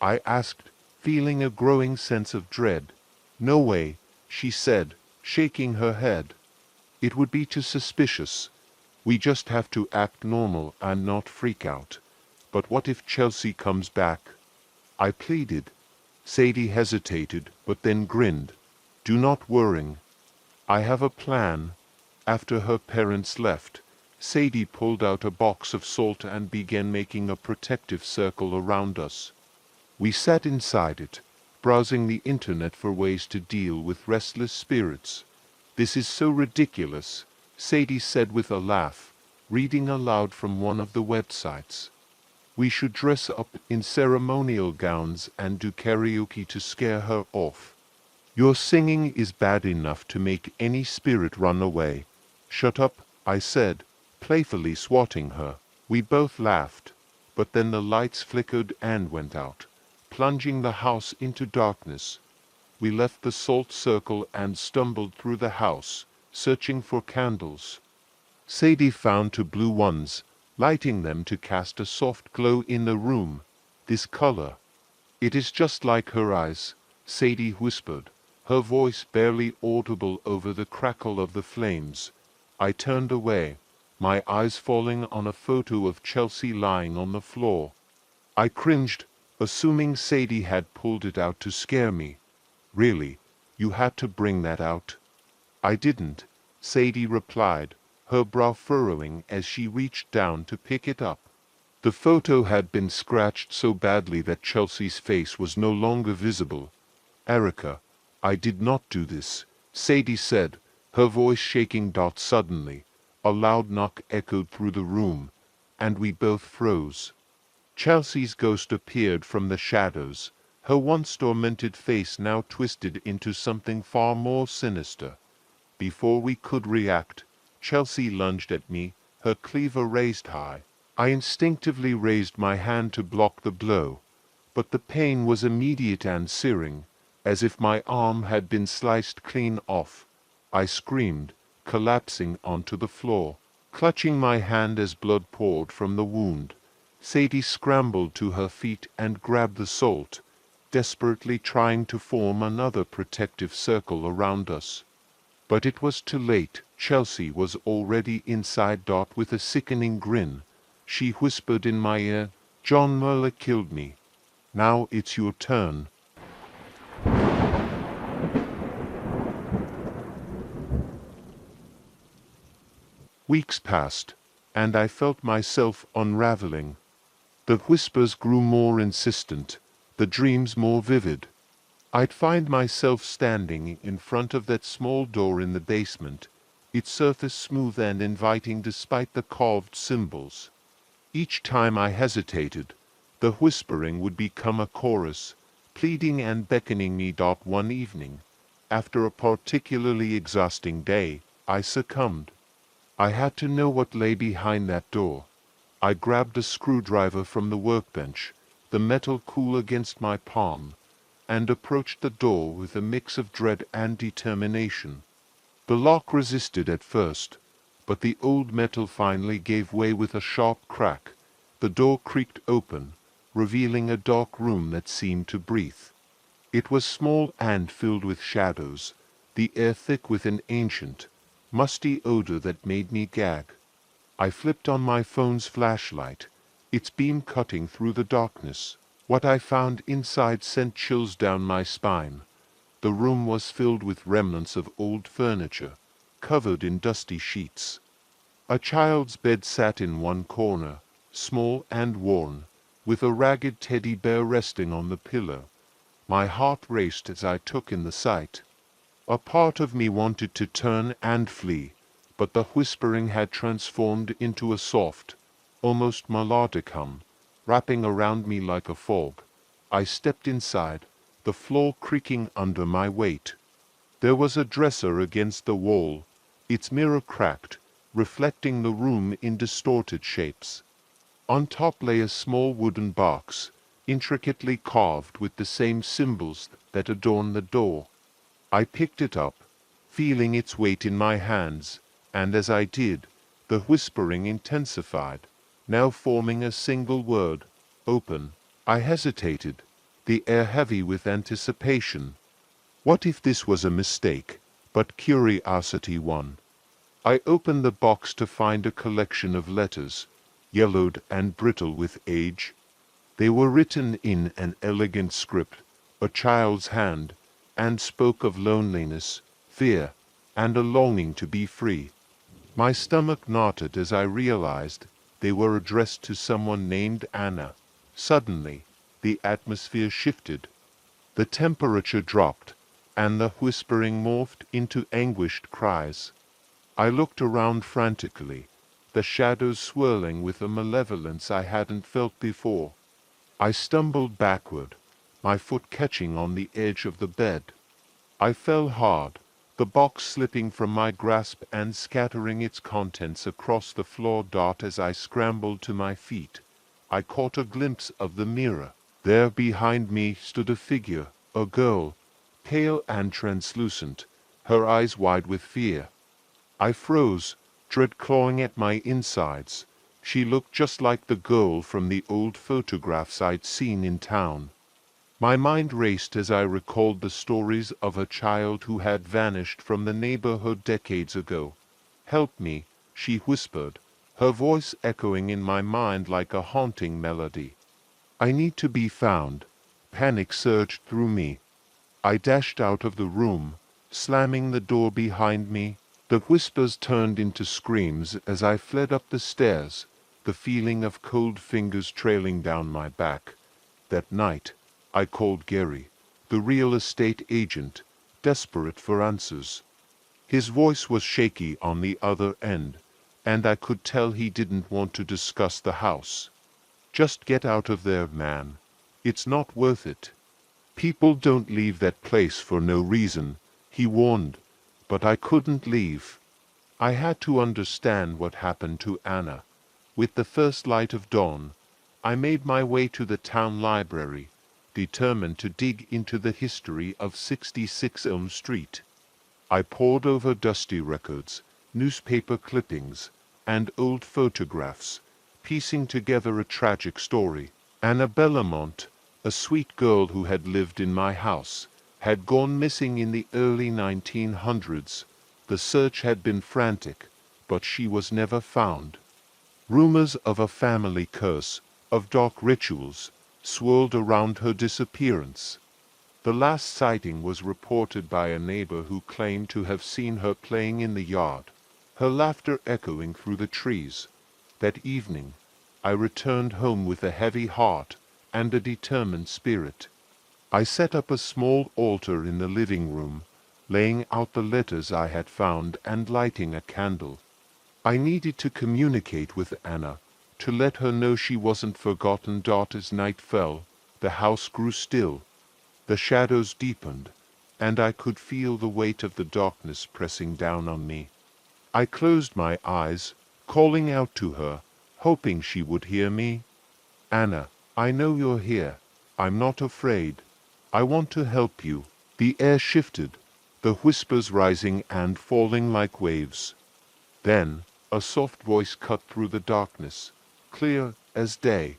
I asked, feeling a growing sense of dread. "No way," she said, shaking her head. "It would be too suspicious. We just have to act normal and not freak out. But what if Chelsea comes back?" I pleaded. Sadie hesitated, but then grinned. "Do not worry. I have a plan." After her parents left, Sadie pulled out a box of salt and began making a protective circle around us. We sat inside it, browsing the internet for ways to deal with restless spirits. "This is so ridiculous," Sadie said with a laugh, reading aloud from one of the websites. "We should dress up in ceremonial gowns and do karaoke to scare her off. Your singing is bad enough to make any spirit run away." "Shut up," I said, playfully swatting her. We both laughed, but then the lights flickered and went out, plunging the house into darkness. We left the salt circle and stumbled through the house, searching for candles. Sadie found two blue ones, lighting them to cast a soft glow in the room. This color. It is just like her eyes, Sadie whispered, her voice barely audible over the crackle of the flames. I turned away, my eyes falling on a photo of Chelsea lying on the floor. I cringed, assuming Sadie had pulled it out to scare me. Really, you had to bring that out? I didn't, Sadie replied, her brow furrowing as she reached down to pick it up. The photo had been scratched so badly that Chelsea's face was no longer visible. Erica, I did not do this, Sadie said, her voice shaking. Suddenly, a loud knock echoed through the room, and we both froze. Chelsea's ghost appeared from the shadows, her once tormented face now twisted into something far more sinister. Before we could react, Chelsea lunged at me, her cleaver raised high. I instinctively raised my hand to block the blow, but the pain was immediate and searing, as if my arm had been sliced clean off. I screamed, collapsing onto the floor, clutching my hand as blood poured from the wound. Sadie scrambled to her feet and grabbed the salt, desperately trying to form another protective circle around us. But it was too late. Chelsea was already inside. With a sickening grin, she whispered in my ear, "John Muller killed me. Now it's your turn." Weeks passed, and I felt myself unraveling. The whispers grew more insistent, the dreams more vivid. I'd find myself standing in front of that small door in the basement, its surface smooth and inviting despite the carved symbols. Each time I hesitated, the whispering would become a chorus, pleading and beckoning me. One evening, after a particularly exhausting day, I succumbed. I had to know what lay behind that door. I grabbed a screwdriver from the workbench, the metal cool against my palm, and approached the door with a mix of dread and determination. The lock resisted at first, but the old metal finally gave way with a sharp crack. The door creaked open, revealing a dark room that seemed to breathe. It was small and filled with shadows, the air thick with an ancient, musty odor that made me gag. I flipped on my phone's flashlight, its beam cutting through the darkness. What I found inside sent chills down my spine. The room was filled with remnants of old furniture, covered in dusty sheets. A child's bed sat in one corner, small and worn, with a ragged teddy bear resting on the pillow. My heart raced as I took in the sight. A part of me wanted to turn and flee, but the whispering had transformed into a soft, almost melodic hum, wrapping around me like a fog. I stepped inside, the floor creaking under my weight. There was a dresser against the wall, its mirror cracked, reflecting the room in distorted shapes. On top lay a small wooden box, intricately carved with the same symbols that adorn the door. I picked it up, feeling its weight in my hands, and as I did, the whispering intensified, now forming a single word, "Open." I hesitated, the air heavy with anticipation. What if this was a mistake? But curiosity won. I opened the box to find a collection of letters, yellowed and brittle with age. They were written in an elegant script, a child's hand, and spoke of loneliness, fear, and a longing to be free. My stomach knotted as I realized they were addressed to someone named Anna. Suddenly, the atmosphere shifted. The temperature dropped, and the whispering morphed into anguished cries. I looked around frantically, the shadows swirling with a malevolence I hadn't felt before. I stumbled backward, my foot catching on the edge of the bed. I fell hard, the box slipping from my grasp and scattering its contents across the floor. As I scrambled to my feet, I caught a glimpse of the mirror. There behind me stood a figure, a girl, pale and translucent, her eyes wide with fear. I froze, dread clawing at my insides. She looked just like the girl from the old photographs I'd seen in town. My mind raced as I recalled the stories of a child who had vanished from the neighborhood decades ago. "Help me," she whispered, her voice echoing in my mind like a haunting melody. "I need to be found." Panic surged through me. I dashed out of the room, slamming the door behind me. The whispers turned into screams as I fled up the stairs, the feeling of cold fingers trailing down my back. That night, I called Gary, the real estate agent, desperate for answers. His voice was shaky on the other end, and I could tell he didn't want to discuss the house. "Just get out of there, man. It's not worth it. People don't leave that place for no reason," he warned, but I couldn't leave. I had to understand what happened to Anna. With the first light of dawn, I made my way to the town library, determined to dig into the history of 66 Elm Street. I pored over dusty records, newspaper clippings, and old photographs, piecing together a tragic story. Anna Bellamont, a sweet girl who had lived in my house, had gone missing in the early 1900s. The search had been frantic, but she was never found. Rumors of a family curse, of dark rituals, swirled around her disappearance. The last sighting was reported by a neighbor who claimed to have seen her playing in the yard, her laughter echoing through the trees. That evening, I returned home with a heavy heart and a determined spirit. I set up a small altar in the living room, laying out the letters I had found and lighting a candle. I needed to communicate with Anna, to let her know she wasn't forgotten. As night fell, the house grew still, the shadows deepened, and I could feel the weight of the darkness pressing down on me. I closed my eyes, calling out to her, hoping she would hear me. "Anna, I know you're here. I'm not afraid. I want to help you." The air shifted, the whispers rising and falling like waves. Then a soft voice cut through the darkness, clear as day.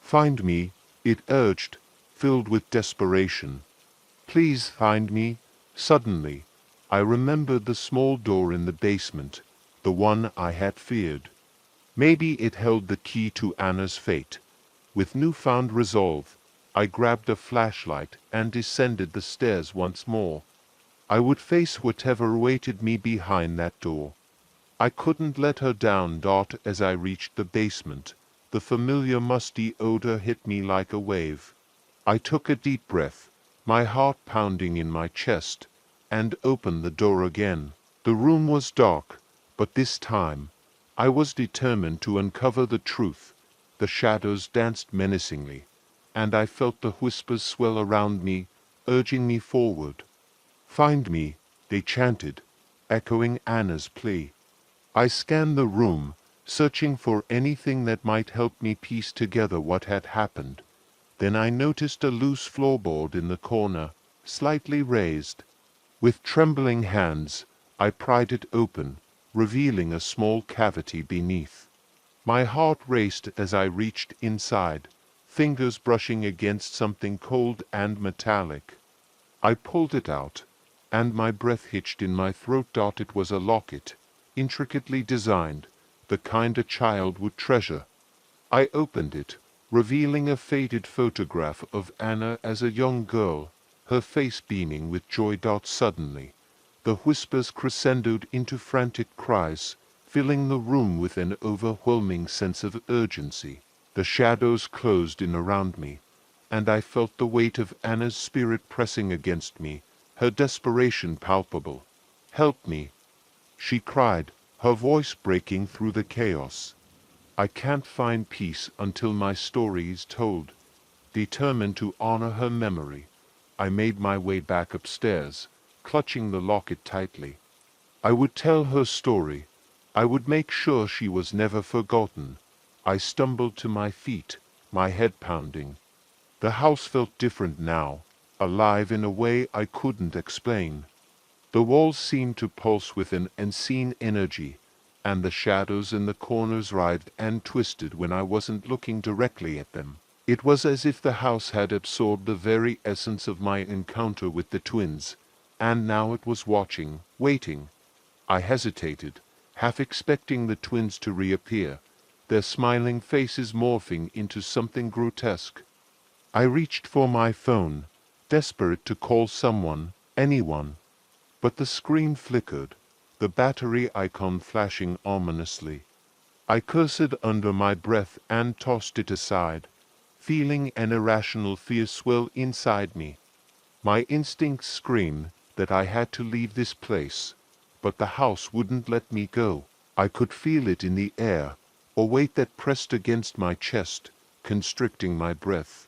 "Find me," it urged, filled with desperation. "Please find me." Suddenly, I remembered the small door in the basement, the one I had feared. Maybe it held the key to Anna's fate. With newfound resolve, I grabbed a flashlight and descended the stairs once more. I would face whatever awaited me behind that door. I couldn't let her down. As I reached the basement, the familiar musty odor hit me like a wave. I took a deep breath, my heart pounding in my chest, and opened the door again. The room was dark, but this time I was determined to uncover the truth. The shadows danced menacingly, and I felt the whispers swell around me, urging me forward. "Find me," they chanted, echoing Anna's plea. I scanned the room, searching for anything that might help me piece together what had happened. Then I noticed a loose floorboard in the corner, slightly raised. With trembling hands, I pried it open, revealing a small cavity beneath. My heart raced as I reached inside, fingers brushing against something cold and metallic. I pulled it out, and my breath hitched in my throat. It was a locket, intricately designed, the kind a child would treasure. I opened it, revealing a faded photograph of Anna as a young girl, her face beaming with joy. Suddenly, the whispers crescendoed into frantic cries, filling the room with an overwhelming sense of urgency. The shadows closed in around me, and I felt the weight of Anna's spirit pressing against me, her desperation palpable. "Help me," she cried, her voice breaking through the chaos. "I can't find peace until my story is told." Determined to honor her memory, I made my way back upstairs, clutching the locket tightly. I would tell her story. I would make sure she was never forgotten. I stumbled to my feet, my head pounding. The house felt different now, alive in a way I couldn't explain. The walls seemed to pulse with an unseen energy, and the shadows in the corners writhed and twisted when I wasn't looking directly at them. It was as if the house had absorbed the very essence of my encounter with the twins, and now it was watching, waiting. I hesitated, half expecting the twins to reappear, their smiling faces morphing into something grotesque. I reached for my phone, desperate to call someone, anyone. But the screen flickered, the battery icon flashing ominously. I cursed under my breath and tossed it aside, feeling an irrational fear swell inside me. My instincts screamed that I had to leave this place, but the house wouldn't let me go. I could feel it in the air, a weight that pressed against my chest, constricting my breath.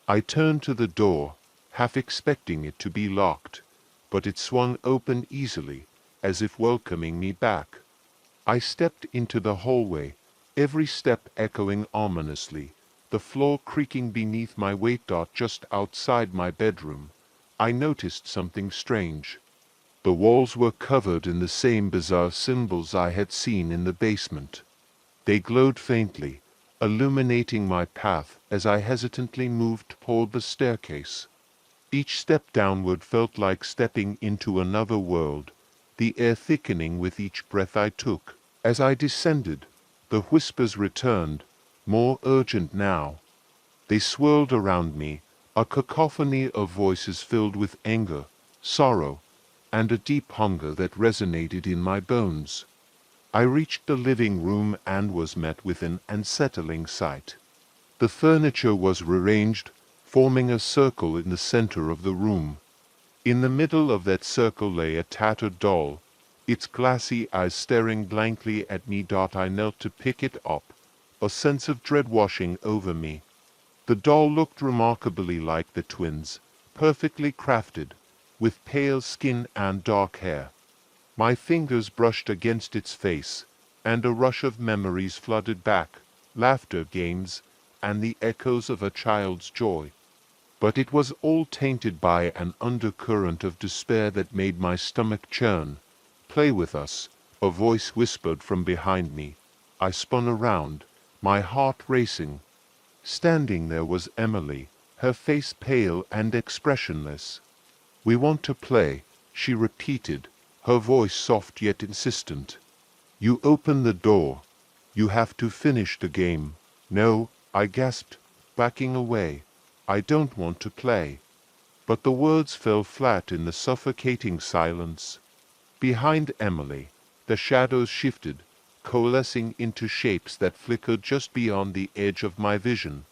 I turned to the door, half expecting it to be locked, but it swung open easily, as if welcoming me back. I stepped into the hallway, every step echoing ominously, the floor creaking beneath my weight. Just outside my bedroom, I noticed something strange. The walls were covered in the same bizarre symbols I had seen in the basement. They glowed faintly, illuminating my path as I hesitantly moved toward the staircase. Each step downward felt like stepping into another world, the air thickening with each breath I took. As I descended, the whispers returned, more urgent now. They swirled around me, a cacophony of voices filled with anger, sorrow, and a deep hunger that resonated in my bones. I reached the living room and was met with an unsettling sight. The furniture was rearranged, forming a circle in the center of the room. In the middle of that circle lay a tattered doll, its glassy eyes staring blankly at me. I knelt to pick it up, a sense of dread washing over me. The doll looked remarkably like the twins, perfectly crafted, with pale skin and dark hair. My fingers brushed against its face, and a rush of memories flooded back, laughter, games, and the echoes of a child's joy. But it was all tainted by an undercurrent of despair that made my stomach churn. "Play with us," a voice whispered from behind me. I spun around, my heart racing. Standing there was Emily, her face pale and expressionless. "We want to play," she repeated, her voice soft yet insistent. "You open the door. You have to finish the game." "No," I gasped, backing away. "I don't want to play." But the words fell flat in the suffocating silence. Behind Emily, the shadows shifted, coalescing into shapes that flickered just beyond the edge of my vision.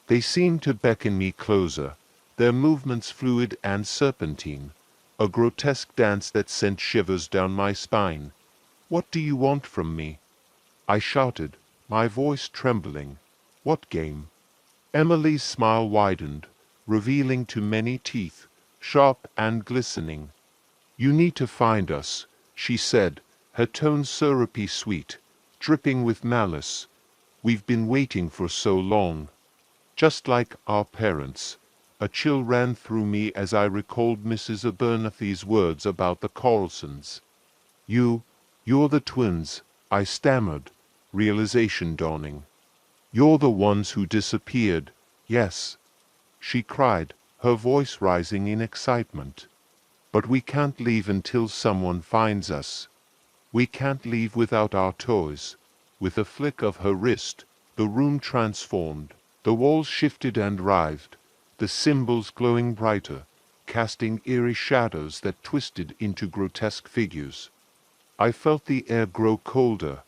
They seemed to beckon me closer, their movements fluid and serpentine, a grotesque dance that sent shivers down my spine. "What do you want from me?" I shouted, my voice trembling. "What game?" Emily's smile widened, revealing too many teeth, sharp and glistening. "You need to find us," she said, her tone syrupy sweet, dripping with malice. "We've been waiting for so long." Just like our parents, a chill ran through me as I recalled Mrs. Abernathy's words about the Carlsons. You're the twins," I stammered, realization dawning. "You're the ones who disappeared." "Yes," she cried, her voice rising in excitement. "But we can't leave until someone finds us. We can't leave without our toys." With a flick of her wrist, the room transformed. The walls shifted and writhed, the symbols glowing brighter, casting eerie shadows that twisted into grotesque figures. I felt the air grow colder,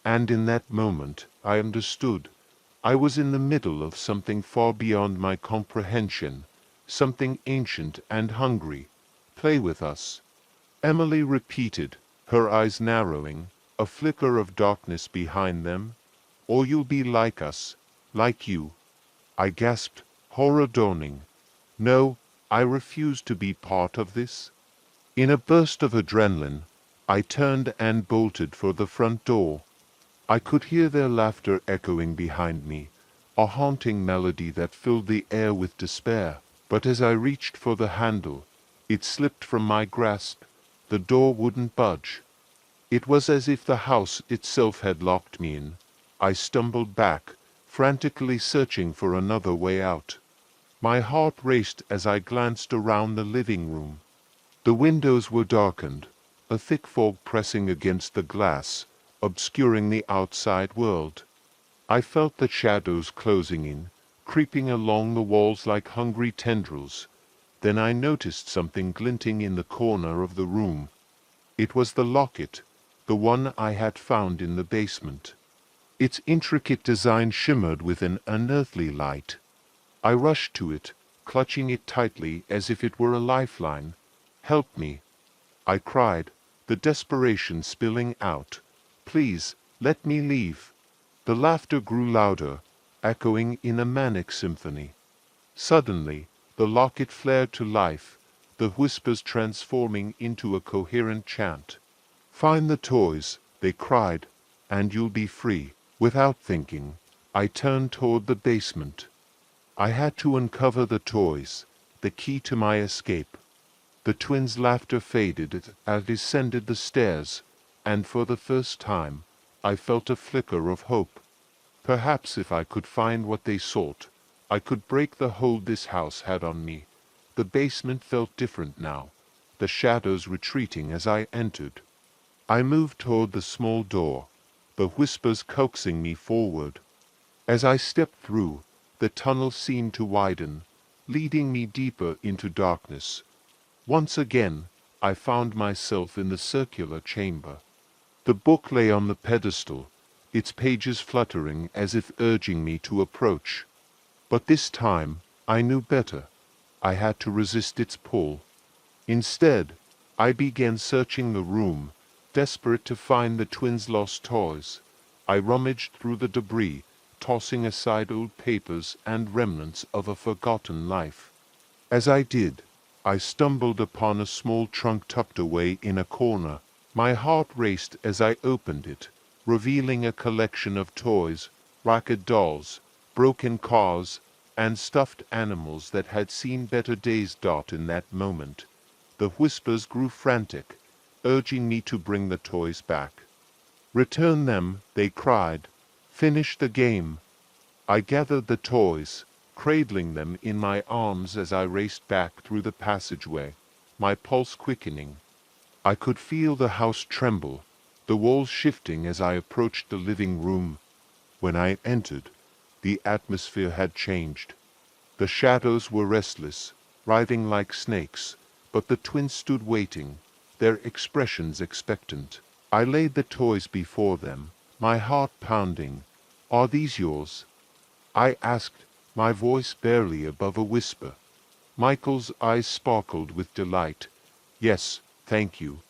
and in that moment I understood. I was in the middle of something far beyond my comprehension, something ancient and hungry. "Play with us," Emily repeated, her eyes narrowing, a flicker of darkness behind them. "Or you'll be like us, like you." I gasped, horror dawning. No, I refused to be part of this. In a burst of adrenaline, I turned and bolted for the front door. I could hear their laughter echoing behind me, a haunting melody that filled the air with despair. But as I reached for the handle, it slipped from my grasp. The door wouldn't budge. It was as if the house itself had locked me in. I stumbled back, frantically searching for another way out. My heart raced as I glanced around the living room. The windows were darkened, a thick fog pressing against the glass, obscuring the outside world. I felt the shadows closing in, creeping along the walls like hungry tendrils. Then I noticed something glinting in the corner of the room. It was the locket, the one I had found in the basement. Its intricate design shimmered with an unearthly light. I rushed to it, clutching it tightly as if it were a lifeline. "Help me!" I cried, the desperation spilling out. "Please, let me leave." The laughter grew louder, echoing in a manic symphony. Suddenly, the locket flared to life, the whispers transforming into a coherent chant. "Find the toys," they cried, "and you'll be free." Without thinking, I turned toward the basement. I had to uncover the toys, the key to my escape. The twins' laughter faded as I descended the stairs, and for the first time I felt a flicker of hope. Perhaps if I could find what they sought, I could break the hold this house had on me. The basement felt different now, the shadows retreating as I entered. I moved toward the small door, the whispers coaxing me forward. As I stepped through, the tunnel seemed to widen, leading me deeper into darkness. Once again, I found myself in the circular chamber. The book lay on the pedestal, its pages fluttering as if urging me to approach. But this time, I knew better. I had to resist its pull. Instead, I began searching the room, desperate to find the twins' lost toys. I rummaged through the debris, tossing aside old papers and remnants of a forgotten life. As I did, I stumbled upon a small trunk tucked away in a corner. My heart raced as I opened it, revealing a collection of toys, ragged dolls, broken cars, and stuffed animals that had seen better days. In that moment, the whispers grew frantic, urging me to bring the toys back. "Return them," they cried. "Finish the game." I gathered the toys, cradling them in my arms as I raced back through the passageway, my pulse quickening. I could feel the house tremble, the walls shifting as I approached the living room. When I entered, the atmosphere had changed. The shadows were restless, writhing like snakes, but the twins stood waiting, their expressions expectant. I laid the toys before them, my heart pounding. "Are these yours?" I asked, my voice barely above a whisper. Michael's eyes sparkled with delight. "Yes, thank you,"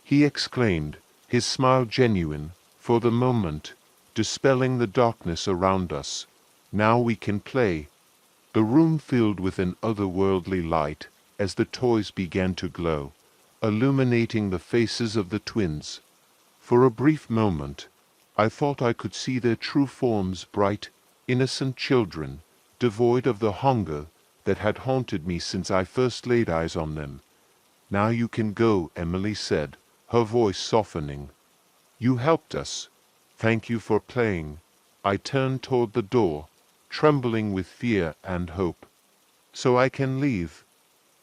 he exclaimed, his smile genuine, for the moment, dispelling the darkness around us. "Now we can play." The room filled with an otherworldly light as the toys began to glow, illuminating the faces of the twins. For a brief moment, I thought I could see their true forms, bright, innocent children, devoid of the hunger that had haunted me since I first laid eyes on them. "Now you can go," Emily said, her voice softening. "You helped us. Thank you for playing." I turned toward the door, trembling with fear and hope. "So I can leave?"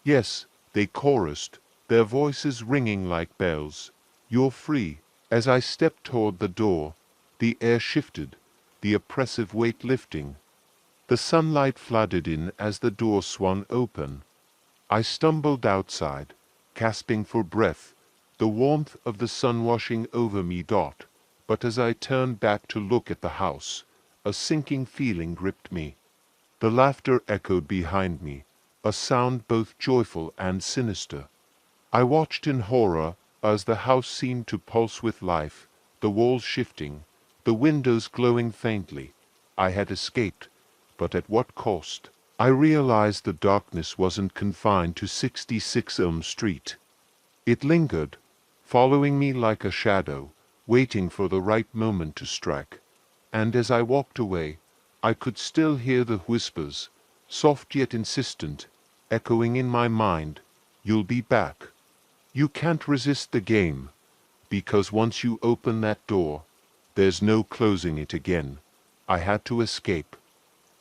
"Yes," they chorused, their voices ringing like bells. "You're free." As I stepped toward the door, the air shifted, the oppressive weight lifting. The sunlight flooded in as the door swung open. I stumbled outside, gasping for breath, the warmth of the sun washing over me. But as I turned back to look at the house, a sinking feeling gripped me. The laughter echoed behind me, a sound both joyful and sinister. I watched in horror as the house seemed to pulse with life, the walls shifting, the windows glowing faintly. I had escaped, but at what cost? I realized the darkness wasn't confined to 66 Elm Street. It lingered, following me like a shadow, waiting for the right moment to strike. And as I walked away, I could still hear the whispers, soft yet insistent, echoing in my mind. "You'll be back. You can't resist the game. because once you open that door, there's no closing it again. I had to escape.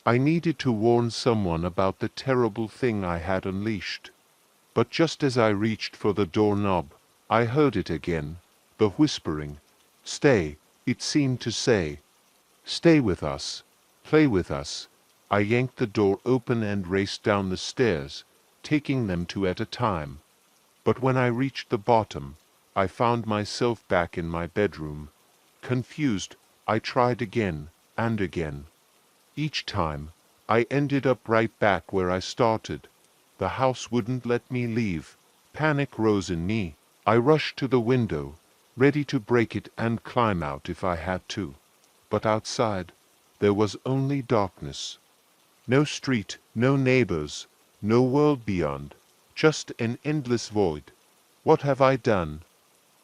I needed to warn someone about the terrible thing I had unleashed. But just as I reached for the doorknob, I heard it again, the whispering. Stay, it seemed to say. Stay with us. Play with us. I yanked the door open and raced down the stairs, taking them two at a time. But when I reached the bottom, I found myself back in my bedroom. Confused, I tried again and again. Each time, I ended up right back where I started. The house wouldn't let me leave. Panic rose in me. I rushed to the window, ready to break it and climb out if I had to. But outside, there was only darkness. No street, no neighbors, no world beyond, just an endless void. What have I done?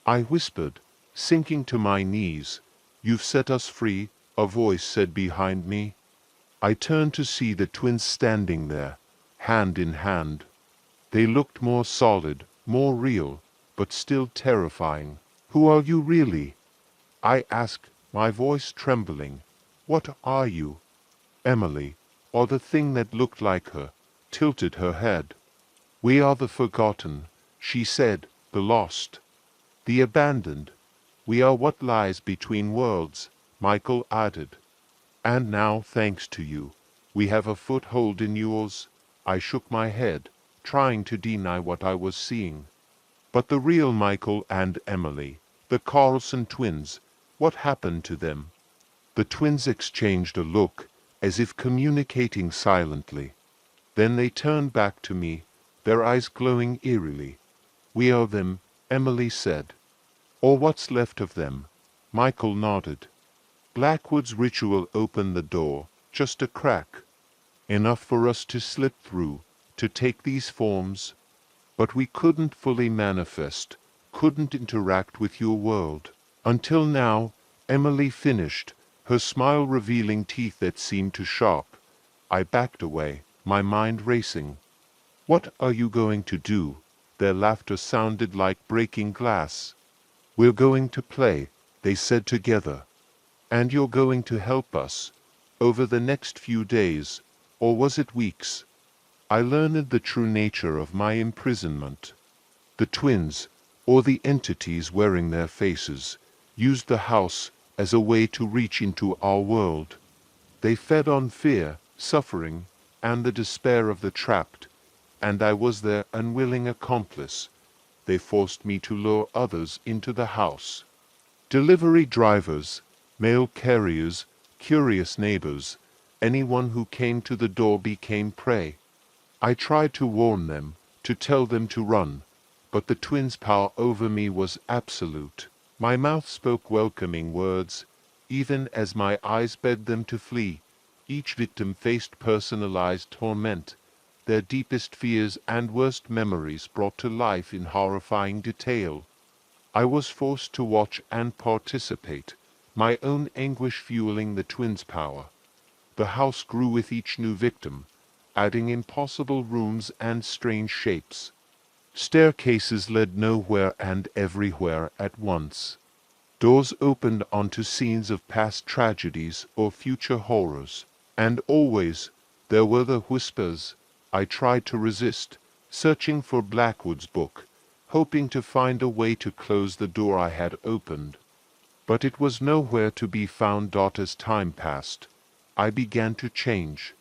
I whispered, sinking to my knees. You've set us free, a voice said behind me. I turned to see the twins standing there, hand in hand. They looked more solid, more real, but still terrifying. Who are you really? I asked, my voice trembling. What are you? Emily, or the thing that looked like her, tilted her head. We are the forgotten, she said, the lost, the abandoned. We are what lies between worlds, Michael added. And now, thanks to you, we have a foothold in yours. I shook my head, trying to deny what I was seeing. But the real Michael and Emily, the Carlson twins, what happened to them? The twins exchanged a look, as if communicating silently. Then they turned back to me, their eyes glowing eerily. We are them, Emily said. Or what's left of them? Michael nodded. Blackwood's ritual opened the door, just a crack. Enough for us to slip through, to take these forms. But we couldn't fully manifest, couldn't interact with your world. Until now, Emily finished, her smile revealing teeth that seemed too sharp. I backed away, my mind racing. What are you going to do? Their laughter sounded like breaking glass. We're going to play, they said together. And you're going to help us, over the next few days, or was it weeks? I learned the true nature of my imprisonment. The twins, or the entities wearing their faces, used the house as a way to reach into our world. They fed on fear, suffering, and the despair of the trapped, and I was their unwilling accomplice. They forced me to lure others into the house. Delivery drivers, mail carriers, curious neighbors, anyone who came to the door became prey. I tried to warn them, to tell them to run, but the twins' power over me was absolute. My mouth spoke welcoming words, even as my eyes bade them to flee. Each victim faced personalized torment, their deepest fears and worst memories brought to life in horrifying detail. I was forced to watch and participate, my own anguish fueling the twins' power. The house grew with each new victim, adding impossible rooms and strange shapes. Staircases led nowhere and everywhere at once. Doors opened onto scenes of past tragedies or future horrors. And always there were the whispers. I tried to resist, searching for Blackwood's book, hoping to find a way to close the door I had opened. But it was nowhere to be found. As time passed, I began to change.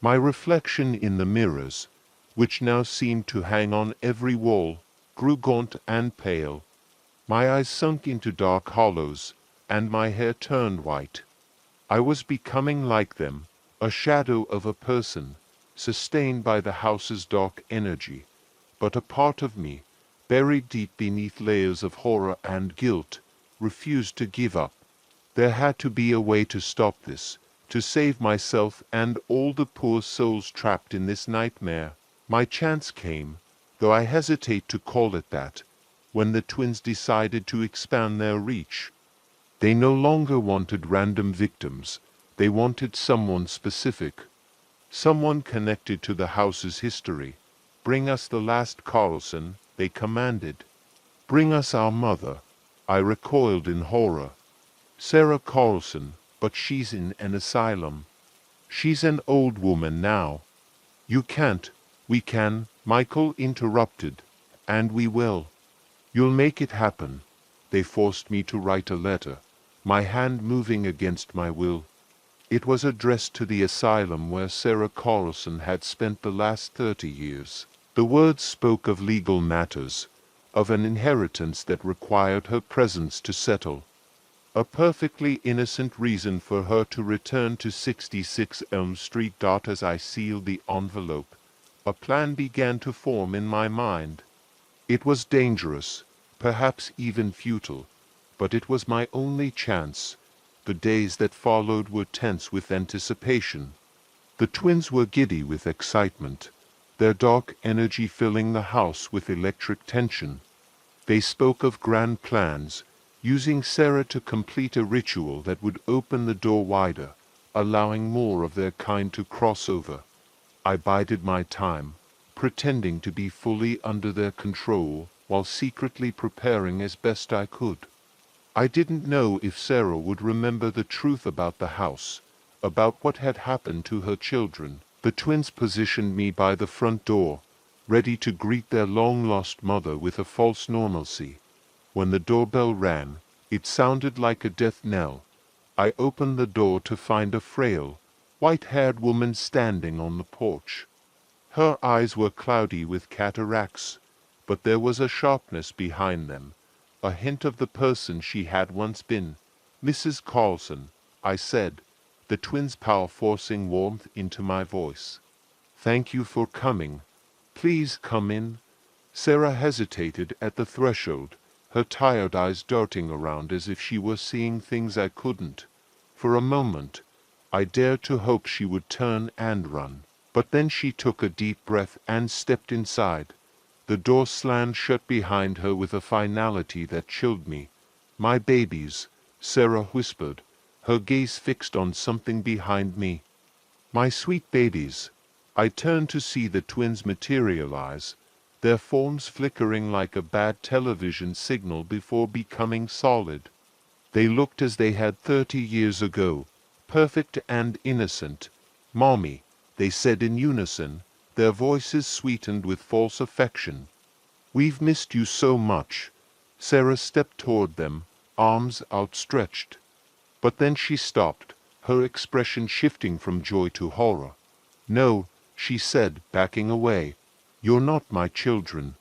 My reflection in the mirrors, which now seemed to hang on every wall, grew gaunt and pale. My eyes sunk into dark hollows, and my hair turned white. I was becoming like them, a shadow of a person, sustained by the house's dark energy. But a part of me, buried deep beneath layers of horror and guilt, refused to give up. There had to be a way to stop this, to save myself and all the poor souls trapped in this nightmare. My chance came, though I hesitate to call it that, when the twins decided to expand their reach. They no longer wanted random victims. They wanted someone specific, someone connected to the house's history. Bring us the last Carlson, they commanded. Bring us our mother. I recoiled in horror. Sarah Carlson, but she's in an asylum. She's an old woman now. You can't. We can, Michael interrupted. And we will. You'll make it happen. They forced me to write a letter, my hand moving against my will. It was addressed to the asylum where Sarah Carlson had spent the last 30 years. The words spoke of legal matters, of an inheritance that required her presence to settle. A perfectly innocent reason for her to return to 66 Elm Street. As I sealed the envelope, a plan began to form in my mind. It was dangerous, perhaps even futile, but it was my only chance. The days that followed were tense with anticipation. The twins were giddy with excitement, their dark energy filling the house with electric tension. They spoke of grand plans, using Sarah to complete a ritual that would open the door wider, allowing more of their kind to cross over. I bided my time, pretending to be fully under their control while secretly preparing as best I could. I didn't know if Sarah would remember the truth about the house, about what had happened to her children. The twins positioned me by the front door, ready to greet their long-lost mother with a false normalcy. When the doorbell rang, it sounded like a death knell. I opened the door to find a frail, white-haired woman standing on the porch. Her eyes were cloudy with cataracts, but there was a sharpness behind them, a hint of the person she had once been. "Mrs. Carlson," I said, the twins' power forcing warmth into my voice. "Thank you for coming. Please come in." Sarah hesitated at the threshold, her tired eyes darting around as if she were seeing things I couldn't. For a moment, I dared to hope she would turn and run. But then she took a deep breath and stepped inside. The door slammed shut behind her with a finality that chilled me. "My babies," Sarah whispered, her gaze fixed on something behind me. "My sweet babies." I turned to see the twins materialize, their forms flickering like a bad television signal before becoming solid. They looked as they had 30 years ago, perfect and innocent. "Mommy," they said in unison, their voices sweetened with false affection. "We've missed you so much." Sarah stepped toward them, arms outstretched. But then she stopped, her expression shifting from joy to horror. "No," she said, backing away. "You're not my children.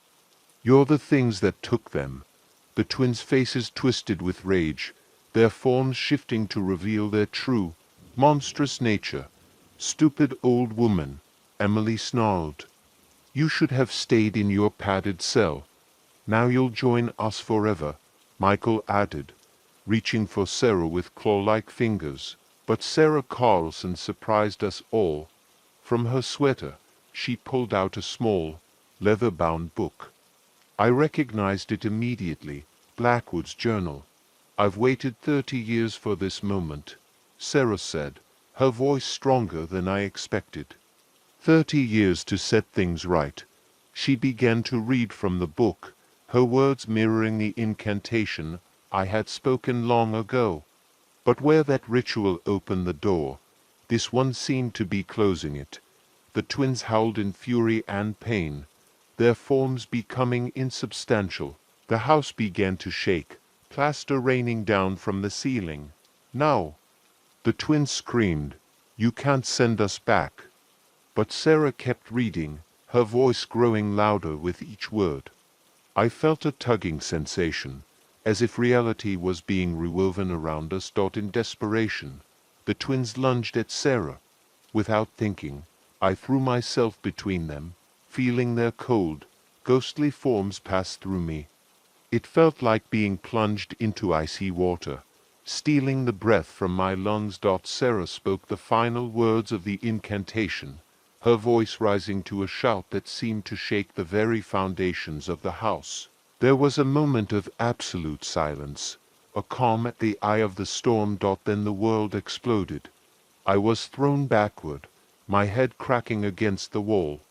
You're the things that took them." The twins' faces twisted with rage, their forms shifting to reveal their true, monstrous nature. "Stupid old woman," Emily snarled. "You should have stayed in your padded cell. Now you'll join us forever," Michael added, reaching for Sarah with claw-like fingers. But Sarah Carlson surprised us all. From her sweater, she pulled out a small, leather-bound book. I recognized it immediately, Blackwood's journal. "I've waited 30 years for this moment," Sarah said, her voice stronger than I expected. 30 years to set things right. She began to read from the book, her words mirroring the incantation I had spoken long ago. But where that ritual opened the door, this one seemed to be closing it. The twins howled in fury and pain, their forms becoming insubstantial. The house began to shake, plaster raining down from the ceiling. "No!" The twins screamed, "You can't send us back." But Sarah kept reading, her voice growing louder with each word. I felt a tugging sensation, as if reality was being rewoven around us. In desperation, the twins lunged at Sarah. Without thinking, I threw myself between them, feeling their cold, ghostly forms pass through me. It felt like being plunged into icy water, stealing the breath from my lungs. Sarah spoke the final words of the incantation, her voice rising to a shout that seemed to shake the very foundations of the house. There was a moment of absolute silence, a calm at the eye of the storm. Then the world exploded. I was thrown backward, my head cracking against the wall.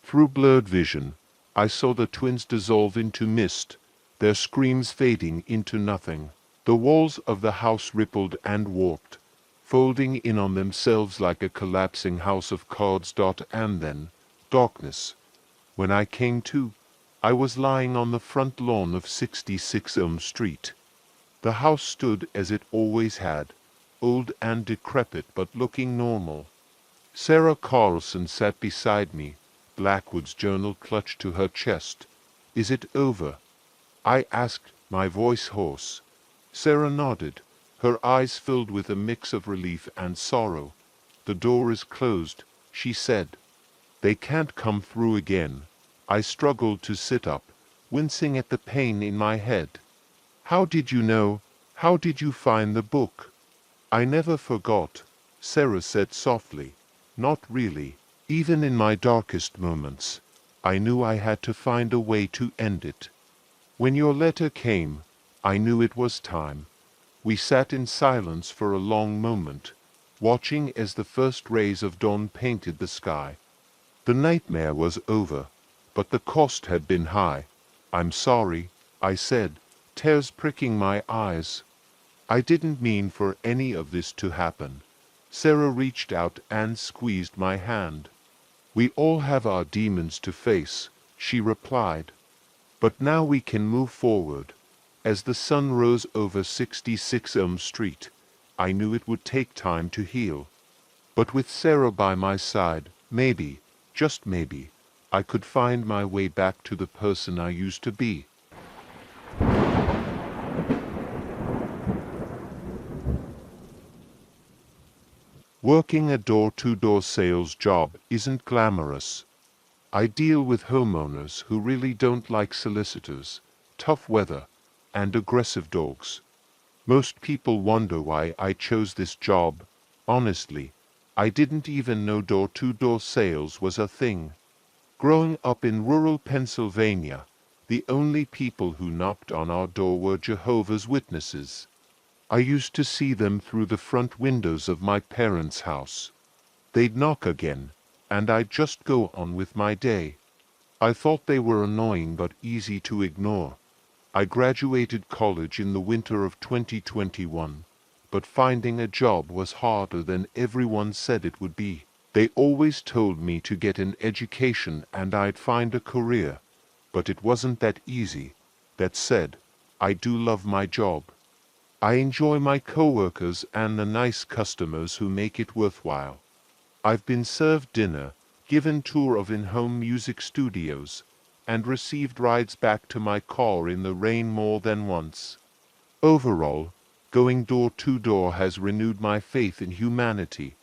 Through blurred vision, I saw the twins dissolve into mist, their screams fading into nothing. The walls of the house rippled and warped, folding in on themselves like a collapsing house of cards. And then, darkness. When I came to, I was lying on the front lawn of 66 Elm Street. The house stood as it always had, old and decrepit but looking normal. Sarah Carlson sat beside me, Blackwood's journal clutched to her chest. "Is it over?" I asked, my voice hoarse. Sarah nodded, her eyes filled with a mix of relief and sorrow. "The door is closed," she said. "They can't come through again." I struggled to sit up, wincing at the pain in my head. "How did you know? How did you find the book?" "I never forgot," Sarah said softly. "Not really. Even in my darkest moments, I knew I had to find a way to end it. When your letter came, I knew it was time." We sat in silence for a long moment, watching as the first rays of dawn painted the sky. The nightmare was over, but the cost had been high. "I'm sorry," I said, tears pricking my eyes. "I didn't mean for any of this to happen." Sarah reached out and squeezed my hand. "We all have our demons to face," she replied. "But now we can move forward." As the sun rose over 66 Elm Street, I knew it would take time to heal. But with Sarah by my side, maybe, just maybe, I could find my way back to the person I used to be. Working a door-to-door sales job isn't glamorous. I deal with homeowners who really don't like solicitors, tough weather, and aggressive dogs. Most people wonder why I chose this job. Honestly, I didn't even know door-to-door sales was a thing. Growing up in rural Pennsylvania, the only people who knocked on our door were Jehovah's Witnesses. I used to see them through the front windows of my parents' house. They'd knock again, and I'd just go on with my day. I thought they were annoying but easy to ignore. I graduated college in the winter of 2021, but finding a job was harder than everyone said it would be. They always told me to get an education and I'd find a career, but it wasn't that easy. That said, I do love my job. I enjoy my coworkers and the nice customers who make it worthwhile. I've been served dinner, given tour of in-home music studios, and received rides back to my car in the rain more than once. Overall, going door to door has renewed my faith in humanity.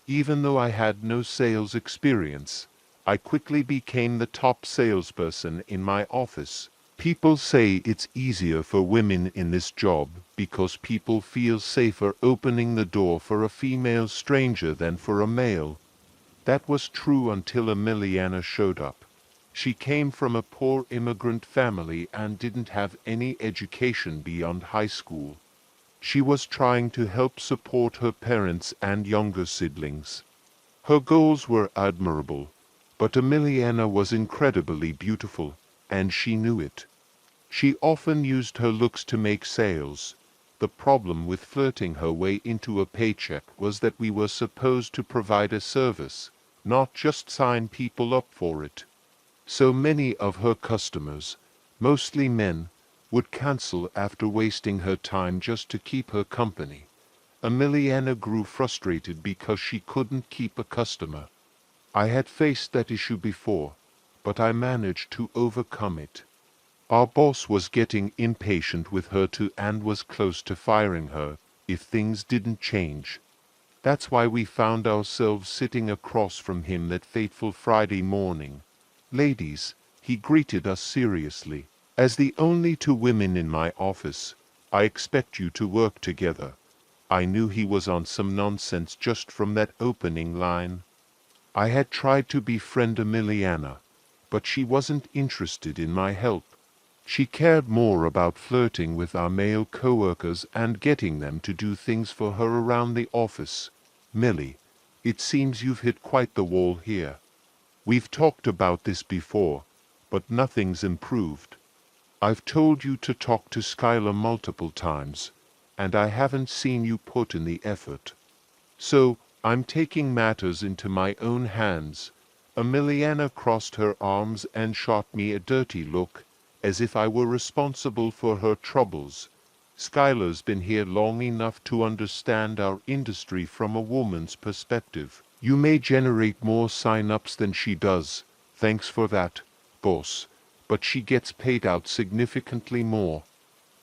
Even though I had no sales experience, I quickly became the top salesperson in my office. People say it's easier for women in this job because people feel safer opening the door for a female stranger than for a male. That was true until Emiliana showed up. She came from a poor immigrant family and didn't have any education beyond high school. She was trying to help support her parents and younger siblings. Her goals were admirable, but Emiliana was incredibly beautiful, and she knew it. She often used her looks to make sales. The problem with flirting her way into a paycheck was that we were supposed to provide a service, not just sign people up for it. So many of her customers, mostly men, would cancel after wasting her time just to keep her company. Emiliana grew frustrated because she couldn't keep a customer. I had faced that issue before, but I managed to overcome it. Our boss was getting impatient with her too and was close to firing her if things didn't change. That's why we found ourselves sitting across from him that fateful Friday morning. "Ladies," he greeted us seriously, "as the only two women in my office, I expect you to work together." I knew he was on some nonsense just from that opening line. I had tried to befriend Emiliana, but she wasn't interested in my help. She cared more about flirting with our male coworkers and getting them to do things for her around the office. "Millie, it seems you've hit quite the wall here. We've talked about this before, but nothing's improved." I've told you to talk to Skylar multiple times, and I haven't seen you put in the effort. So, I'm taking matters into my own hands. Emiliana crossed her arms and shot me a dirty look, as if I were responsible for her troubles. Skylar's been here long enough to understand our industry from a woman's perspective. You may generate more sign-ups than she does, thanks for that, boss, but she gets paid out significantly more.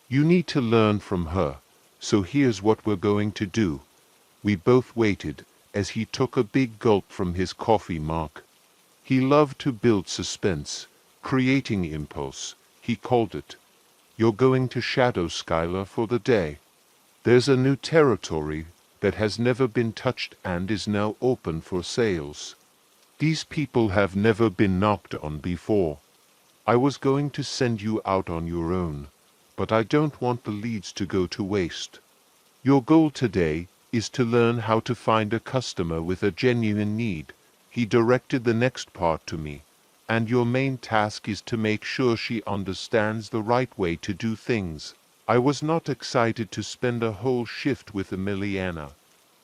You need to learn from her, so here's what we're going to do. We both waited, as he took a big gulp from his coffee mug. He loved to build suspense, creating impulse, he called it. You're going to shadow Skylar for the day. There's a new territory that has never been touched and is now open for sales. These people have never been knocked on before. I was going to send you out on your own, but I don't want the leads to go to waste. Your goal today is to learn how to find a customer with a genuine need. He directed the next part to me. And your main task is to make sure she understands the right way to do things. I was not excited to spend a whole shift with Emiliana,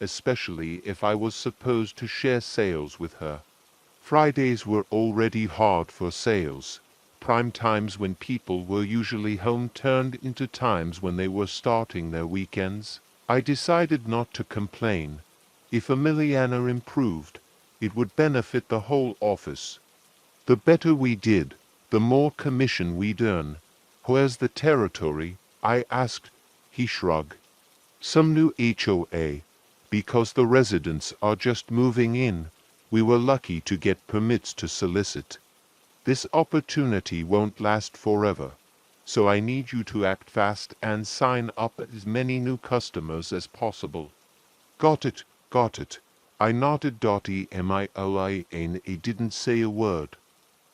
especially if I was supposed to share sales with her. Fridays were already hard for sales. Prime times when people were usually home turned into times when they were starting their weekends. I decided not to complain. If Emiliana improved, it would benefit the whole office. The better we did, the more commission we'd earn. Where's the territory? I asked. He shrugged. Some new HOA, because the residents are just moving in. We were lucky to get permits to solicit. This opportunity won't last forever, so I need you to act fast and sign up as many new customers as possible. Got it, got it. I nodded. Emiliana didn't say a word.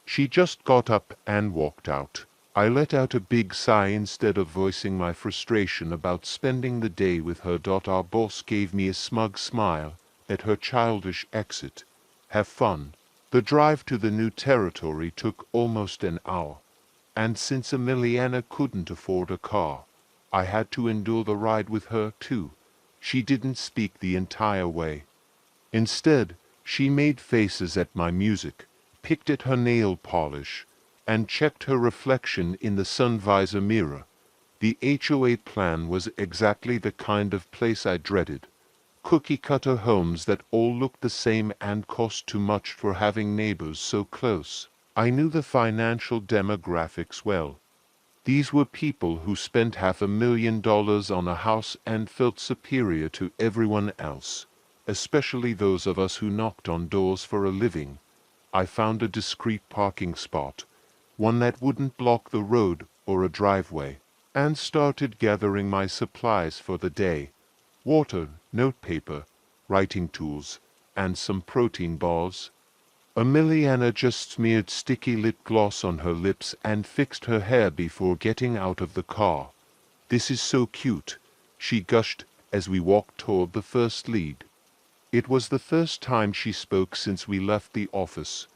She just got up and walked out. I let out a big sigh instead of voicing my frustration about spending the day with her. Our boss gave me a smug smile at her childish exit. Have fun. The drive to the new territory took almost an hour, and since Emiliana couldn't afford a car, I had to endure the ride with her too. She didn't speak the entire way. Instead, she made faces at my music, picked at her nail polish, and checked her reflection in the sun visor mirror. The HOA plan was exactly the kind of place I dreaded. Cookie-cutter homes that all looked the same and cost too much for having neighbors so close. I knew the financial demographics well. These were people who spent $500,000 on a house and felt superior to everyone else, especially those of us who knocked on doors for a living. I found a discreet parking spot, one that wouldn't block the road or a driveway, and started gathering my supplies for the day. Water, notepaper, writing tools, and some protein bars. Emiliana just smeared sticky lip gloss on her lips and fixed her hair before getting out of the car. This is so cute, she gushed as we walked toward the first lead. It was the first time she spoke since we left the office.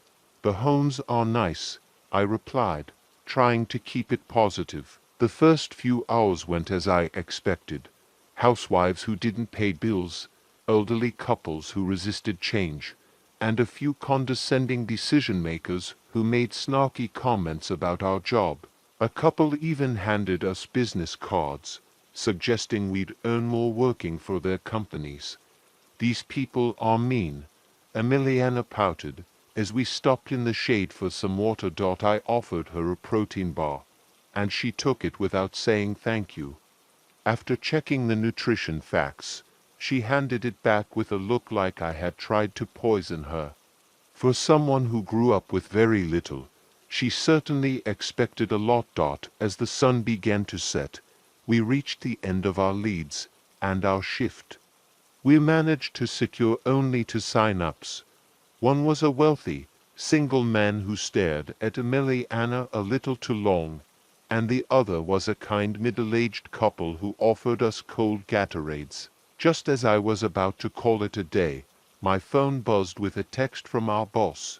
The homes are nice, I replied, trying to keep it positive. The first few hours went as I expected. Housewives who didn't pay bills, elderly couples who resisted change, and a few condescending decision-makers who made snarky comments about our job. A couple even handed us business cards, suggesting we'd earn more working for their companies. These people are mean. Emiliana pouted. As we stopped in the shade for some water. I offered her a protein bar, and she took it without saying thank you. After checking the nutrition facts, she handed it back with a look like I had tried to poison her. For someone who grew up with very little, she certainly expected a lot. As the sun began to set, we reached the end of our leads and our shift. We managed to secure only 2 sign-ups. One was a wealthy, single man who stared at Emiliana a little too long, and the other was a kind middle-aged couple who offered us cold Gatorades. Just as I was about to call it a day, my phone buzzed with a text from our boss.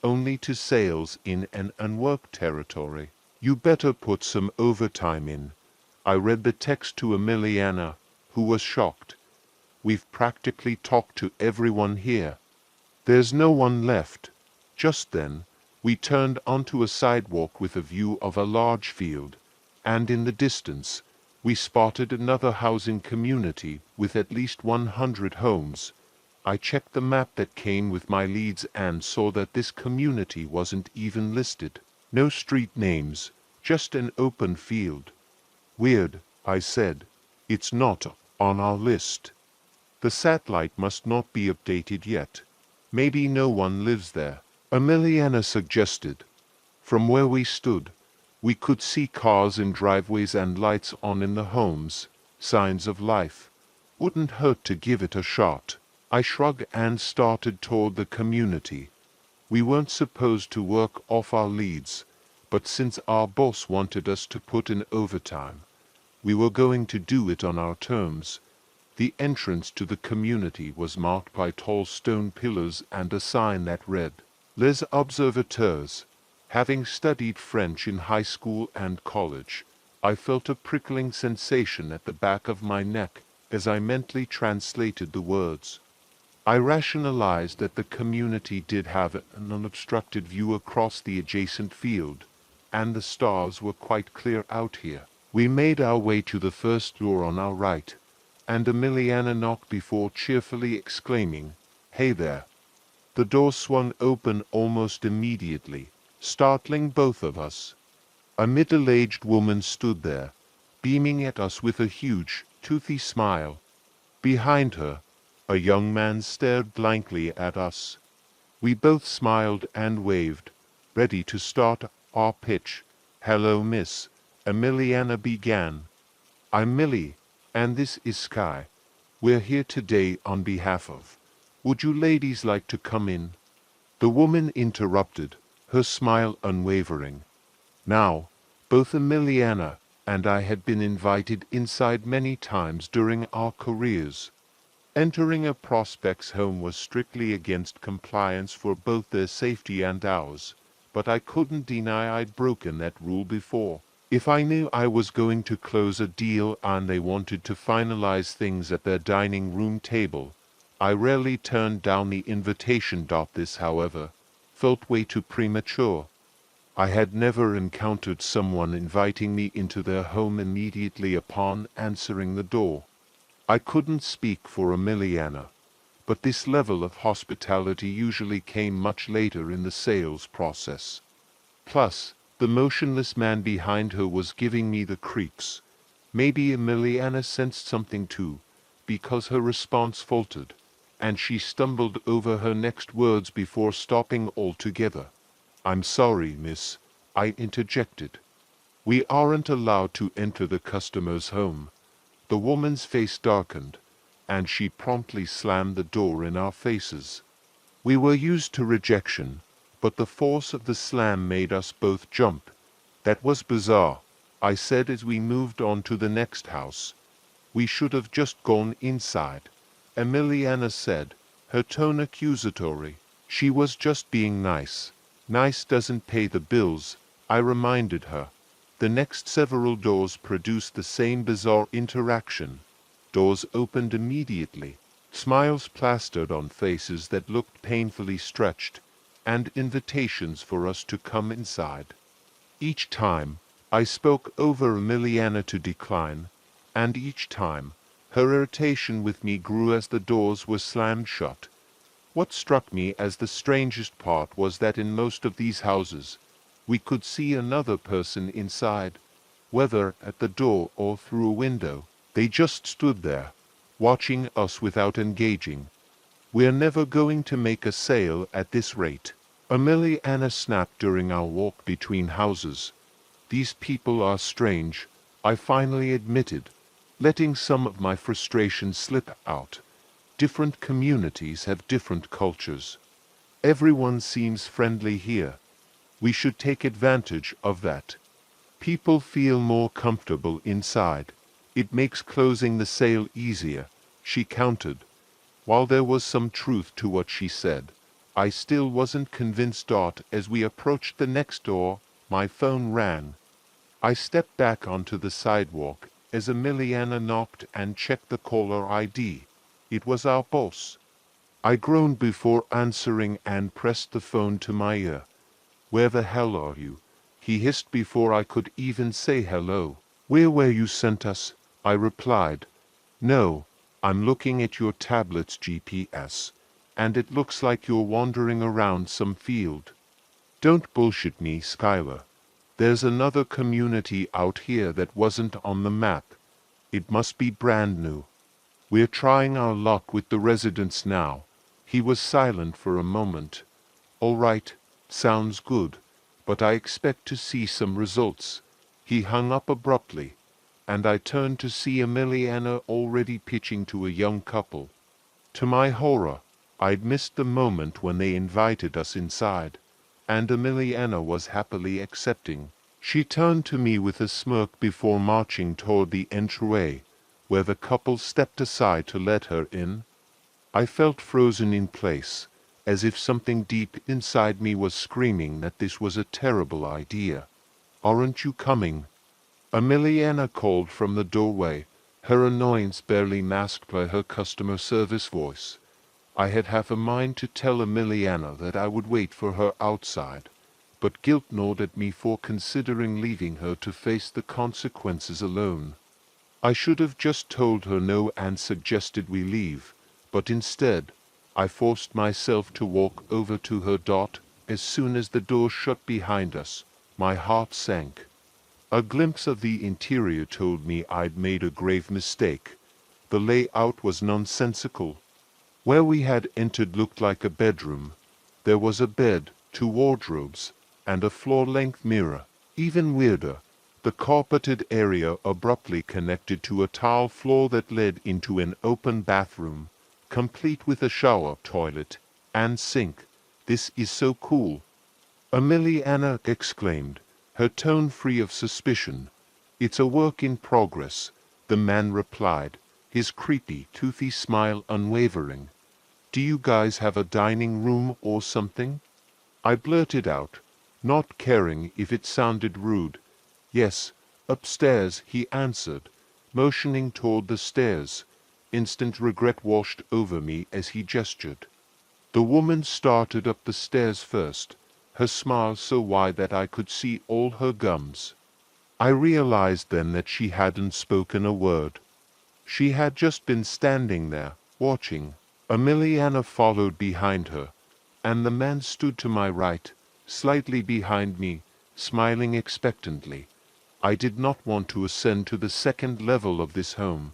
Only to sales in an unworked territory. You better put some overtime in. I read the text to Emiliana, who was shocked. We've practically talked to everyone here. There's no one left. Just then, we turned onto a sidewalk with a view of a large field, and in the distance, we spotted another housing community with at least 100 homes. I checked the map that came with my leads and saw that this community wasn't even listed. No street names, just an open field. Weird, I said. It's not on our list. The satellite must not be updated yet. Maybe no one lives there, Emiliana suggested. From where we stood, we could see cars in driveways and lights on in the homes, signs of life. Wouldn't hurt to give it a shot. I shrugged and started toward the community. We weren't supposed to work off our leads, but since our boss wanted us to put in overtime, we were going to do it on our terms. The entrance to the community was marked by tall stone pillars and a sign that read, Les Observateurs. Having studied French in high school and college, I felt a prickling sensation at the back of my neck as I mentally translated the words. I rationalized that the community did have an unobstructed view across the adjacent field, and the stars were quite clear out here. We made our way to the first door on our right, and Emiliana knocked before cheerfully exclaiming, "Hey there." The door swung open almost immediately, startling both of us. A middle-aged woman stood there, beaming at us with a huge, toothy smile. Behind her, a young man stared blankly at us. We both smiled and waved, ready to start our pitch. "Hello, miss," Emiliana began. "I'm Millie, and this is Sky. We're here today on behalf of. Would you ladies like to come in?" The woman interrupted, her smile unwavering. Now, both Emiliana and I had been invited inside many times during our careers. Entering a prospect's home was strictly against compliance for both their safety and ours, but I couldn't deny I'd broken that rule before. If I knew I was going to close a deal and they wanted to finalize things at their dining room table, I rarely turned down the invitation. This, however, felt way too premature. I had never encountered someone inviting me into their home immediately upon answering the door. I couldn't speak for Emiliana, but this level of hospitality usually came much later in the sales process. Plus, the motionless man behind her was giving me the creeps. Maybe Emiliana sensed something too, because her response faltered, and she stumbled over her next words before stopping altogether. "I'm sorry, miss," I interjected. "We aren't allowed to enter the customer's home." The woman's face darkened, and she promptly slammed the door in our faces. We were used to rejection, but the force of the slam made us both jump. "That was bizarre," I said as we moved on to the next house. "We should have just gone inside," Emiliana said, her tone accusatory. She was just being nice. Nice doesn't pay the bills, I reminded her. The next several doors produced the same bizarre interaction. Doors opened immediately, smiles plastered on faces that looked painfully stretched, and invitations for us to come inside. Each time, I spoke over Emiliana to decline, and each time, her irritation with me grew as the doors were slammed shut. What struck me as the strangest part was that in most of these houses, we could see another person inside, whether at the door or through a window. They just stood there, watching us without engaging. "We're never going to make a sale at this rate," Emiliana snapped during our walk between houses. "These people are strange," I finally admitted, letting some of my frustration slip out. Different communities have different cultures. Everyone seems friendly here. We should take advantage of that. People feel more comfortable inside. It makes closing the sale easier, she countered. While there was some truth to what she said, I still wasn't convinced. As we approached the next door, my phone rang. I stepped back onto the sidewalk as Emiliana knocked and checked the caller ID. It was our boss. I groaned before answering and pressed the phone to my ear. "Where the hell are you?" he hissed before I could even say hello. Where you sent us?" I replied. "No, I'm looking at your tablet's GPS, and it looks like you're wandering around some field." "Don't bullshit me, Skylar. There's another community out here that wasn't on the map. It must be brand new. We're trying our luck with the residents now." He was silent for a moment. "All right, sounds good, but I expect to see some results." He hung up abruptly, and I turned to see Emiliana already pitching to a young couple. To my horror, I'd missed the moment when they invited us inside, and Emiliana was happily accepting. She turned to me with a smirk before marching toward the entryway, where the couple stepped aside to let her in. I felt frozen in place, as if something deep inside me was screaming that this was a terrible idea. "Aren't you coming?" Emiliana called from the doorway, her annoyance barely masked by her customer service voice. I had half a mind to tell Emiliana that I would wait for her outside, but guilt gnawed at me for considering leaving her to face the consequences alone. I should have just told her no and suggested we leave, but instead, I forced myself to walk over to her. As soon as the door shut behind us, my heart sank. A glimpse of the interior told me I'd made a grave mistake. The layout was nonsensical. Where we had entered looked like a bedroom. There was a bed, 2 wardrobes, and a floor-length mirror. Even weirder, the carpeted area abruptly connected to a tile floor that led into an open bathroom, complete with a shower, toilet, and sink. "This is so cool," Emiliana exclaimed, her tone free of suspicion. "It's a work in progress," the man replied, his creepy, toothy smile unwavering. "Do you guys have a dining room or something?" I blurted out, not caring if it sounded rude. "Yes, upstairs," he answered, motioning toward the stairs. Instant regret washed over me as he gestured. The woman started up the stairs first, her smile so wide that I could see all her gums. I realized then that she hadn't spoken a word. She had just been standing there, watching. Emiliana followed behind her, and the man stood to my right, slightly behind me, smiling expectantly. I did not want to ascend to the second level of this home.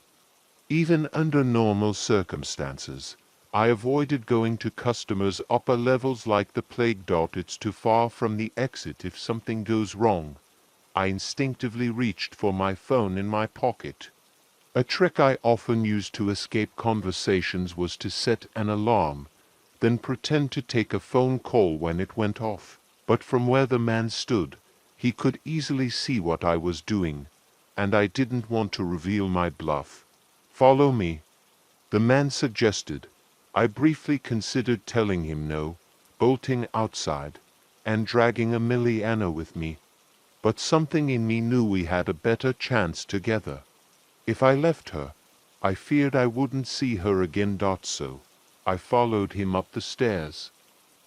Even under normal circumstances, I avoided going to customers' upper levels like the plague. It's too far from the exit if something goes wrong. I instinctively reached for my phone in my pocket. A trick I often used to escape conversations was to set an alarm, then pretend to take a phone call when it went off. But from where the man stood, he could easily see what I was doing, and I didn't want to reveal my bluff. "Follow me," the man suggested. I briefly considered telling him no, bolting outside, and dragging Emiliana with me. But something in me knew we had a better chance together. If I left her, I feared I wouldn't see her again. So I followed him up the stairs.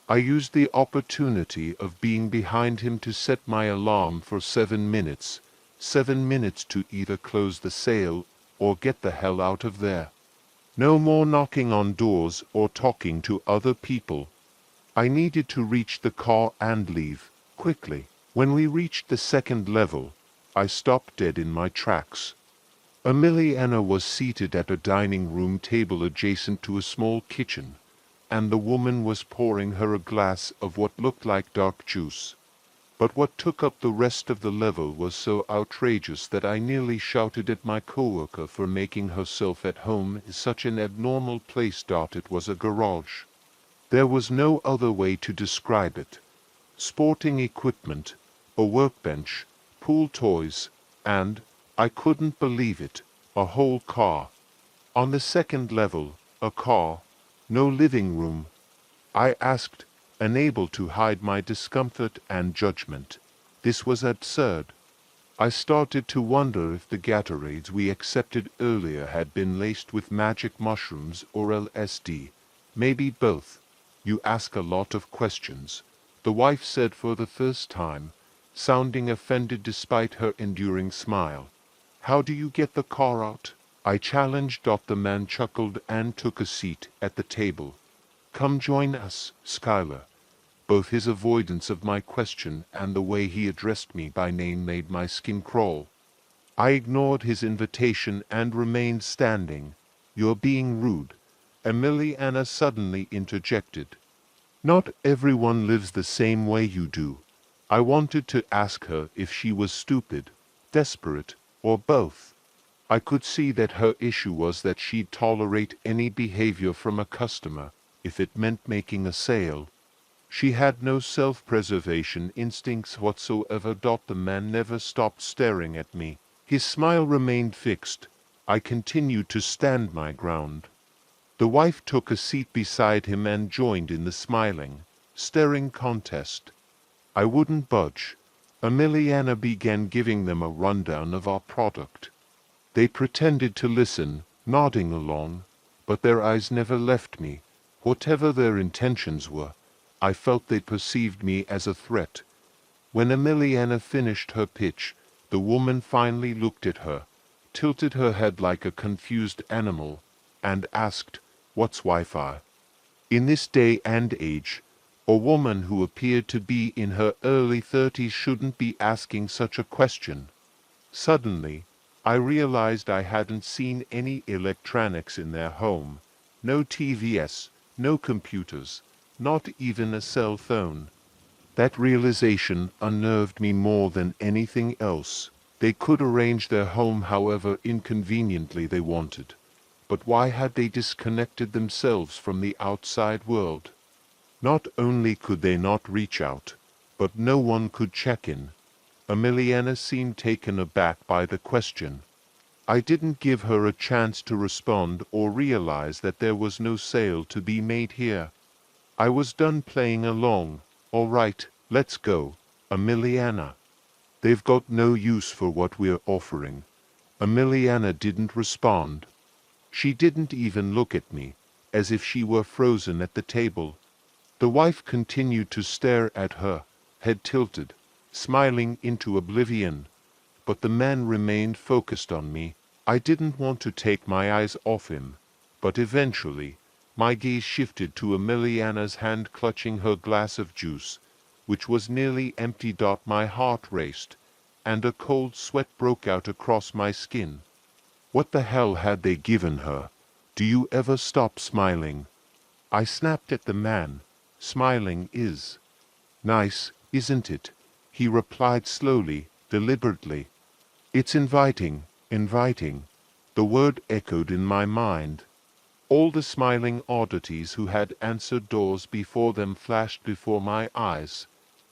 I used the opportunity of being behind him to set my alarm for 7 minutes. 7 minutes to either close the sale or get the hell out of there. No more knocking on doors or talking to other people. I needed to reach the car and leave, quickly. When we reached the second level, I stopped dead in my tracks. Emiliana was seated at a dining room table adjacent to a small kitchen, and the woman was pouring her a glass of what looked like dark juice. But what took up the rest of the level was so outrageous that I nearly shouted at my coworker for making herself at home in such an abnormal place. It was a garage. There was no other way to describe it. Sporting equipment, a workbench, pool toys, and, I couldn't believe it, a whole car. On the second level, a car, no living room. I asked, unable to hide my discomfort and judgment. This was absurd. I started to wonder if the Gatorades we accepted earlier had been laced with magic mushrooms or LSD. Maybe both. You ask a lot of questions, the wife said for the first time, sounding offended despite her enduring smile. How do you get the car out? I challenged. The man chuckled and took a seat at the table. Come join us, Skylar. Both his avoidance of my question and the way he addressed me by name made my skin crawl. I ignored his invitation and remained standing. You're being rude, Emiliana suddenly interjected. Not everyone lives the same way you do. I wanted to ask her if she was stupid, desperate, or both. I could see that her issue was that she'd tolerate any behavior from a customer if it meant making a sale. She had no self-preservation instincts whatsoever. The man never stopped staring at me. His smile remained fixed. I continued to stand my ground. The wife took a seat beside him and joined in the smiling, staring contest. I wouldn't budge. Emiliana began giving them a rundown of our product. They pretended to listen, nodding along, but their eyes never left me. Whatever their intentions were, I felt they perceived me as a threat. When Emiliana finished her pitch, the woman finally looked at her, tilted her head like a confused animal, and asked, "What's Wi-Fi?" In this day and age, a woman who appeared to be in her early 30s shouldn't be asking such a question. Suddenly, I realized I hadn't seen any electronics in their home. No TVs, no computers, not even a cell phone. That realization unnerved me more than anything else. They could arrange their home however inconveniently they wanted. But why had they disconnected themselves from the outside world? Not only could they not reach out, but no one could check in. Emiliana seemed taken aback by the question. I didn't give her a chance to respond or realize that there was no sale to be made here. I was done playing along. All right, let's go, Emiliana. They've got no use for what we're offering. Emiliana didn't respond. She didn't even look at me, as if she were frozen at the table. The wife continued to stare at her, head tilted, smiling into oblivion. But the man remained focused on me. I didn't want to take my eyes off him, but eventually, my gaze shifted to Emiliana's hand clutching her glass of juice, which was nearly empty. My heart raced, and a cold sweat broke out across my skin. What the hell had they given her? Do you ever stop smiling? I snapped at the man. Smiling is nice, isn't it? He replied slowly, deliberately. It's inviting, inviting. The word echoed in my mind. All the smiling oddities who had answered doors before them flashed before my eyes.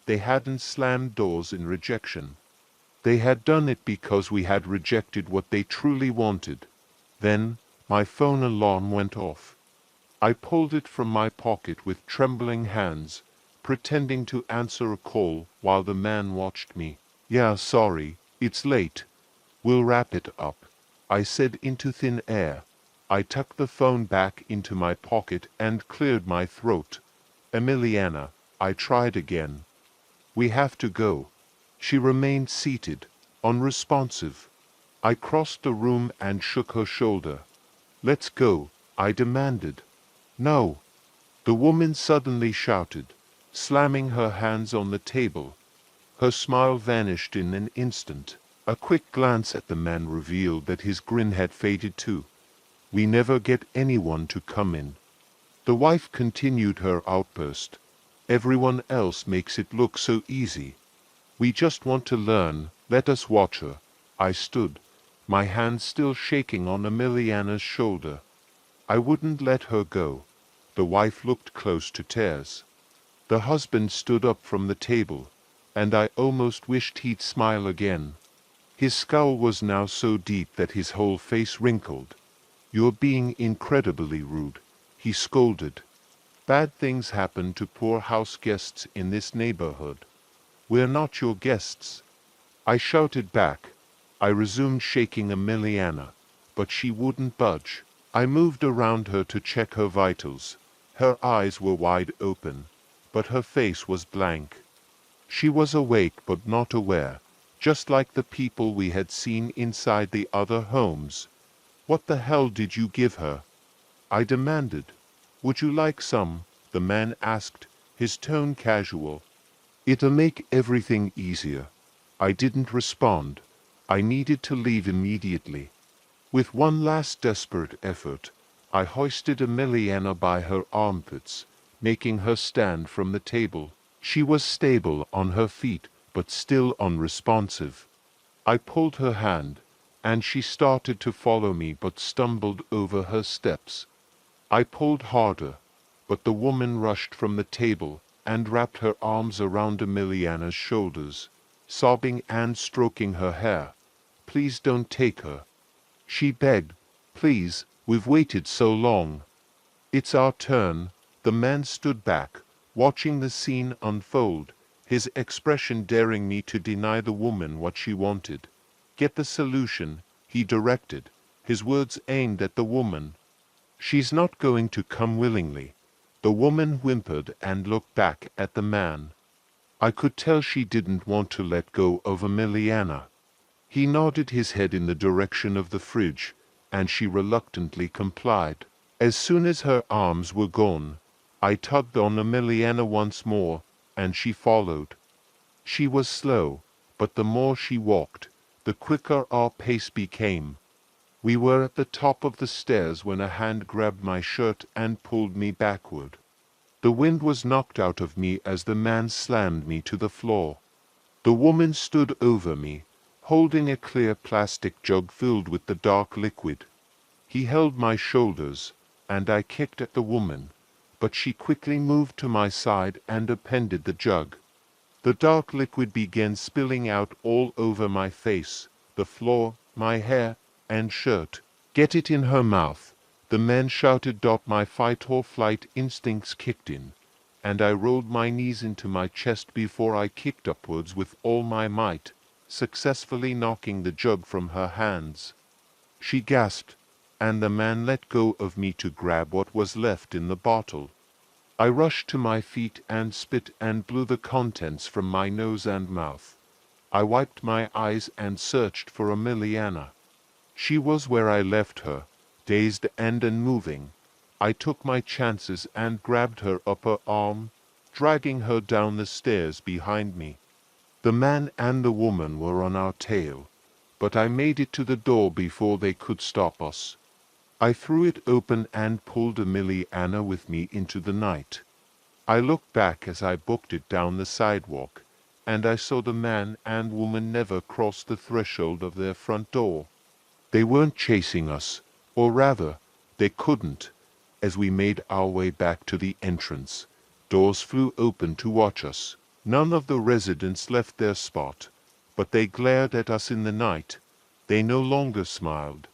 They hadn't slammed doors in rejection. They had done it because we had rejected what they truly wanted. Then, my phone alarm went off. I pulled it from my pocket with trembling hands, pretending to answer a call while the man watched me. "Yeah, sorry, it's late. We'll wrap it up," I said into thin air. I tucked the phone back into my pocket and cleared my throat. "Emiliana," I tried again. "We have to go." She remained seated, unresponsive. I crossed the room and shook her shoulder. "Let's go," I demanded. "No," the woman suddenly shouted, slamming her hands on the table. Her smile vanished in an instant. A quick glance at the man revealed that his grin had faded too. "We never get anyone to come in." The wife continued her outburst. "Everyone else makes it look so easy. We just want to learn. Let us watch her." I stood, my hand still shaking on Emiliana's shoulder. I wouldn't let her go. The wife looked close to tears. The husband stood up from the table, and I almost wished he'd smile again. His scowl was now so deep that his whole face wrinkled. "You're being incredibly rude," he scolded. "Bad things happen to poor house guests in this neighborhood. We're not your guests." I shouted back. I resumed shaking Emiliana, but she wouldn't budge. I moved around her to check her vitals. Her eyes were wide open, but her face was blank. She was awake but not aware, just like the people we had seen inside the other homes. "What the hell did you give her?" I demanded. "Would you like some?" the man asked, his tone casual. "It'll make everything easier." I didn't respond. I needed to leave immediately. With one last desperate effort, I hoisted Emiliana by her armpits, making her stand from the table. She was stable on her feet, but still unresponsive. I pulled her hand, and she started to follow me but stumbled over her steps. I pulled harder, but the woman rushed from the table and wrapped her arms around Emiliana's shoulders, sobbing and stroking her hair. "Please don't take her," she begged. "Please, we've waited so long." "It's our turn." The man stood back, watching the scene unfold, his expression daring me to deny the woman what she wanted. "Get the solution," he directed, his words aimed at the woman. "She's not going to come willingly." The woman whimpered and looked back at the man. I could tell she didn't want to let go of Emiliana. He nodded his head in the direction of the fridge, and she reluctantly complied. As soon as her arms were gone, I tugged on Emiliana once more, and she followed. She was slow, but the more she walked, the quicker our pace became. We were at the top of the stairs when a hand grabbed my shirt and pulled me backward. The wind was knocked out of me as the man slammed me to the floor. The woman stood over me, holding a clear plastic jug filled with the dark liquid. He held my shoulders, and I kicked at the woman, but she quickly moved to my side and appended the jug. The dark liquid began spilling out all over my face, the floor, my hair, and shirt. "Get it in her mouth," the man shouted. My fight-or-flight instincts kicked in, and I rolled my knees into my chest before I kicked upwards with all my might, successfully knocking the jug from her hands. She gasped, and the man let go of me to grab what was left in the bottle. I rushed to my feet and spit and blew the contents from my nose and mouth. I wiped my eyes and searched for Emiliana. She was where I left her, dazed and unmoving. I took my chances and grabbed her upper arm, dragging her down the stairs behind me. The man and the woman were on our tail, but I made it to the door before they could stop us. I threw it open and pulled Emiliana with me into the night. I looked back as I booked it down the sidewalk, and I saw the man and woman never cross the threshold of their front door. They weren't chasing us, or rather, they couldn't. As we made our way back to the entrance, doors flew open to watch us. None of the residents left their spot, but they glared at us in the night. They no longer smiled.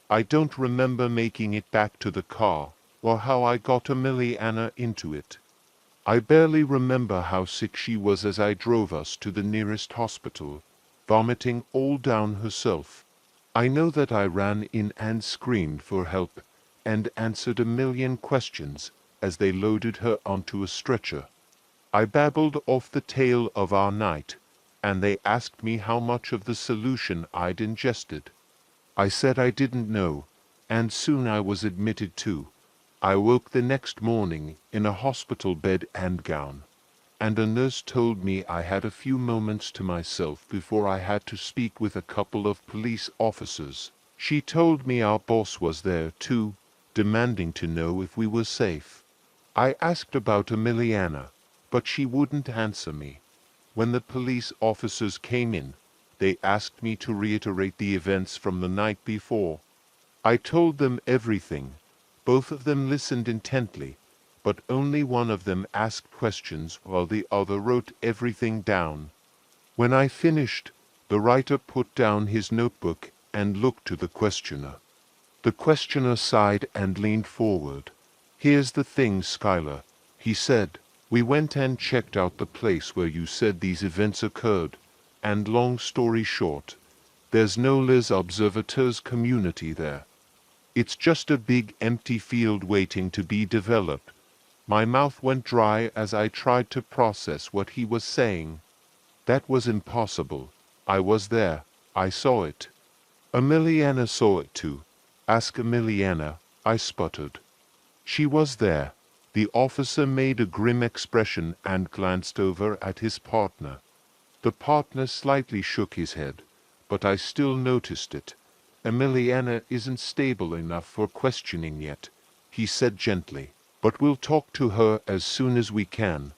I don't remember making it back to the car, or how I got Emiliana into it. I barely remember how sick she was as I drove us to the nearest hospital, vomiting all down herself. I know that I ran in and screamed for help, and answered a million questions as they loaded her onto a stretcher. I babbled off the tale of our night, and they asked me how much of the solution I'd ingested. I said I didn't know, and soon I was admitted too. I woke the next morning in a hospital bed and gown, and a nurse told me I had a few moments to myself before I had to speak with a couple of police officers. She told me our boss was there too, demanding to know if we were safe. I asked about Emiliana, but she wouldn't answer me. When the police officers came in, they asked me to reiterate the events from the night before. I told them everything. Both of them listened intently, but only one of them asked questions while the other wrote everything down. When I finished, the writer put down his notebook and looked to the questioner. The questioner sighed and leaned forward. "Here's the thing, Skylar," he said. "We went and checked out the place where you said these events occurred, and long story short, there's no Les Observateurs community there. It's just a big empty field waiting to be developed. My mouth went dry as I tried to process what he was saying. That was impossible. I was there. I saw it. Emiliana saw it too. Ask Emiliana, I sputtered. She was there. The officer made a grim expression and glanced over at his partner. The partner slightly shook his head, but I still noticed it. Emiliana isn't stable enough for questioning yet, he said gently, but we'll talk to her as soon as we can.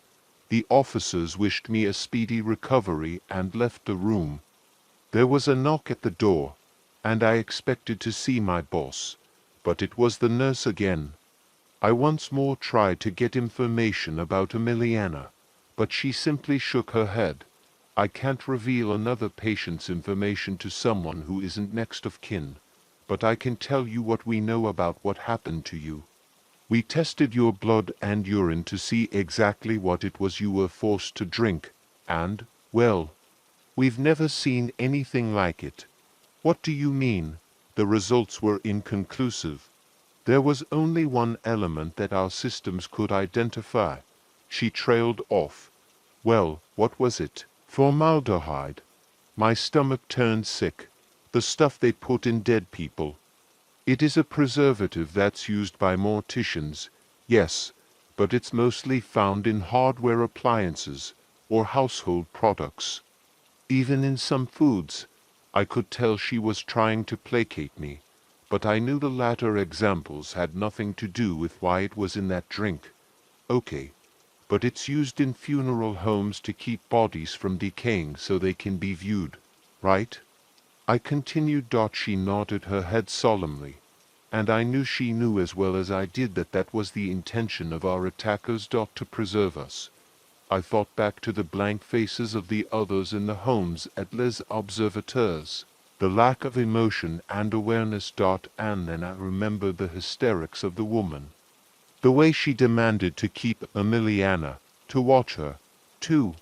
The officers wished me a speedy recovery and left the room. There was a knock at the door, and I expected to see my boss, but it was the nurse again. I once more tried to get information about Emiliana, but she simply shook her head. I can't reveal another patient's information to someone who isn't next of kin, but I can tell you what we know about what happened to you. We tested your blood and urine to see exactly what it was you were forced to drink, and, well, we've never seen anything like it. What do you mean? The results were inconclusive. There was only one element that our systems could identify. She trailed off. Well, what was it? Formaldehyde. My stomach turned sick. The stuff they put in dead people. It is a preservative that's used by morticians, yes, but it's mostly found in hardware appliances or household products. Even in some foods. I could tell she was trying to placate me, but I knew the latter examples had nothing to do with why it was in that drink. Okay, but it's used in funeral homes to keep bodies from decaying so they can be viewed, right? I continued. She nodded her head solemnly, and I knew she knew as well as I did that that was the intention of our attackers. To preserve us. I thought back to the blank faces of the others in the homes at Les Observateurs, the lack of emotion and awareness. And then I remembered the hysterics of the woman. The way she demanded to keep Emiliana, to watch her, to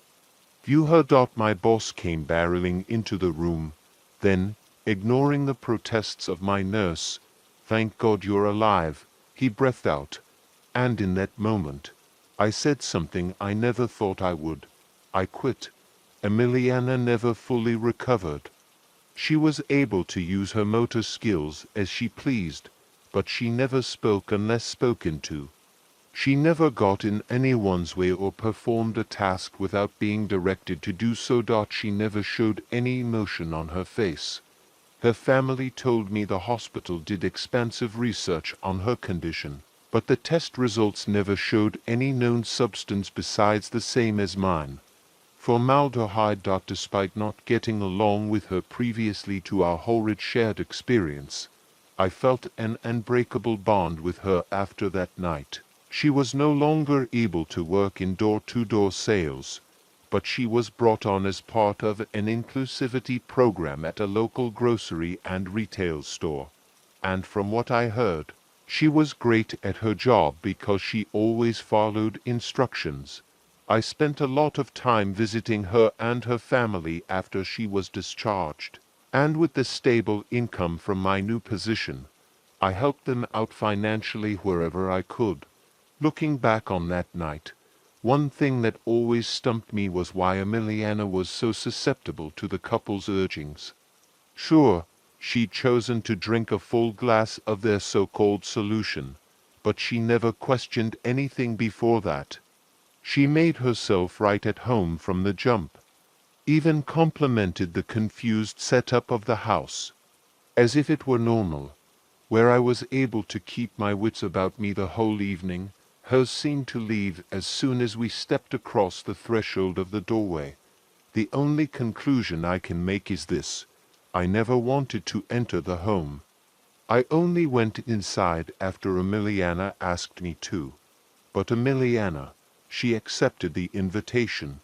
view her. My boss came barreling into the room. Then, ignoring the protests of my nurse, "Thank God you're alive," he breathed out. And in that moment, I said something I never thought I would. I quit. Emiliana never fully recovered. She was able to use her motor skills as she pleased, but she never spoke unless spoken to. She never got in anyone's way or performed a task without being directed to do so. She never showed any emotion on her face. Her family told me the hospital did expansive research on her condition, but the test results never showed any known substance besides the same as mine. Formaldehyde. Despite not getting along with her previously to our horrid shared experience, I felt an unbreakable bond with her after that night. She was no longer able to work in door-to-door sales, but she was brought on as part of an inclusivity program at a local grocery and retail store. And from what I heard, she was great at her job because she always followed instructions. I spent a lot of time visiting her and her family after she was discharged, and with the stable income from my new position, I helped them out financially wherever I could. Looking back on that night, one thing that always stumped me was why Emiliana was so susceptible to the couple's urgings. Sure, she'd chosen to drink a full glass of their so-called solution, but she never questioned anything before that. She made herself right at home from the jump. Even complimented the confused setup of the house, as if it were normal, where I was able to keep my wits about me the whole evening. Hers seemed to leave as soon as we stepped across the threshold of the doorway. The only conclusion I can make is this: I never wanted to enter the home. I only went inside after Emiliana asked me to. But Emiliana, she accepted the invitation.